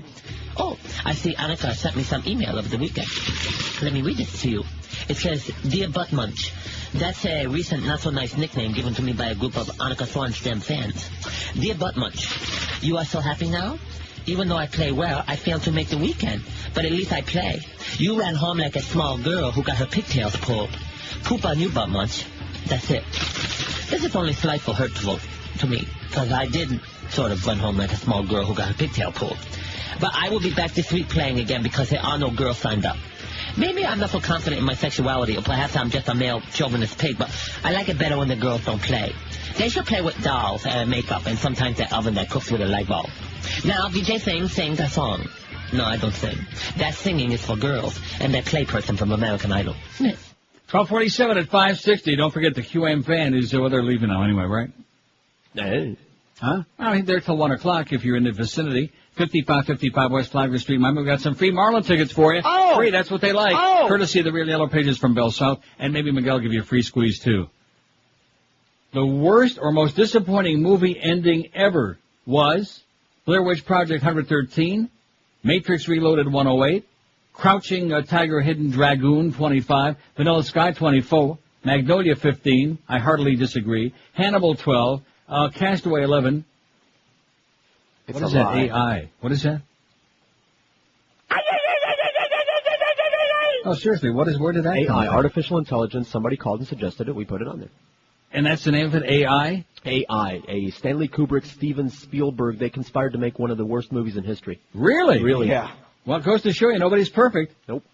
Oh, I see Annika sent me some email over the weekend. Let me read it to you. It says, Dear Butt Munch, that's a recent not-so-nice nickname given to me by a group of Annika Swanstam fans. Dear Butt Munch, you are so happy now? Even though I play well, I failed to make the weekend. But at least I play. You ran home like a small girl who got her pigtails pulled. Poop on you, Butt Munch. That's it. This is only slightly hurtful to me, because I did sort of run home like a small girl who got her pigtail pulled. But I will be back this week playing again because there are no girls signed up. Maybe I'm not so confident in my sexuality, or perhaps I'm just a male chauvinist pig, but I like it better when the girls don't play. They should play with dolls and makeup and sometimes that oven that cooks with a light bulb. Now, DJ sings a song. No, I don't sing. That singing is for girls and that play person from American Idol. 1247 at 560. Don't forget the QAM fan is, well, they're leaving now anyway, right? Hey. Huh? I mean, they're till 1 o'clock if you're in the vicinity. 5555 West Flagler Street. Remember, we've got some free Marlin tickets for you. Oh! Free, that's what they like. Oh! Courtesy of the Real Yellow Pages from Bell South. And maybe Miguel will give you a free squeeze, too. The worst or most disappointing movie ending ever was Blair Witch Project 113, Matrix Reloaded 108, Crouching Tiger Hidden Dragoon 25, Vanilla Sky 24, Magnolia 15, I heartily disagree, Hannibal 12, Castaway 11. It's What is a that? lie. AI. What is that? Oh, seriously, where did that come AI, from? artificial intelligence. Somebody called and suggested it. We put it on there. And that's the name of it, AI? AI, a Stanley Kubrick, Steven Spielberg. They conspired to make one of the worst movies in history. Really? Really? Yeah. Well, it goes to show you, nobody's perfect. Nope.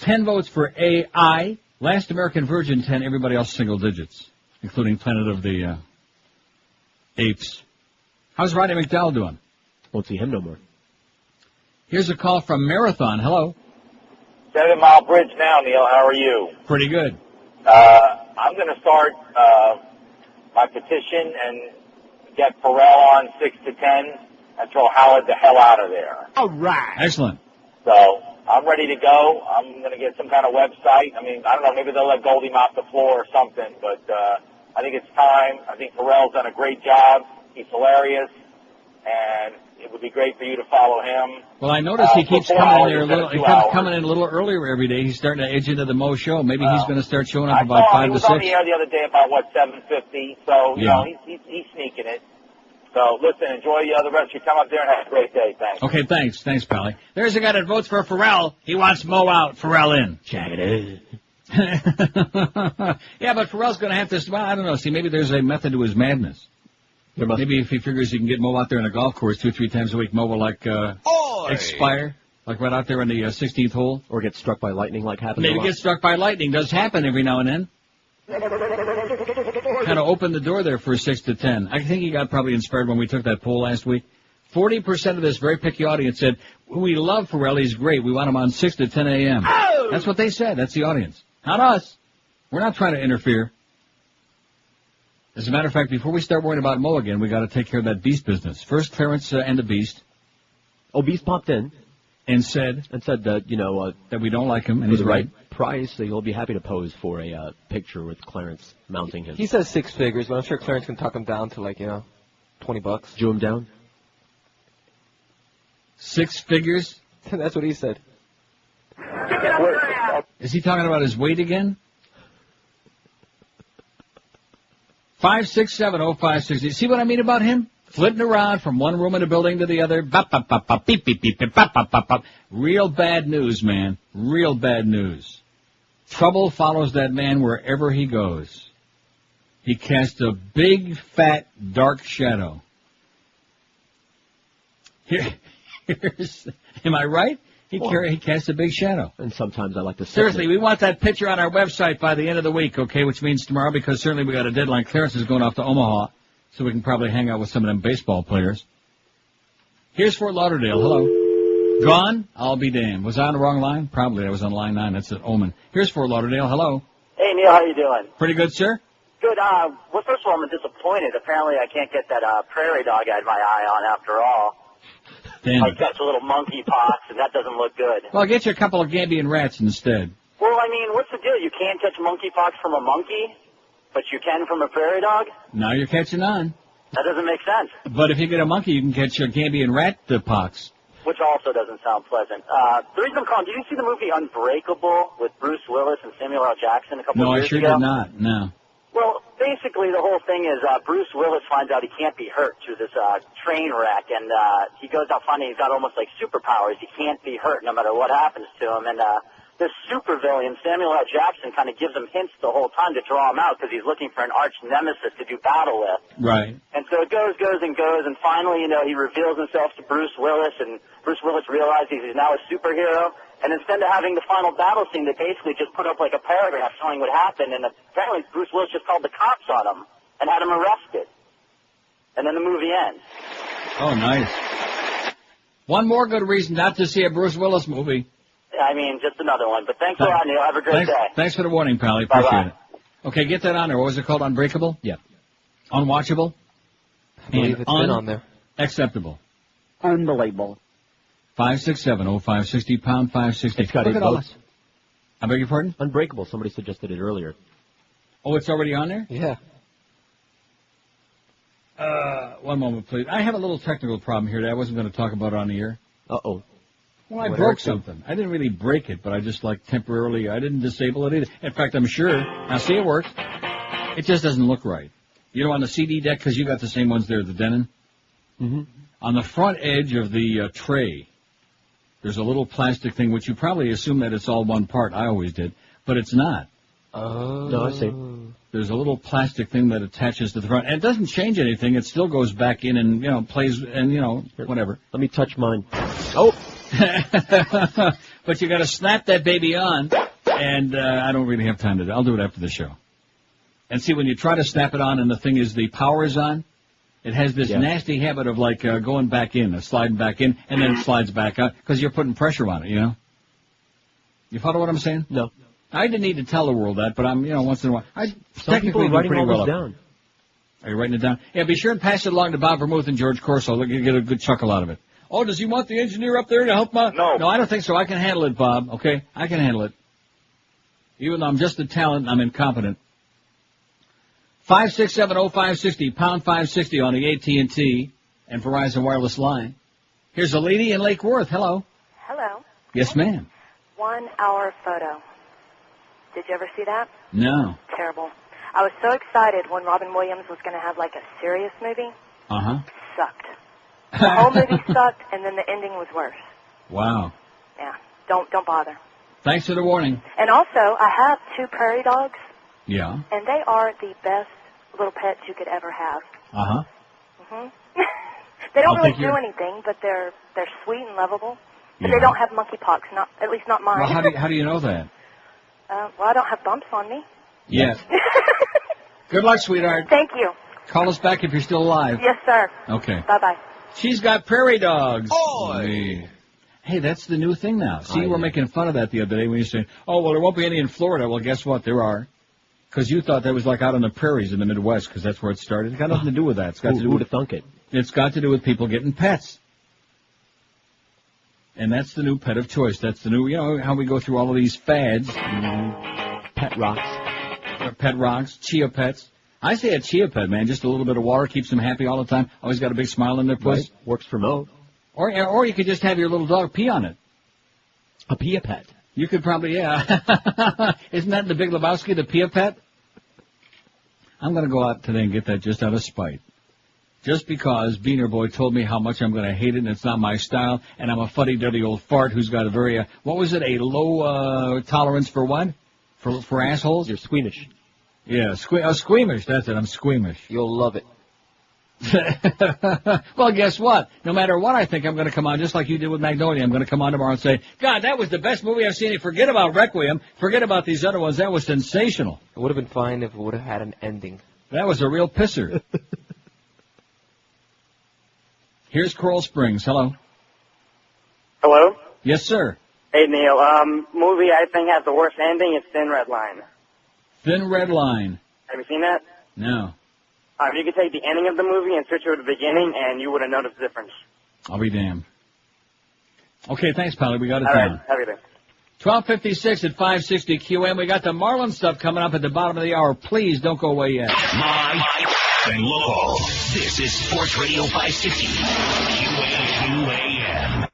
10 votes for AI. Last American Virgin, 10. Everybody else single digits, including Planet of the Apes. How's Rodney McDowell doing? Won't see him no more. Here's a call from Marathon. Hello. 7 Mile Bridge now, Neil. How are you? Pretty good. I'm going to start my petition and get Ferrall on 6 to 10 and throw Howard the hell out of there. All right. Excellent. So I'm ready to go. I'm going to get some kind of website. I mean, I don't know, maybe they'll let Goldie mop the floor or something, but I think it's time. I think Ferrall's done a great job. He's hilarious, and it would be great for you to follow him. Well, I noticed he keeps coming in there a little. He kept coming in a little earlier every day. He's starting to edge into the Mo show. Maybe he's going to start showing up about 5 to 6. He was on the air the other day about 7:50. So you know he's sneaking it. So listen, enjoy the rest of your time up there and have a great day. Thanks. Okay, thanks, Pally. There's a guy that votes for Ferrall. He wants Mo out, Ferrall in. Check it out. Yeah, but Ferrall's going to have to. Well, I don't know. See, maybe there's a method to his madness. Maybe if he figures he can get Mo out there in a golf course 2-3 times a week, Mo will expire, like right out there in the 16th hole, or get struck by lightning, like happens. Maybe get struck by lightning. Does happen every now and then. kind of opened the door there for 6 to 10. I think he got probably inspired when we took that poll last week. 40% of this very picky audience said, we love Ferrall, he's great. We want him on 6 to 10 a.m. Oh! That's what they said. That's the audience. Not us. We're not trying to interfere. As a matter of fact, before we start worrying about Moe again, we got to take care of that Beast business. First, Clarence and the Beast. Oh, Beast popped in. And said that, that we don't like him, and for he's the right. Price, he'll be happy to pose for a picture with Clarence mounting him. He says 6 figures, but I'm sure Clarence can talk him down to $20. Jew him down? 6 figures? That's what he said. Is he talking about his weight again? 5670560. See what I mean about him? Flitting around from one room in the building to the other. Bop, bop, bop, bop, beep, beep, beep, beep, bop, bop, bop, bop. Real bad news, man. Real bad news. Trouble follows that man wherever he goes. He casts a big, fat, dark shadow. Here's, am I right? He casts a big shadow. And sometimes I like to... Seriously, we want that picture on our website by the end of the week, okay, which means tomorrow, because certainly we got a deadline. Clarence is going off to Omaha, so we can probably hang out with some of them baseball players. Here's Fort Lauderdale. Hello. Gone? I'll be damned. Was I on the wrong line? Probably. I was on line 9. That's an omen. Here's Fort Lauderdale. Hello. Hey, Neil, how you doing? Pretty good, sir. Good. Well, first of all, I'm disappointed. Apparently, I can't get that prairie dog I had my eye on after all. Damn I it. got a little monkey pox, and that doesn't look good. Well, get you a couple of Gambian rats instead. Well, I mean, what's the deal? You can't catch monkey pox from a monkey, but you can from a prairie dog? Now you're catching on. That doesn't make sense. But if you get a monkey, you can catch a Gambian rat pox. Which also doesn't sound pleasant. The reason I'm calling, did you see the movie Unbreakable with Bruce Willis and Samuel L. Jackson a couple No, of I years sure ago? did not. No. Well, basically the whole thing is Bruce Willis finds out he can't be hurt through this train wreck, and he goes out finding he's got almost like superpowers. He can't be hurt no matter what happens to him, and this supervillain, Samuel L. Jackson, kind of gives him hints the whole time to draw him out because he's looking for an arch nemesis to do battle with. Right. And so it goes, and finally, he reveals himself to Bruce Willis, and Bruce Willis realizes he's now a superhero. And instead of having the final battle scene, they basically just put up like a paragraph showing what happened, and apparently Bruce Willis just called the cops on him and had him arrested. And then the movie ends. Oh, nice. One more good reason not to see a Bruce Willis movie. I mean, just another one. But thanks a lot, Neil. Have a great day. Thanks for the warning, pal. Bye-bye. Appreciate it. Okay, get that on there. What was it called? Unbreakable? Yeah. Unwatchable? I believe it's been on there. Acceptable. Unbelievable. 567-0560, pound 560. It's got Look 8 at all votes. that. I beg your pardon? Unbreakable. Somebody suggested it earlier. Oh, it's already on there? Yeah. One moment, please. I have a little technical problem here that I wasn't going to talk about on the air. Uh-oh. Well, I broke something. I didn't really break it, but I just temporarily, I didn't disable it either. In fact, I'm sure, now see it works. It just doesn't look right. On the CD deck, because you got the same ones there, the Denon. Mm-hmm. On the front edge of the tray, there's a little plastic thing, which you probably assume that it's all one part. I always did. But it's not. Oh. No, I see. There's a little plastic thing that attaches to the front. And it doesn't change anything. It still goes back in and, plays and, whatever. Let me touch mine. Oh! But you got to snap that baby on, and I don't really have time to do it. I'll do it after the show. And see, when you try to snap it on and the thing is the power is on, it has this nasty habit of going back in, sliding back in, and then it slides back out because you're putting pressure on it, You follow what I'm saying? No. I didn't need to tell the world that, but I'm, once in a while. Some people are writing pretty all well this up. down. Are you writing it down? Yeah, be sure and pass it along to Bob Vermouth and George Corso. You'll get a good chuckle out of it. Oh, does he want the engineer up there to help him out? No, I don't think so. I can handle it, Bob. Okay? I can handle it. Even though I'm just a talent, I'm incompetent. 567-0560, pound 560 on the AT&T and Verizon wireless line. Here's a lady in Lake Worth. Hello. Hello. Yes, ma'am. 1 hour photo. Did you ever see that? No. Terrible. I was so excited when Robin Williams was going to have a serious movie. Uh-huh. Sucked. The whole movie sucked, and then the ending was worse. Wow. Yeah. Don't bother. Thanks for the warning. And also, I have 2 prairie dogs. Yeah. And they are the best little pets you could ever have. Uh-huh. Mhm. They don't I'll really take do your- anything, but they're sweet and lovable. But Yeah. they don't have monkeypox. At least not mine. Well, how do you know that? Well, I don't have bumps on me. Yes. Good luck, sweetheart. Thank you. Call us back if you're still alive. Yes, sir. Okay. Bye-bye. She's got prairie dogs. Hey, that's the new thing now. See, we're making fun of that the other day when you say, oh, well, there won't be any in Florida. Well, guess what? There are. Because you thought that was like out on the prairies in the Midwest, because that's where it started. It's got nothing to do with that. It's got to do with thunk it. It's got to do with people getting pets. And that's the new pet of choice. That's the new, you know, how we go through all of these fads. Pet rocks. Pet rocks, chia pets. I say a chia pet, man. Just a little bit of water keeps them happy all the time. Always got a big smile on their puss. Right. Works for Moe. Or you could just have your little dog pee on it. A pea pet. You could probably, yeah. Isn't that the Big Lebowski, the pea pet? I'm going to go out today and get that just out of spite. Just because Beaner Boy told me how much I'm going to hate it and it's not my style, and I'm a fuddy-duddy old fart who's got a very, what was it, a low tolerance for what? For assholes? You're squeamish. Yeah, squeamish, that's it, I'm squeamish. You'll love it. Well, guess what? No matter what I think, I'm going to come on, just like you did with Magnolia. I'm going to come on tomorrow and say, God, that was the best movie I've seen. Forget about Requiem. Forget about these other ones. That was sensational. It would have been fine if it would have had an ending. That was a real pisser. Here's Coral Springs. Hello. Hello? Yes, sir. Hey, Neil. Movie I think has the worst ending is Thin Red Line. Thin Red Line. Have you seen that? No. You could take the ending of the movie and switch it to the beginning, and you would have noticed the difference. I'll be damned. Okay, thanks, Pally. We got it All down. right. Have a good day. 12:56 at 560 QM. We got the Marlins stuff coming up at the bottom of the hour. Please don't go away yet. Live and local. This is Sports Radio 560. QAM.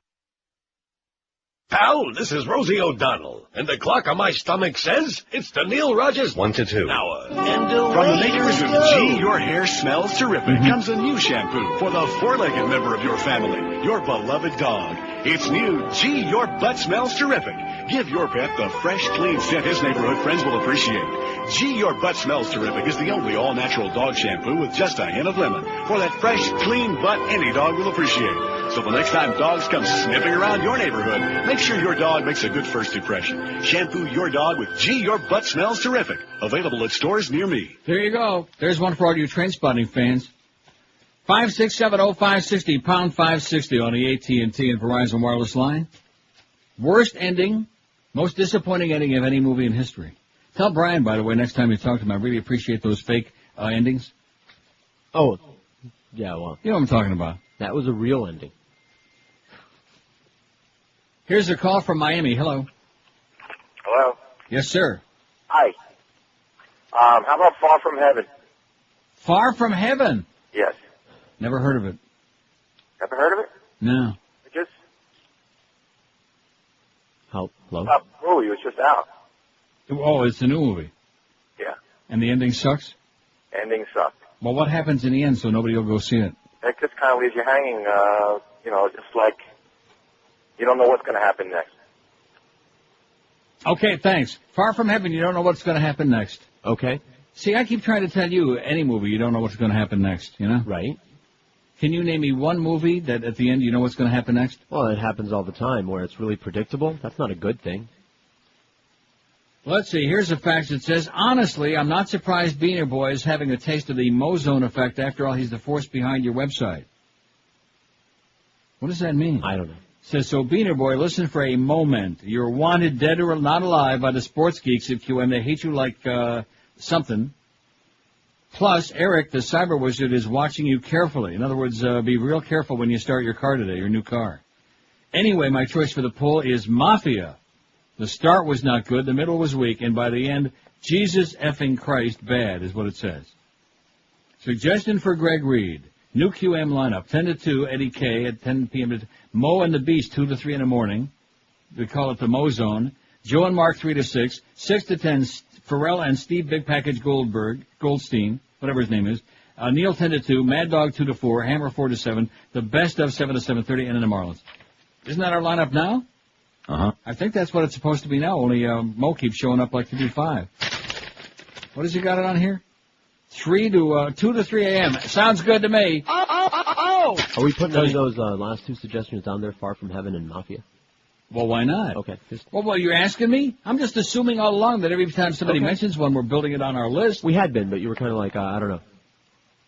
Pal, this is Rosie O'Donnell, and the clock on my stomach says it's the Neil Rogers 1 to 2 hour. From the makers of Gee, Your Hair Smells Terrific comes a new shampoo for the four-legged member of your family, your beloved dog. It's new Gee, Your Butt Smells Terrific. Give your pet the fresh, clean scent his neighborhood friends will appreciate. Gee, Your Butt Smells Terrific is the only all-natural dog shampoo with just a hint of lemon for that fresh, clean butt any dog will appreciate. So the next time dogs come sniffing around your neighborhood, make sure your dog makes a good first impression. Shampoo your dog with Gee, Your Butt Smells Terrific. Available at stores near me. There you go. There's one for all you train spotting fans. 5670560, pound 560 on the AT&T and Verizon wireless line. Worst ending, most disappointing ending of any movie in history. Tell Brian, by the way, next time you talk to him, I really appreciate those fake endings. Oh, yeah, well. You know what I'm talking about. That was a real ending. Here's a call from Miami. Hello. Hello? Yes, sir. Hi. How about Far From Heaven? Far From Heaven? Yes. Never heard of it. Ever heard of it? No. It just... Hello? Movie. It was just out. Oh, it's a new movie. Yeah. And the ending sucks? Ending sucked. Well, what happens in the end so nobody will go see it? It just kind of leaves you hanging, just like you don't know what's going to happen next. Okay, thanks. Far From Heaven, you don't know what's going to happen next. Okay. See, I keep trying to tell you, any movie, you don't know what's going to happen next, you know? Right. Can you name me one movie that at the end you know what's going to happen next? Well, it happens all the time where it's really predictable. That's not a good thing. Let's see, here's a fact that says, honestly, I'm not surprised Beaner Boy is having a taste of the Mozone effect. After all, he's the force behind your website. What does that mean? I don't know. Says, so Beaner Boy, listen for a moment. You're wanted dead or not alive by the sports geeks at QM. They hate you like something. Plus, Eric, the cyber wizard, is watching you carefully. In other words, be real careful when you start your car today, your new car. Anyway, my choice for the poll is Mafia. The start was not good, the middle was weak, and by the end, Jesus effing Christ bad is what it says. Suggestion for Greg Reed. New QM lineup, 10 to 2, Eddie K at 10 p.m. Moe and the Beast, 2 to 3 in the morning. We call it the Moe Zone. Joe and Mark, 3 to 6. 6 to 10, Ferrall and Steve Big Package Goldstein, whatever his name is. Neil, 10 to 2. Mad Dog, 2 to 4. Hammer, 4 to 7. The Best of, 7 to 7:30, and then the Marlins. Isn't that our lineup now? Uh-huh. I think that's what it's supposed to be now, only Moe keeps showing up like to do 5. What has he got it on here? 2 to 3 a.m. Sounds good to me. Oh! Are we putting those last two suggestions down there, Far From Heaven and Mafia? Well, why not? Okay. Well, you're asking me? I'm just assuming all along that every time somebody mentions one, we're building it on our list. We had been, but you were kind of like, I don't know.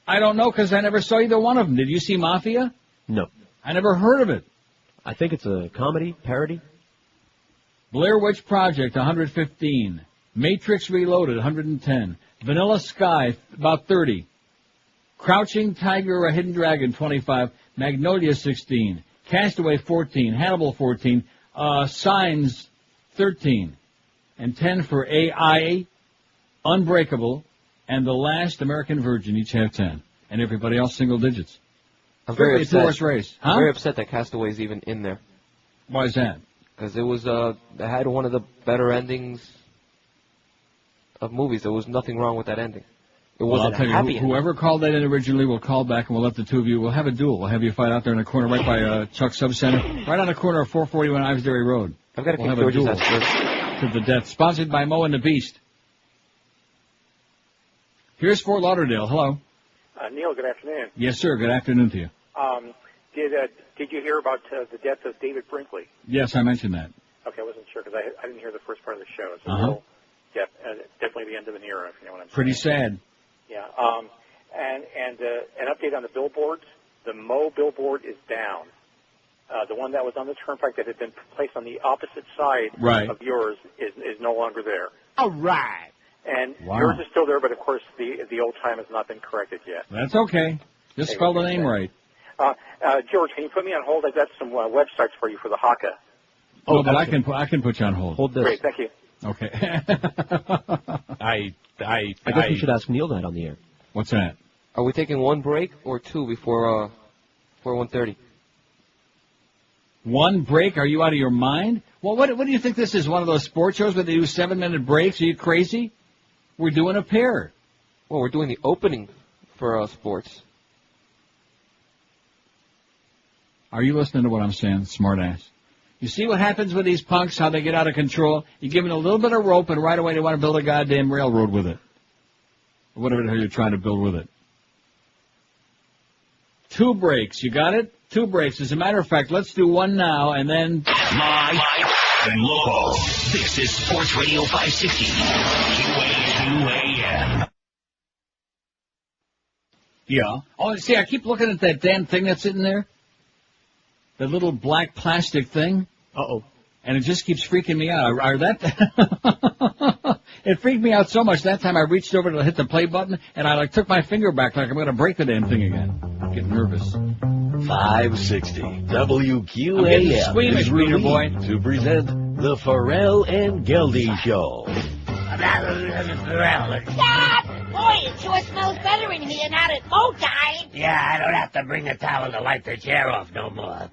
I don't know because I never saw either one of them. Did you see Mafia? No. I never heard of it. I think it's a comedy, parody. Blair Witch Project, 115. Matrix Reloaded, 110. Vanilla Sky, about 30. Crouching Tiger, a Hidden Dragon, 25. Magnolia, 16. Castaway, 14. Hannibal, 14. Signs, 13. And 10 for AI, Unbreakable, and The Last American Virgin, each have 10. And everybody else single digits. I'm very upset. Two-horse race. Huh? I'm very upset that Castaway's even in there. Why is that? Because it was, it had one of the better endings of movies. There was nothing wrong with that ending. It wasn't I'll tell a happy you, ending. whoever called that in originally will call back, and we'll let the two of you, we'll have a duel. We'll have you fight out there in the corner right by Chuck Sub Center, right on the corner of 441 Ivisbury Road. I've got to we'll kick have a George's duel ass to the death. Sponsored by Moe and the Beast. Here's Fort Lauderdale. Hello. Neil, good afternoon. Yes, sir. Good afternoon to you. Did you hear about the death of David Brinkley? Yes, I mentioned that. Okay, I wasn't sure because I didn't hear the first part of the show. It's definitely the end of an era, if you know what I'm saying. Pretty sad. Yeah. And an update on the billboards. The Moe billboard is down. The one that was on the turnpike that had been placed on the opposite side of yours is no longer there. All right. And yours is still there, but of course the old time has not been corrected yet. That's okay. Just spell the name right. George, can you put me on hold? I've got some websites for you for the Haka. Oh, but I can put you on hold. Hold this. Great, thank you. Okay. I guess we should ask Neil that on the air. What's that? Are we taking one break or two before 1:30? One break? Are you out of your mind? Well, what do you think this is? One of those sports shows where they do 7-minute breaks? Are you crazy? We're doing a pair. Well, we're doing the opening for sports. Are you listening to what I'm saying, smartass? You see what happens with these punks, how they get out of control? You give them a little bit of rope, and right away they want to build a goddamn railroad with it. Or whatever the hell you're trying to build with it. 2 breaks, you got it? 2 breaks. As a matter of fact, let's do one now, and then... Live and local. This is Sports Radio 560. QAM. Yeah. Oh, see, I keep looking at that damn thing that's sitting there. The little black plastic thing. Uh-oh. And it just keeps freaking me out. It freaked me out so much that time I reached over to hit the play button, and I took my finger back like I'm going to break the damn thing again. I'm getting nervous. 560 WQAM I'm getting squeamish, is Peter boy. to present the Ferrall and Geldy Show. Stop! Boy, it sure smells better in here now that Moe died. Yeah, I don't have to bring a towel to wipe the chair off no more.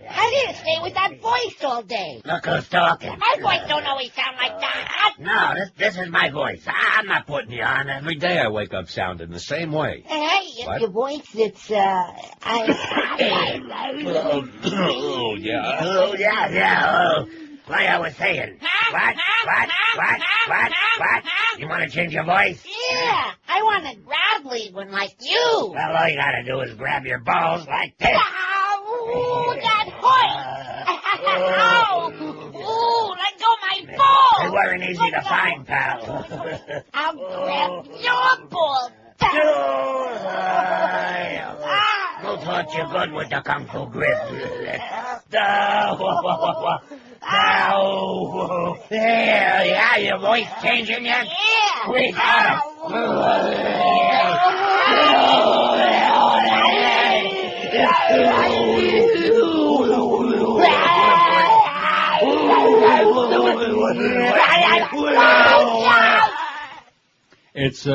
How do you stay with that voice all day? Look who's talking. My voice don't always sound like that. No, this is my voice. I'm not putting you on. Every day I wake up sounding the same way. Hey, What? your voice, it's, Oh, yeah. Like I was saying. What? You want to change your voice? Yeah, I want a gravelly one like you. Well, all you gotta do is grab your balls like this. Ooh, that voice. Ow. Ooh, let go my balls. They weren't easy to find, pal. I'll grab your balls. Who taught you good with the Kung Fu grip? Yeah, your voice changing yet? Yeah. We got It's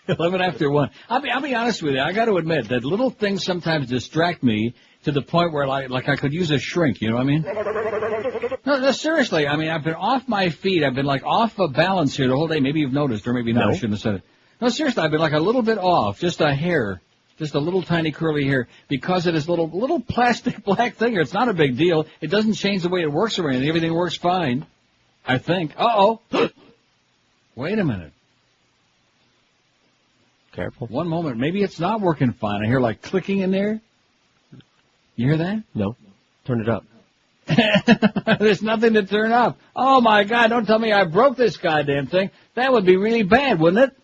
11 after 1. I'll be honest with you. I got to admit that little things sometimes distract me to the point where like I could use a shrink. You know what I mean? No, seriously. I mean, I've been off my feet. I've been like off of balance here the whole day. Maybe you've noticed, or maybe not. No. I shouldn't have said it. No, seriously. I've been like a little bit off, just a hair. Just a little tiny curly hair because of this little plastic black thing here. It's not a big deal. It doesn't change the way it works or anything. Everything works fine, I think. Uh-oh. Wait a minute. Careful. One moment, maybe it's not working fine. I hear like clicking in there. You hear that? No. Turn it up. There's nothing to turn up. Oh my God, don't tell me I broke this goddamn thing. That would be really bad, wouldn't it?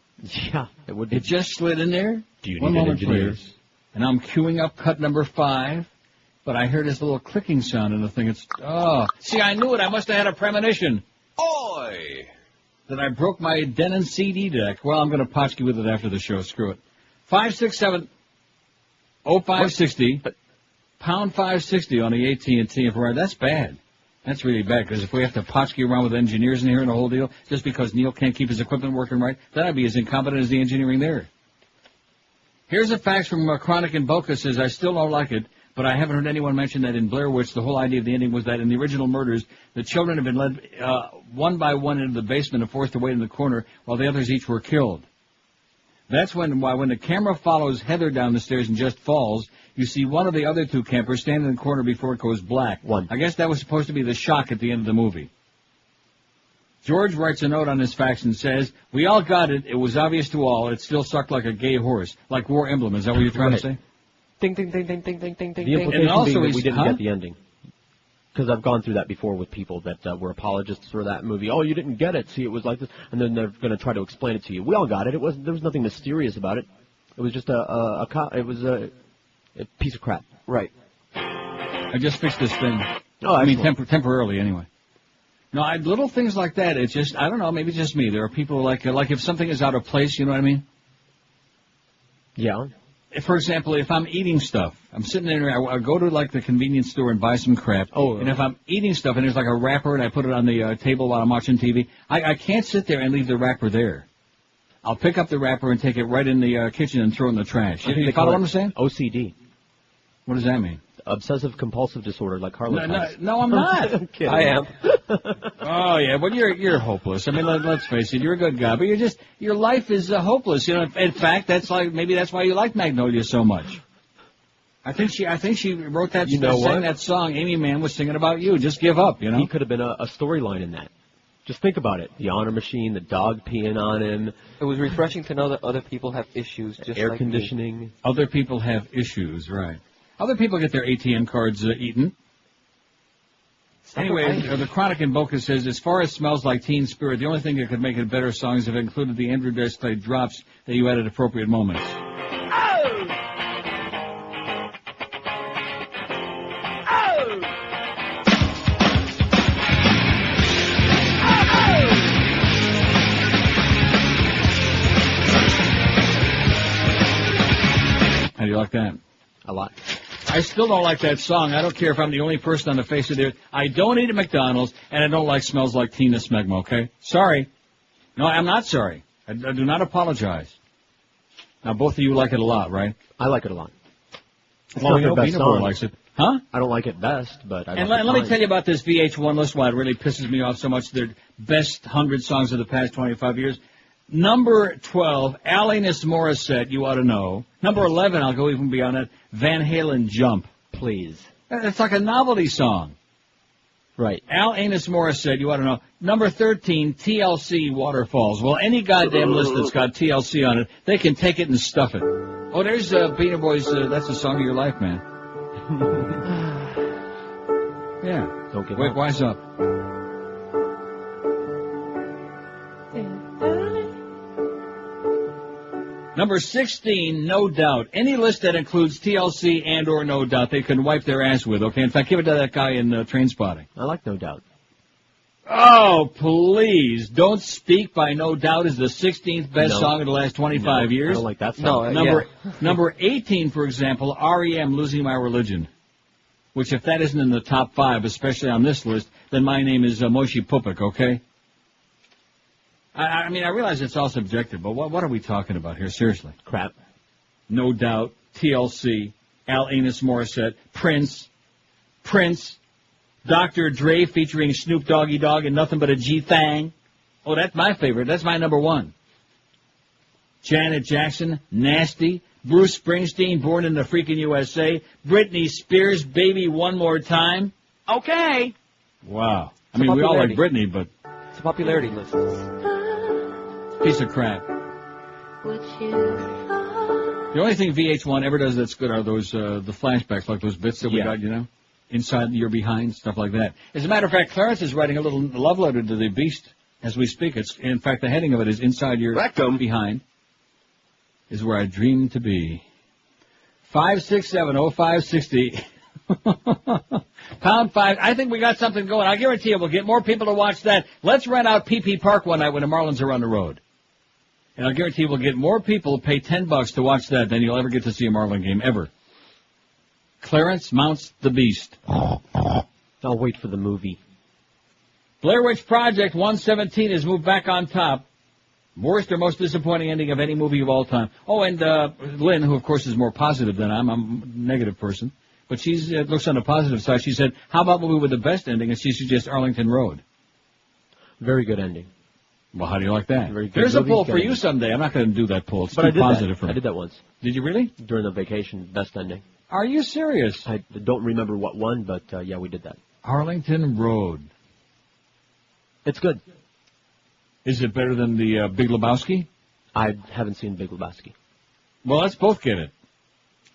Yeah, it would be. It just slid in there. Do you One need an moment, engineer? please. And I'm queuing up cut number 5, but I heard this little clicking sound in the thing. It's, see, I knew it. I must have had a premonition. Oi! That I broke my Denon CD deck. Well, I'm going to potch you with it after the show. Screw it. 567-0560. Pound 560 on the AT&T infrared. That's bad. That's really bad, because if we have to potch you around with engineers in here and the whole deal, just because Neil can't keep his equipment working right, then I'd be as incompetent as the engineering there. Here's a fax from Chronic and Boca says, I still don't like it, but I haven't heard anyone mention that in Blair Witch, the whole idea of the ending was that in the original murders, the children have been led one by one into the basement and forced to wait in the corner while the others each were killed. That's when the camera follows Heather down the stairs and just falls, you see one of the other 2 campers standing in the corner before it goes black. I guess that was supposed to be the shock at the end of the movie. George writes a note on his fax and says, we all got it. It was obvious to all. It still sucked like a gay horse, like War Emblem. Is that what you're trying to say? Ding, ding, ding, ding, ding, ding, ding, ding. The implication also being that we didn't huh? get the ending. Because I've gone through that before with people that were apologists for that movie. Oh, you didn't get it. See, it was like this. And then they're going to try to explain it to you. We all got it. There was nothing mysterious about it. It was just a piece of crap. Right. I just fixed this thing. Oh, I mean, excellent. temporarily anyway. No, little things like that, it's just, I don't know, maybe it's just me. There are people like if something is out of place, you know what I mean? Yeah. For example, if I'm eating stuff, I'm sitting there, I go to like the convenience store and buy some crap. And if I'm eating stuff and there's like a wrapper and I put it on the table while I'm watching TV, I can't sit there and leave the wrapper there. I'll pick up the wrapper and take it right in the kitchen and throw it in the trash. You follow what I'm saying? OCD. What does that mean? Obsessive compulsive disorder, like Harlow. No, I'm not. I'm kidding. I am. Oh yeah, but you're hopeless. I mean, let's face it, you're a good guy, but your life is hopeless. You know, in fact, maybe that's why you like Magnolia so much. I think she wrote that. Sang that song. Amy Mann was singing about you. Just give up. You know, he could have been a storyline in that. Just think about it. The honor machine, the dog peeing on him. It was refreshing to know that other people have issues, just air like conditioning. Me. Other people have issues, right? Other people get their ATM cards eaten. Anyway, the Chronic in Boca says, as far as Smells Like Teen Spirit, the only thing that could make it a better song is if it included the Andrew Dice Clay drops that you had at appropriate moments. How do you like that? A lot. I still don't like that song. I don't care if I'm the only person on the face of the earth. I don't eat at McDonald's, and I don't like Smells Like Tina Smegma, okay? Sorry. No, I'm not sorry. I do not apologize. Now, both of you like it a lot, right? I like it a lot. It's well, not their best song. Likes it. Huh? I don't like it best, but I let me tell you about this VH1 list, why it really pisses me off so much. Their best 100 songs of the past 25 years. Number 12, Alanis Morissette, You Ought to Know. Number 11, I'll go even beyond that, Van Halen, Jump. Please. It's like a novelty song. Right. Alanis Morissette, You Ought to Know. Number 13, TLC, Waterfalls. Well, any goddamn list that's got TLC on it, they can take it and stuff it. Oh, there's Beanie Boys, that's the song of your life, man. Yeah. Don't give Wait, up. wise up. Number 16, No Doubt. Any list that includes TLC and or No Doubt, they can wipe their ass with, okay? In fact, give it to that guy in Trainspotting. I like No Doubt. Oh, please. Don't Speak by No Doubt is the 16th best song of the last 25 years. I don't like that song. Number 18, for example, R.E.M. Losing My Religion. Which, if that isn't in the top 5, especially on this list, then my name is Moshe Pupik, okay? I mean, I realize it's all subjective, but what are we talking about here? Seriously. Crap. No Doubt, TLC, Alanis Morissette, Prince, Dr. Dre featuring Snoop Doggy Dogg and Nothing But a G-Thang. Oh, that's my favorite. That's my number 1. Janet Jackson, Nasty, Bruce Springsteen, Born in the Freaking USA, Britney Spears, Baby One More Time. Okay. Wow. I mean, we all like Britney, but... It's a popularity list. Piece of crap. Would you The only thing VH1 ever does that's good are those the flashbacks, like those bits that we got, inside your behind, stuff like that. As a matter of fact, Clarence is writing a little love letter to the Beast as we speak. It's in fact the heading of it is Inside Your Behind is where I dream to be. 5670560 #5. I think we got something going. I guarantee you we'll get more people to watch that. Let's rent out PP Park one night when the Marlins are on the road. And I'll guarantee you we'll get more people to pay $10 to watch that than you'll ever get to see a Marlin game, ever. Clarence mounts the Beast. I'll wait for the movie. Blair Witch Project 117 has moved back on top. Worst or most disappointing ending of any movie of all time. Oh, and Lynn, who of course is more positive than I'm a negative person, but she looks on the positive side. She said, how about movie with the best ending? And she suggests Arlington Road. Very good ending. Well, how do you like that? Very good. There's a poll for you someday. I'm not going to do that poll. It's but too positive for me. I did that once. Did you really? During the vacation, best ending. Are you serious? I don't remember what one, but yeah, we did that. Arlington Road. It's good. Is it better than the Big Lebowski? I haven't seen Big Lebowski. Well, let's both get it.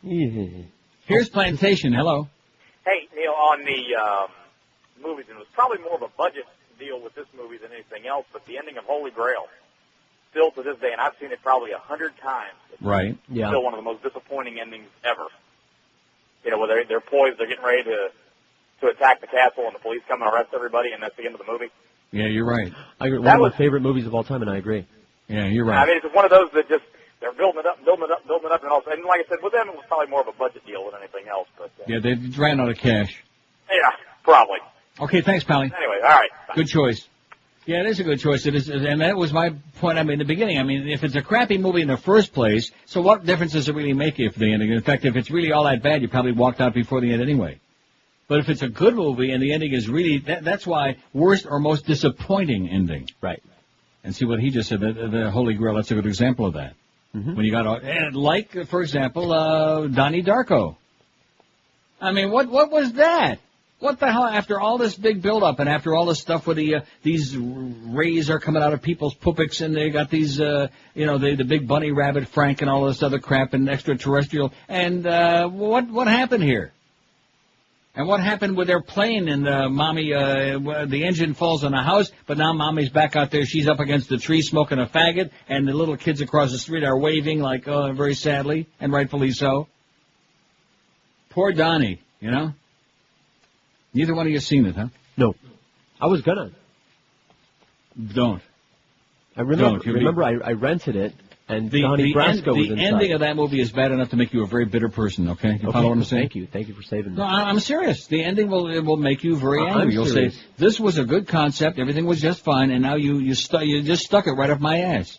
Yeah. Here's Plantation. Hello. Hey, Neil, on the movies, and it was probably more of a budget deal with this movie than anything else, but the ending of Holy Grail, still to this day, and I've seen it probably 100 times. Right. It's still one of the most disappointing endings ever. You know, where they're poised, they're getting ready to attack the castle, and the police come and arrest everybody, and that's the end of the movie. Yeah, you're right. I agree. One of my favorite movies of all time, and I agree. Yeah, you're right. I mean, it's one of those that just, they're building it up, and all. And like I said, with them, it was probably more of a budget deal than anything else. But yeah, they ran out of cash. Yeah, probably. Okay, thanks, Pally. Anyway, all right. Good choice. Yeah, it is a good choice. It is, and that was my point. I mean, in the beginning, I mean, if it's a crappy movie in the first place, so what difference does it really make if the ending? In fact, if it's really all that bad, you probably walked out before the end anyway. But if it's a good movie and the ending is really, that's why worst or most disappointing ending. Right. And see what he just said, the Holy Grail, that's a good example of that. Mm-hmm. When you got, and like, for example, Donnie Darko. I mean, what was that? What the hell, after all this big build-up and after all this stuff where these rays are coming out of people's puppets and they got these, the big bunny rabbit Frank and all this other crap and extraterrestrial, and what happened here? And what happened with their plane and mommy, the engine falls on a house, but now mommy's back out there, she's up against the tree smoking a faggot, and the little kids across the street are waving like, very sadly, and rightfully so. Poor Donnie, you know? Neither one of you seen it, huh? No. I was gonna. Don't. I remember I rented it, and Donnie Brasco was inside. The ending of that movie is bad enough to make you a very bitter person, okay? You follow what I'm saying? Thank you. Thank you for saving me. No, I'm serious. The ending will make you very angry. You'll say, this was a good concept, everything was just fine, and now you just stuck it right up my ass.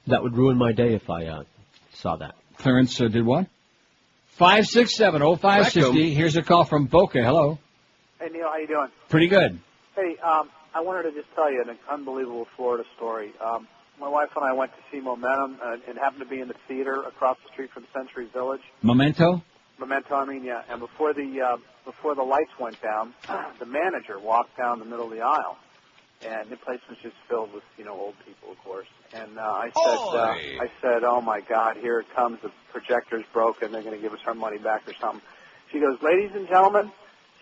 That would ruin my day if I saw that. Clarence did what? 5670560. Here's a call from Boca. Hello. Hey, Neil, how you doing? Pretty good. Hey, I wanted to just tell you an unbelievable Florida story. My wife and I went to see Momentum and happened to be in the theater across the street from Century Village. Memento? Memento, I mean, yeah. And before the lights went down, the manager walked down the middle of the aisle, and the place was just filled with, old people, of course. And I said, oh my God, here it comes. The projector's broken. They're going to give us our money back or something. She goes, ladies and gentlemen.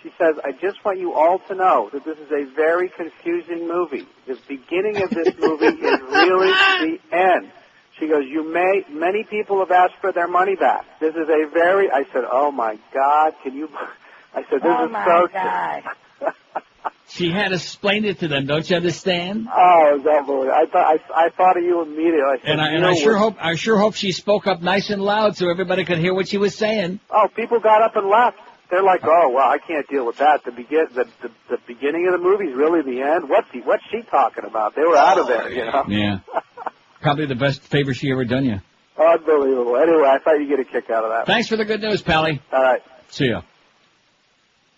She says, I just want you all to know that this is a very confusing movie. The beginning of this movie is really the end. She goes, many people have asked for their money back. This is I said, oh my God, I said, this is so God. She had to explain it to them, don't you understand? Oh, it was unbelievable. I thought of you immediately. I said, I sure hope she spoke up nice and loud so everybody could hear what she was saying. Oh, people got up and left. They're like, oh, well, I can't deal with that. The beginning of the movie is really the end. What's she talking about? They were out of there, Yeah. Probably the best favor she ever done you. Unbelievable. Anyway, I thought you'd get a kick out of that. Thanks for the good news, Pally. All right. See ya.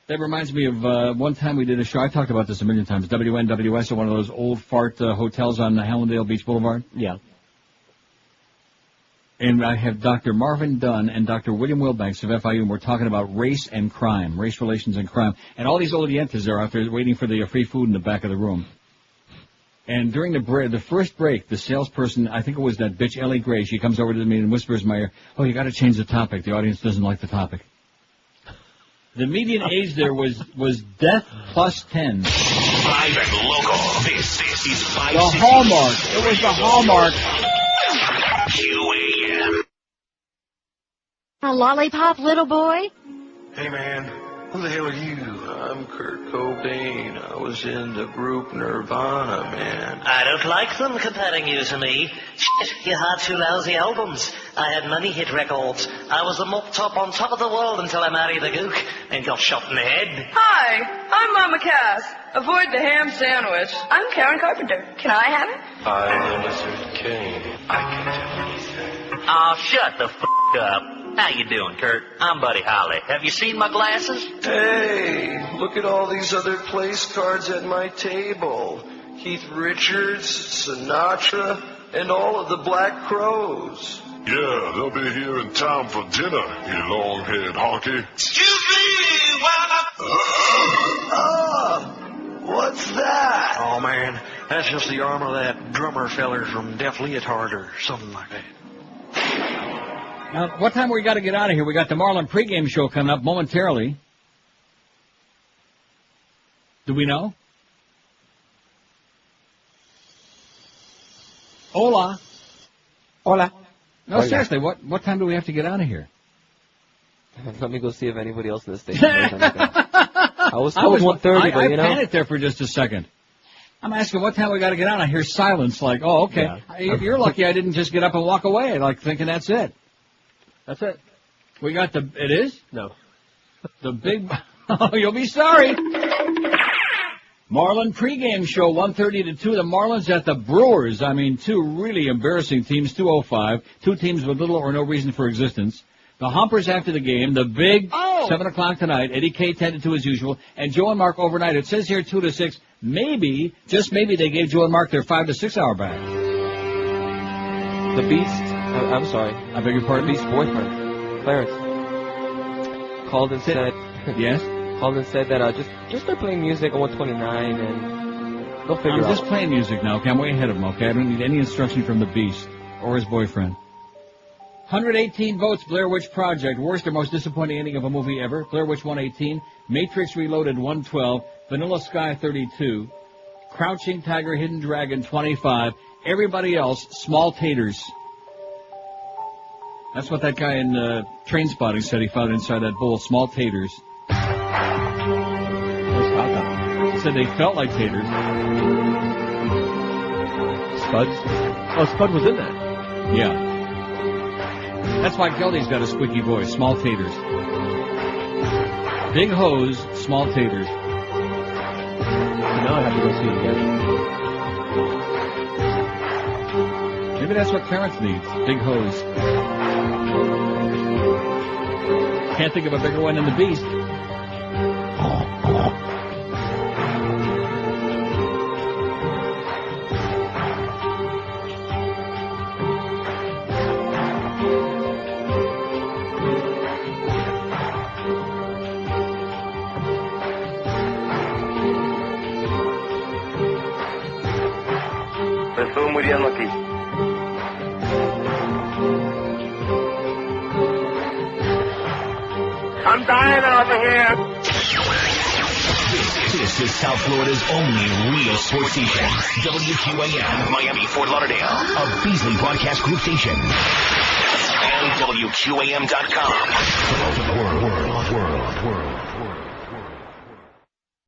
That reminds me of one time we did a show. I talked about this a million times. WNWS at one of those old fart hotels on Hallandale Beach Boulevard. Yeah. And I have Dr. Marvin Dunn and Dr. William Wilbanks of FIU, and we're talking about race and crime, race relations and crime. And all these old yentas are out there waiting for the free food in the back of the room. And during the first break, the salesperson, I think it was that bitch Ellie Gray, she comes over to me and whispers in my ear, "Oh, you got to change the topic. The audience doesn't like the topic." The median age there was death plus 10. Live and local. This is 560. The hallmark. It was the hallmark. QAM. A lollipop, little boy? Hey, man. Who the hell are you? I'm Kurt Cobain. I was in the group Nirvana, man. I don't like them comparing you to me. Shit, you had 2 lousy albums. I had many hit records. I was the mop top on top of the world until I married the gook and got shot in the head. Hi, I'm Mama Cass. Avoid the ham sandwich. I'm Karen Carpenter. Can I have it? I'm the Lizard King. I can do anything. Oh, shut the f*** up. How you doing, Kurt? I'm Buddy Holly. Have you seen my glasses? Hey, look at all these other place cards at my table. Keith Richards, Sinatra, and all of the Black Crows. Yeah, they'll be here in town for dinner, you long-haired honky. Excuse me, what's that? Oh, man, that's just the arm of that drummer feller from Def Leotard or something like that. Now, what time we got to get out of here? We got the Marlin pregame show coming up momentarily. Do we know? Hola. Hola. No, Hola. seriously, what time do we have to get out of here? Let me go see if anybody else in the station knows anything. I was told 1:30, but you know. I panicked there for just a second. I'm asking what time we got to get out. I hear silence like, oh, okay. Yeah. You're lucky I didn't just get up and walk away, like thinking that's it. That's it. We got it is? No. The big, oh, you'll be sorry. Marlin pregame show, 1:30 to 2. The Marlins at the Brewers. I mean, 2 really embarrassing teams, 205. 2 teams with little or no reason for existence. The Humpers after the game. The big 7 o'clock tonight. Eddie K. 10 to 2 as usual. And Joe and Mark overnight. It says here 2 to 6. Maybe, just maybe, they gave Joe and Mark their 5 to 6 hour back. The Beast, I'm sorry. I beg your pardon? Beast's boyfriend, Clarence, called and said, yes? Called and said that just start playing music on 129 and they'll figure I'm out. just playing music now, okay? I'm way ahead of him, okay? I don't need any instruction from the Beast or his boyfriend. 118 votes, Blair Witch Project. Worst or most disappointing ending of a movie ever. Blair Witch 118. Matrix Reloaded 112. Vanilla Sky 32. Crouching Tiger, Hidden Dragon 25. Everybody else, small taters. That's what that guy in Train Spotting said he found inside that bowl, small taters. He said they felt like taters. Spuds? Oh, Spud was in that. Yeah. That's why Geldy's got a squeaky voice, small taters. Big hose, small taters. Now I have to go see it again. Maybe that's what Clarence needs. Big hose. Can't think of a bigger one than the Beast. Me estoy muriendo aquí. I'm dying over here. This is South Florida's only real sports station. WQAM, Miami, Fort Lauderdale. A Beasley Broadcast Group station. And WQAM.com. World.